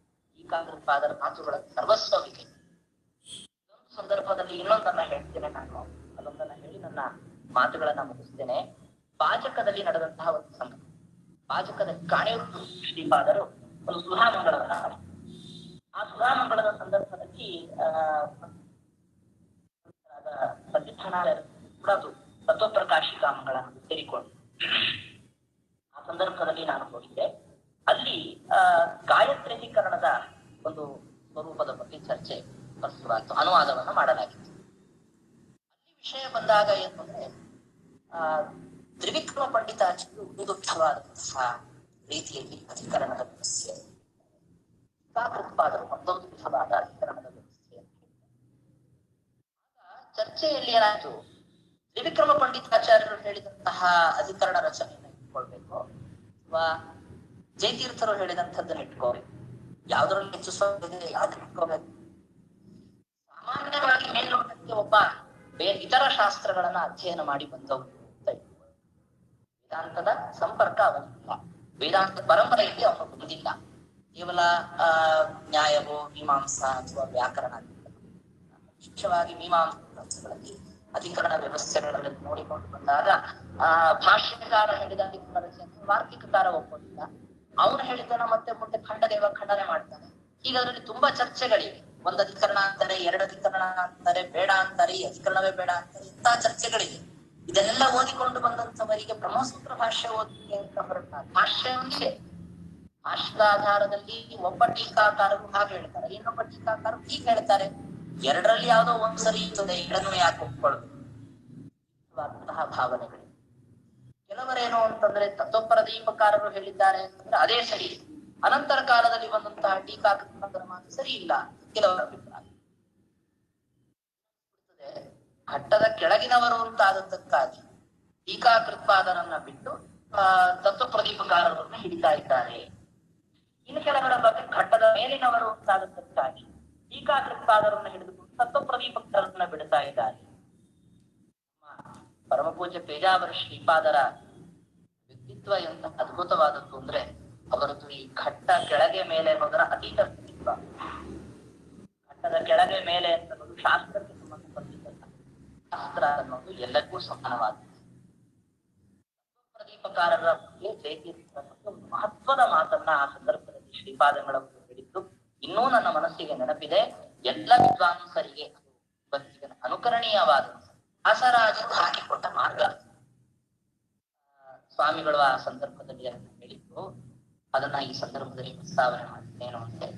A: ಏಕಾಗ್ರಪಾದರ ಮಾತುಗಳ ಸರ್ವಸ್ವವಿದೆ. ಇನ್ನೊಂದು ಸಂದರ್ಭದಲ್ಲಿ ಇನ್ನೊಂದನ್ನ ಹೇಳ್ತೇನೆ ನಾನು, ಅದೊಂದನ್ನ ಹೇಳಿ ನನ್ನ ಮಾತುಗಳನ್ನ ಮುಗಿಸ್ತೇನೆ. ಪಾಜಕದಲ್ಲಿ ನಡೆದಂತಹ ಒಂದು ಸಂಗತಿ. ಪಾಜಕದಲ್ಲಿ ಕಾಣಿಯೂರು ಶ್ರೀಪಾದರು ಒಂದು ಸುಧಾಮಂಗಳವನ್ನ, ಆ ಸುಧಾಮಂಗಳದ ಸಂದರ್ಭದಲ್ಲಿ ಪ್ರಸಿದ್ಧನಾದ ಕೂಡ ಅದು ತತ್ವಪ್ರಕಾಶಿಕಾಮಗಳನ್ನು ಸೇರಿಕೊಂಡು ಆ ಸಂದರ್ಭದಲ್ಲಿ ನಾನು ಹೋಗಿದ್ದೆ. ಅಲ್ಲಿ ಗಾಯತ್ರೀಕರಣದ ಒಂದು ಸ್ವರೂಪದ ಬಗ್ಗೆ ಚರ್ಚೆ ಅಥವಾ ಅನುವಾದವನ್ನು ಮಾಡಲಾಗಿತ್ತು. ಅಲ್ಲಿ ವಿಷಯ ಬಂದಾಗ ಏನು ಅಂದ್ರೆ ತ್ರಿವಿಕ್ರಮ ಪಂಡಿತಾಚಾರ್ಯರು ಉದ್ಯುಕ್ತವಾದಂತಹ ರೀತಿಯಲ್ಲಿ ಅಧಿಕರಣದ ವ್ಯವಸ್ಥೆ, ಟೀಕಾಕೃತ್ಪಾದರು ಮತ್ತೊಂದು ವಿಧವಾದ ಅಧಿಕರಣದ ವ್ಯವಸ್ಥೆ. ಚರ್ಚೆಯಲ್ಲಿ ಏನಾಯ್ತು, ತ್ರಿವಿಕ್ರಮ ಪಂಡಿತಾಚಾರ್ಯರು ಹೇಳಿದಂತಹ ಅಧಿಕರಣ ರಚನೆಯನ್ನು ಇಟ್ಕೊಳ್ಬೇಕು ಅಥವಾ ಜಯತೀರ್ಥರು ಹೇಳಿದಂಥದ್ದನ್ನು ಇಟ್ಕೋಬೇಕು, ಯಾವ್ದ್ರಲ್ಲಿ ಹೆಚ್ಚು ಸ್ವಾಭಾವಿಕ ಯಾವ್ದು ಇಟ್ಕೋಬೇಕು? ಸಾಮಾನ್ಯವಾಗಿ ಮೇಲ್ನೋಟಕ್ಕೆ ಒಬ್ಬ ಇತರ ಶಾಸ್ತ್ರಗಳನ್ನ ಅಧ್ಯಯನ ಮಾಡಿ ಬಂದವರು ಅಂತ ಇಟ್ಕೊಳ್ಳಿ. ವೇದಾಂತದ ಸಂಪರ್ಕ ಅವನಿಲ್ಲ, ವೇದಾಂತ ಪರಂಪರೆಯಲ್ಲಿ ಅವನು ಬಂದಿಲ್ಲ, ಕೇವಲ ನ್ಯಾಯವೋ ಮೀಮಾಂಸಾ ಅಥವಾ ವ್ಯಾಕರಣ. ಮುಖ್ಯವಾಗಿ ಮೀಮಾಂಸಗಳಲ್ಲಿ ಅಧಿಕರಣ ವ್ಯವಸ್ಥೆಗಳಲ್ಲಿ ನೋಡಿಕೊಂಡು ಬಂದಾಗ ಭಾಷ್ಯಕಾರ ಹೇಳಿದ ಅಧಿಕರಣ ರಚನೆ ವಾರ್ತಿಕಕಾರ ಒಪ್ಪೋದಿಲ್ಲ, ಅವನು ಹೇಳಿದ್ದನ್ನ ಮತ್ತೆ ಮುಂದೆ ಖಂಡದೇವ ಖಂಡನೆ ಮಾಡ್ತಾನೆ. ಈಗ ಅದರಲ್ಲಿ ತುಂಬಾ ಚರ್ಚೆಗಳಿವೆ. ಒಂದ್ ಅಧಿಕರಣ ಅಂತಾರೆ, ಎರಡು ಅಧಿಕರಣ ಅಂತಾರೆ, ಬೇಡ ಅಂತಾರೆ, ಈ ಅಧಿಕರಣವೇ ಬೇಡ ಅಂತಾರೆ, ಇಂತಹ ಚರ್ಚೆಗಳಿವೆ. ಇದನ್ನೆಲ್ಲ ಓದಿಕೊಂಡು ಬಂದಂತವರಿಗೆ ಬ್ರಹ್ಮಸೂತ್ರ ಭಾಷ್ಯ ಓದಲಿಕ್ಕೆ ಅಂತ ಹೊರಟಾಗ ಭಾಷ್ಯ ಭಾಷ್ಯದ ಆಧಾರದಲ್ಲಿ ಒಬ್ಬ ಟೀಕಾಕಾರರು ಹಾಗೆ ಹೇಳ್ತಾರೆ, ಇನ್ನೊಬ್ಬ ಟೀಕಾಕಾರರು ಹೀಗೆ ಹೇಳ್ತಾರೆ. ಎರಡರಲ್ಲಿ ಯಾವುದೋ ಒಂದ್ ಸರಿ ಇರ್ತದೆ, ಎರಡನ್ನು ಯಾಕೆ ಒಪ್ಕೊಳ್ಳೋದು ಅಂತಹ ಭಾವನೆಗಳು. ಕೆಲವರೇನು ಅಂತಂದ್ರೆ ತತ್ವಪ್ರದೀಪಕಾರರು ಹೇಳಿದ್ದಾರೆ ಅಂತಂದ್ರೆ ಅದೇ ಸರಿ, ಅನಂತರ ಕಾಲದಲ್ಲಿ ಬಂದಂತಹ ಟೀಕಾಕೃತರ ಮಾತು ಸರಿ ಇಲ್ಲ ಕೆಲವರ ಅಭಿಪ್ರಾಯ. ಘಟ್ಟದ ಕೆಳಗಿನವರು ಅಂತ ಆದದ್ದಕ್ಕಾಗಿ ಟೀಕಾಕೃತ್ಪಾದರನ್ನ ಬಿಟ್ಟು ತತ್ವಪ್ರದೀಪಕಾರರನ್ನ ಹಿಡಿತಾ ಇದ್ದಾರೆ. ಇನ್ನು ಕೆಲವರ ಬಗ್ಗೆ ಘಟ್ಟದ ಮೇಲಿನವರು ಅಂತ ಆದದ್ದಕ್ಕಾಗಿ ಟೀಕಾಕೃತ್ಪಾದರನ್ನ ಹಿಡಿದುಕೊಂಡು ತತ್ವಪ್ರದೀಪಕಾರರನ್ನ ಬಿಡ್ತಾ ಇದ್ದಾರೆ. ಪರಮಪೂಜ್ಯ ಪೇಜಾವರ ಶ್ರೀಪಾದರ ವ್ಯಕ್ತಿತ್ವ ಎಂತ ಅದ್ಭುತವಾದದ್ದು ಅಂದ್ರೆ ಅವರದ್ದು ಈ ಘಟ್ಟ ಕೆಳಗೆ ಮೇಲೆ ಹೋದರ ಅತೀತ ವ್ಯಕ್ತಿತ್ವ. ಘಟ್ಟದ ಕೆಳಗೆ ಮೇಲೆ ಅನ್ನೋದು ಶಾಸ್ತ್ರಕ್ಕೆ ಸಂಬಂಧಪಟ್ಟಿದ್ದಲ್ಲ, ಶಾಸ್ತ್ರ ಅನ್ನೋದು ಎಲ್ಲಕ್ಕೂ ಸಮಾನವಾದ. ಪ್ರದೀಪಕಾರರ ಬಗ್ಗೆ ಜಯತೀರ್ಥ ಒಂದು ಮಹತ್ವದ ಮಾತನ್ನ ಆ ಸಂದರ್ಭದಲ್ಲಿ ಶ್ರೀಪಾದಗಳವರು ಹೇಳಿದ್ದು ಇನ್ನೂ ನನ್ನ ಮನಸ್ಸಿಗೆ ನೆನಪಿದೆ. ಎಲ್ಲ ವಿದ್ವಾಂಸರಿಗೆ ಇವತ್ತಿಗೆ ಅನುಕರಣೀಯವಾದ ವ್ಯಾಸರಾಜರು ಹಾಕಿಕೊಟ್ಟ ಮಾರ್ಗ. ಸ್ವಾಮಿಗಳು ಆ ಸಂದರ್ಭದಲ್ಲಿ ಅದನ್ನ ಹೇಳಿದ್ರು, ಅದನ್ನ ಈ ಸಂದರ್ಭದಲ್ಲಿ ಪ್ರಸ್ತಾವನೆ ಮಾಡಿದ್ದೇನು ಅಂದ್ರೆ,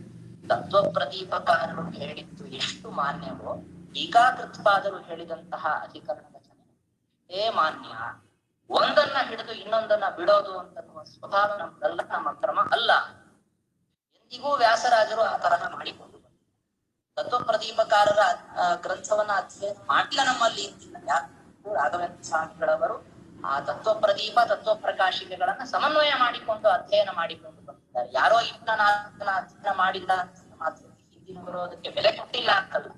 A: ತತ್ವ ಪ್ರದೀಪಕಾರರು ಹೇಳಿದ್ದು ಎಷ್ಟು ಮಾನ್ಯವೋ ಟೀಕಾಕೃತ್ಪಾದರು ಹೇಳಿದಂತಹ ಅಧಿಕರಣ ರಚನೆ ಮಾನ್ಯ. ಒಂದನ್ನ ಹಿಡಿದು ಇನ್ನೊಂದನ್ನ ಬಿಡೋದು ಅಂತನ್ನುವ ಸ್ವಭಾವ ನಮ್ದಲ್ಲ, ನಮ್ಮ ಕ್ರಮ ಅಲ್ಲ. ಎಂದಿಗೂ ವ್ಯಾಸರಾಜರು ಆ ತರಹ ಮಾಡಿಕೊಂಡು ತತ್ವ ಪ್ರದೀಪಕಾರರ ಗ್ರಂಥವನ್ನ ಅಧ್ಯಯನ ಮಾಡಿಲ್ಲ ನಮ್ಮಲ್ಲಿ ಅಂತಿಲ್ಲ. ಯಾರು ರಾಘವೇಂದ್ರ ಸ್ವಾಮಿಗಳವರು ಆ ತತ್ವ ಪ್ರದೀಪ ತತ್ವ ಪ್ರಕಾಶಿಕೆಗಳನ್ನ ಸಮನ್ವಯ ಮಾಡಿಕೊಂಡು ಅಧ್ಯಯನ ಮಾಡಿಕೊಂಡು ಬಂದಿದ್ದಾರೆ. ಯಾರೋ ಇದನ್ನ ಅಧ್ಯಯನ ಮಾಡಿಲ್ಲ ಅಂತ ಮಾತ್ರ ಹಿಂದಿನವರು ಅದಕ್ಕೆ ಬೆಲೆ ಕೊಟ್ಟಿಲ್ಲ ಅಂತಲ್ಲ.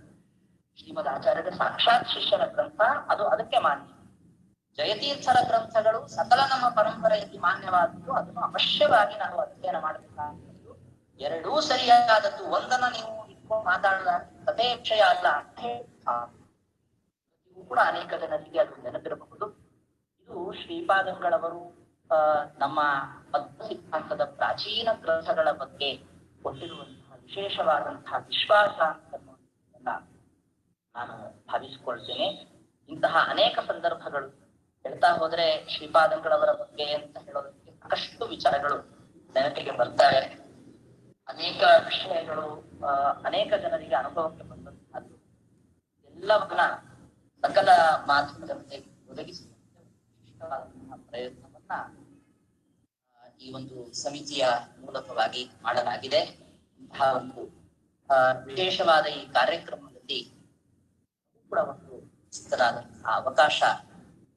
A: ಶ್ರೀಮದ್ ಆಚಾರ್ಯರ ಸಾಕ್ಷಾತ್ ಶಿಷ್ಯರ ಗ್ರಂಥ ಅದು, ಅದಕ್ಕೆ ಮಾನ್ಯ. ಜಯತೀರ್ಥರ ಗ್ರಂಥಗಳು ಸಕಲ ನಮ್ಮ ಪರಂಪರೆಯಲ್ಲಿ ಮಾನ್ಯವಾದದ್ದು, ಅದನ್ನು ಅವಶ್ಯವಾಗಿ ನಾವು ಅಧ್ಯಯನ ಮಾಡಬೇಕಾದದ್ದು. ಎರಡೂ ಸರಿಯಾದದ್ದು. ಒಂದನ್ನ ನೀವು ಇಟ್ಕೊಂಡು ಮಾತಾಡದ ಕಥೆ ವಿಷಯ ಅಲ್ಲ ಅಂತ ಹೇಳಿ ಕೂಡ ಅನೇಕ ಜನರಿಗೆ ಅದು ನೆನಪಿರಬಹುದು. ಇದು ಶ್ರೀಪಾದಂಗಳವರು ನಮ್ಮ ಮಧ್ವ ಸಿದ್ಧಾಂತದ ಪ್ರಾಚೀನ ಗ್ರಂಥಗಳ ಬಗ್ಗೆ ಕೊಟ್ಟಿರುವಂತಹ ವಿಶೇಷವಾದಂತಹ ವಿಶ್ವಾಸ ಅಂತ ನಾನು ಭಾವಿಸಿಕೊಳ್ತೇನೆ. ಇಂತಹ ಅನೇಕ ಸಂದರ್ಭಗಳು ಹೇಳ್ತಾ ಹೋದ್ರೆ ಶ್ರೀಪಾದಂಗಳವರ ಬಗ್ಗೆ ಅಂತ ಹೇಳೋದಕ್ಕೆ ಸಾಕಷ್ಟು ವಿಚಾರಗಳು ನೆನಪಿಗೆ ಬರ್ತಾರೆ. ಅನೇಕ ವಿಷಯಗಳು ಅನೇಕ ಜನರಿಗೆ ಅನುಭವಕ್ಕೆ ಬಂದಂತಹದ್ದು ಎಲ್ಲವನ್ನ ಸಕಲ ಮಾಧ್ಯಮದಂತೆ ಒದಗಿಸುವಂತೆ ಪ್ರಯತ್ನವನ್ನ ಈ ಒಂದು ಸಮಿತಿಯ ಮೂಲಕವಾಗಿ ಮಾಡಲಾಗಿದೆ. ಇಂತಹ ಒಂದು ವಿಶೇಷವಾದ ಈ ಕಾರ್ಯಕ್ರಮದಲ್ಲಿ ಕೂಡ ಒಂದು ಚಿಕ್ಕದಾದಂತಹ ಅವಕಾಶ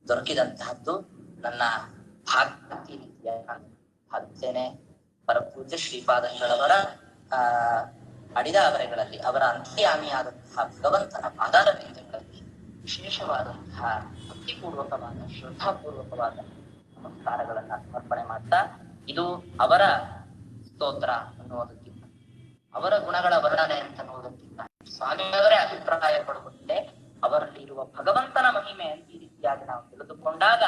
A: ದೊರಕಿದಂತಹದ್ದು ನನ್ನ ಭಾಗ್ಯ ರೀತಿಯ ಭಾವಿಸ್ತೇನೆ. ಪರಪೂಜ್ಯ ಶ್ರೀಪಾದಂಗಳವರ ಅಡಿದ ಅವರೆಗಳಲ್ಲಿ ಅವರ ಅಂತರ್ಯಾಮಿಯಾದಂತಹ ಭಗವಂತನ ಪಾದಾರ ಬಿಂದುಗಳಲ್ಲಿ ವಿಶೇಷವಾದಂತಹ ಭಕ್ತಿಪೂರ್ವಕವಾದ ಶ್ರದ್ಧಾಪೂರ್ವಕವಾದ ನಮಸ್ಕಾರಗಳನ್ನ ಸಮರ್ಪಣೆ ಮಾಡ್ತಾ, ಇದು ಅವರ ಸ್ತೋತ್ರ ಅನ್ನುವುದಕ್ಕಿಂತ ಅವರ ಗುಣಗಳ ವರ್ಣನೆ ಅಂತ ಅನ್ನೋದಕ್ಕಿಂತ ಸ್ವಾಮಿಯವರೇ ಅಭಿಪ್ರಾಯ ಪಡುವಂತೆ ಅವರಲ್ಲಿ ಇರುವ ಭಗವಂತನ ಮಹಿಮೆ ಅಂತ ಈ ರೀತಿಯಾಗಿ ನಾವು ತಿಳಿದುಕೊಂಡಾಗ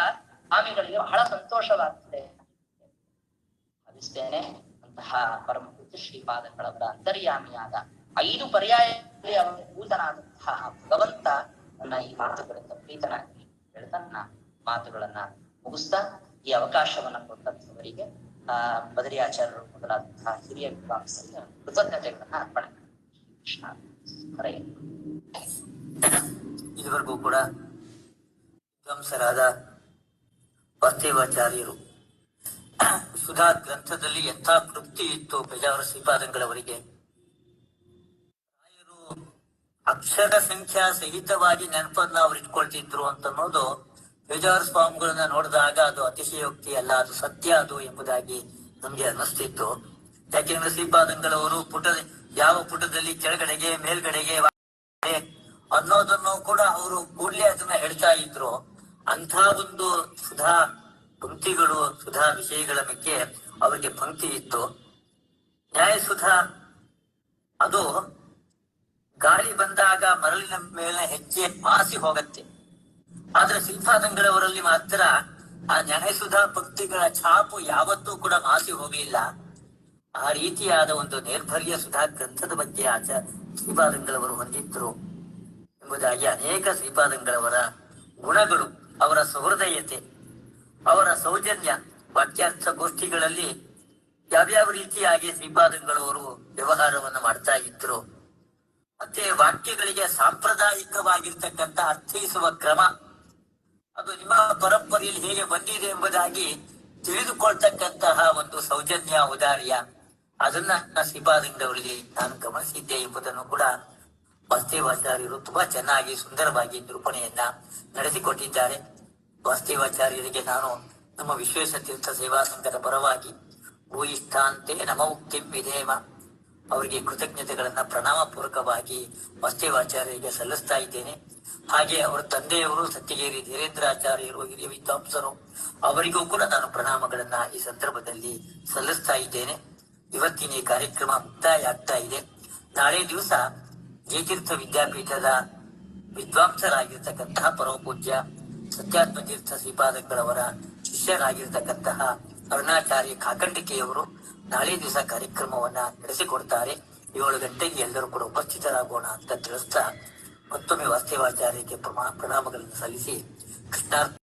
A: ಸ್ವಾಮಿಗಳಿಗೆ ಬಹಳ ಸಂತೋಷವಾಗ್ತದೆ ಭಾವಿಸ್ತೇನೆ. ಅಂತಹ ಪರಮ ಪೂಜ್ಯ ಶ್ರೀಪಾದಂಗಳವರ ಅಂತರ್ಯಾಮಿಯಾದ 5 ಪರ್ಯಾಯದಲ್ಲಿ ಅವರ ಪೂಜನಾದಂತಹ ಭಗವಂತ ನನ್ನ ಈ ಮಾತುಗಳಿಂದ ಪ್ರೀತನಾಗಿ ಹೇಳ್ತಾ ನನ್ನ ಮಾತುಗಳನ್ನ ಮುಗಿಸ್ತಾ ಈ ಅವಕಾಶವನ್ನ ಕೊಟ್ಟಂತವರಿಗೆ ಬದರಿ ಆಚಾರ್ಯರು ಮೊದಲಾದಂತಹ ಹಿರಿಯ ವಿದ್ವಾಂಸರಿಗೆ ಕೃತಜ್ಞತೆಗಳನ್ನ ಅರ್ಪಣೆ ಕೃಷ್ಣ ಹರೇ.
B: ಇದುವರೆಗೂ ಕೂಡ ವಿದ್ವಾಂಸರಾದ ವಾಸ್ತೇವಾಚಾರ್ಯರು ಸುಧಾ ಗ್ರಂಥದಲ್ಲಿ ಎಂಥ ತೃಪ್ತಿ ಇತ್ತು ಪೇಜಾವರ ಶ್ರೀಪಾದಂಗಳವರಿಗೆ. ರಾಯರು ಅಕ್ಷರ ಸಂಖ್ಯಾ ಸಹಿತವಾಗಿ ನೆನಪನ್ನ ಅವರು ಇಟ್ಕೊಳ್ತಿದ್ರು ಅಂತ ಅನ್ನೋದು ಪೇಜಾವರ ಸ್ವಾಮಿಗಳನ್ನ ನೋಡಿದಾಗ ಅದು ಅತಿಶಯೋಕ್ತಿ ಅಲ್ಲ, ಅದು ಸತ್ಯ ಅದು ಎಂಬುದಾಗಿ ನಮ್ಗೆ ಅನ್ನಿಸ್ತಿತ್ತು. ಯಾಕೆಂದ್ರೆ ಶ್ರೀಪಾದಂಗಳವರು ಯಾವ ಪುಟದಲ್ಲಿ ಕೆಳಗಡೆಗೆ ಮೇಲ್ಗಡೆಗೆ ಅನ್ನೋದನ್ನು ಕೂಡ ಅವರು ಕೂಡಲೇ ಅದನ್ನ ಹೇಳ್ತಾ ಇದ್ರು. ಅಂಥ ಒಂದು ಸುಧಾ ಪಂಕ್ತಿಗಳು, ಸುಧಾ ವಿಷಯಗಳ ಬಗ್ಗೆ ಅವರಿಗೆ ಪಂಕ್ತಿ ಇತ್ತು. ನ್ಯಾಯಸುಧಾ ಅದು ಗಾಳಿ ಬಂದಾಗ ಮರಳಿನ ಮೇಲೆ ಹೆಜ್ಜೆ ಮಾಸಿ ಹೋಗತ್ತೆ. ಆದ್ರೆ ಶ್ರೀಪಾದಂಗಳವರಲ್ಲಿ ಮಾತ್ರ ಆ ನ್ಯಾಯಸುಧಾ ಪಂಕ್ತಿಗಳ ಛಾಪು ಯಾವತ್ತೂ ಕೂಡ ಮಾಸಿ ಹೋಗಲಿಲ್ಲ. ಆ ರೀತಿಯಾದ ಒಂದು ನಿರ್ಭರ್ಯ ಸುಧಾ ಗ್ರಂಥದ ಬಗ್ಗೆ ಶ್ರೀಪಾದಂಗಳವರು ಹೊಂದಿದ್ರು ಎಂಬುದಾಗಿ ಅನೇಕ ಶ್ರೀಪಾದಂಗಳವರ ಗುಣಗಳು, ಅವರ ಸಹೃದಯತೆ, ಅವರ ಸೌಜನ್ಯ, ವಾಕ್ಯಾರ್ಥ ಗೋಷ್ಠಿಗಳಲ್ಲಿ ಯಾವ್ಯಾವ ರೀತಿಯಾಗಿ ಶ್ರೀಪಾದಂಗಳವರು ವ್ಯವಹಾರವನ್ನು ಮಾಡ್ತಾ ಇದ್ರು, ಮತ್ತೆ ವಾಕ್ಯಗಳಿಗೆ ಸಾಂಪ್ರದಾಯಿಕವಾಗಿರ್ತಕ್ಕಂಥ ಅರ್ಥೈಸುವ ಕ್ರಮ ಅದು ನಿಮ್ಮ ಪರಂಪರೆಯಲ್ಲಿ ಹೇಗೆ ಬಂದಿದೆ ಎಂಬುದಾಗಿ ತಿಳಿದುಕೊಳ್ತಕ್ಕಂತಹ ಒಂದು ಸೌಜನ್ಯ, ಔದಾರ್ಯ, ಅದನ್ನ ಶ್ರೀಪಾದಂಗಳವರಿಗೆ ನಾನು ಗಮನಿಸಿದ್ದೆ ಎಂಬುದನ್ನು ಕೂಡ ವಾಸ್ತೇವಾಚಾರ್ಯರು ತುಂಬಾ ಚೆನ್ನಾಗಿ ಸುಂದರವಾಗಿ ನಿರೂಪಣೆಯನ್ನ ನಡೆಸಿಕೊಟ್ಟಿದ್ದಾರೆ. ವಾಸ್ತೇವಾಚಾರ್ಯರಿಗೆ ನಾನು ನಮ್ಮ ವಿಶ್ವೇಶ ತೀರ್ಥ ಸೇವಾ ಸಂಘದ ಪರವಾಗಿ ಭೂಯಿಷ್ಠಾಂತೆ ನಮೌಕ್ತಿಂ ವಿಧೇಮ ಅವರಿಗೆ ಕೃತಜ್ಞತೆಗಳನ್ನ ಪ್ರಣಾಮ ಪೂರ್ವಕವಾಗಿ ವಾಸ್ತೇವಾಚಾರ್ಯರಿಗೆ ಸಲ್ಲಿಸ್ತಾ ಇದ್ದೇನೆ. ಹಾಗೆ ಅವರ ತಂದೆಯವರು ಸತ್ಯಗೇರಿ ಧೀರೇಂದ್ರಾಚಾರ್ಯರು ಹಿರಿಯ ವಿದ್ವಾಂಸರು, ಅವರಿಗೂ ಕೂಡ ನಾನು ಪ್ರಣಾಮಗಳನ್ನ ಈ ಸಂದರ್ಭದಲ್ಲಿ ಸಲ್ಲಿಸ್ತಾ ಇದ್ದೇನೆ. ಇವತ್ತಿನ ಈ ಕಾರ್ಯಕ್ರಮ ಮುಕ್ತಾಯ ಆಗ್ತಾ ಇದೆ. ನಾಳೆ ದಿವಸ ಜಯತೀರ್ಥ ವಿದ್ಯಾಪೀಠದ ವಿದ್ವಾಂಸರಾಗಿರ್ತಕ್ಕಂತಹ ಪರಮಪೂಜ್ಯ ಸತ್ಯಾತ್ಮ ತೀರ್ಥ ಶ್ರೀಪಾದಂಗಳವರ ಶಿಷ್ಯರಾಗಿರ್ತಕ್ಕಂತಹ ಅರುಣಾಚಾರ್ಯ ಕಾಕಂಡಿಕೆಯವರು ನಾಳೆ ದಿವಸ ಕಾರ್ಯಕ್ರಮವನ್ನ ನಡೆಸಿಕೊಡ್ತಾರೆ. 7 ಗಂಟೆಗೆ ಎಲ್ಲರೂ ಕೂಡ ಉಪಸ್ಥಿತರಾಗೋಣ ಅಂತ ತಿಳಿಸ್ತಾ ಮತ್ತೊಮ್ಮೆ ವಾಸ್ತೇವಾಚಾರ್ಯಕ್ಕೆ ಪ್ರಣಾಮಗಳನ್ನು ಸಲ್ಲಿಸಿ ಕೃಷ್ಣಾರ್ಥ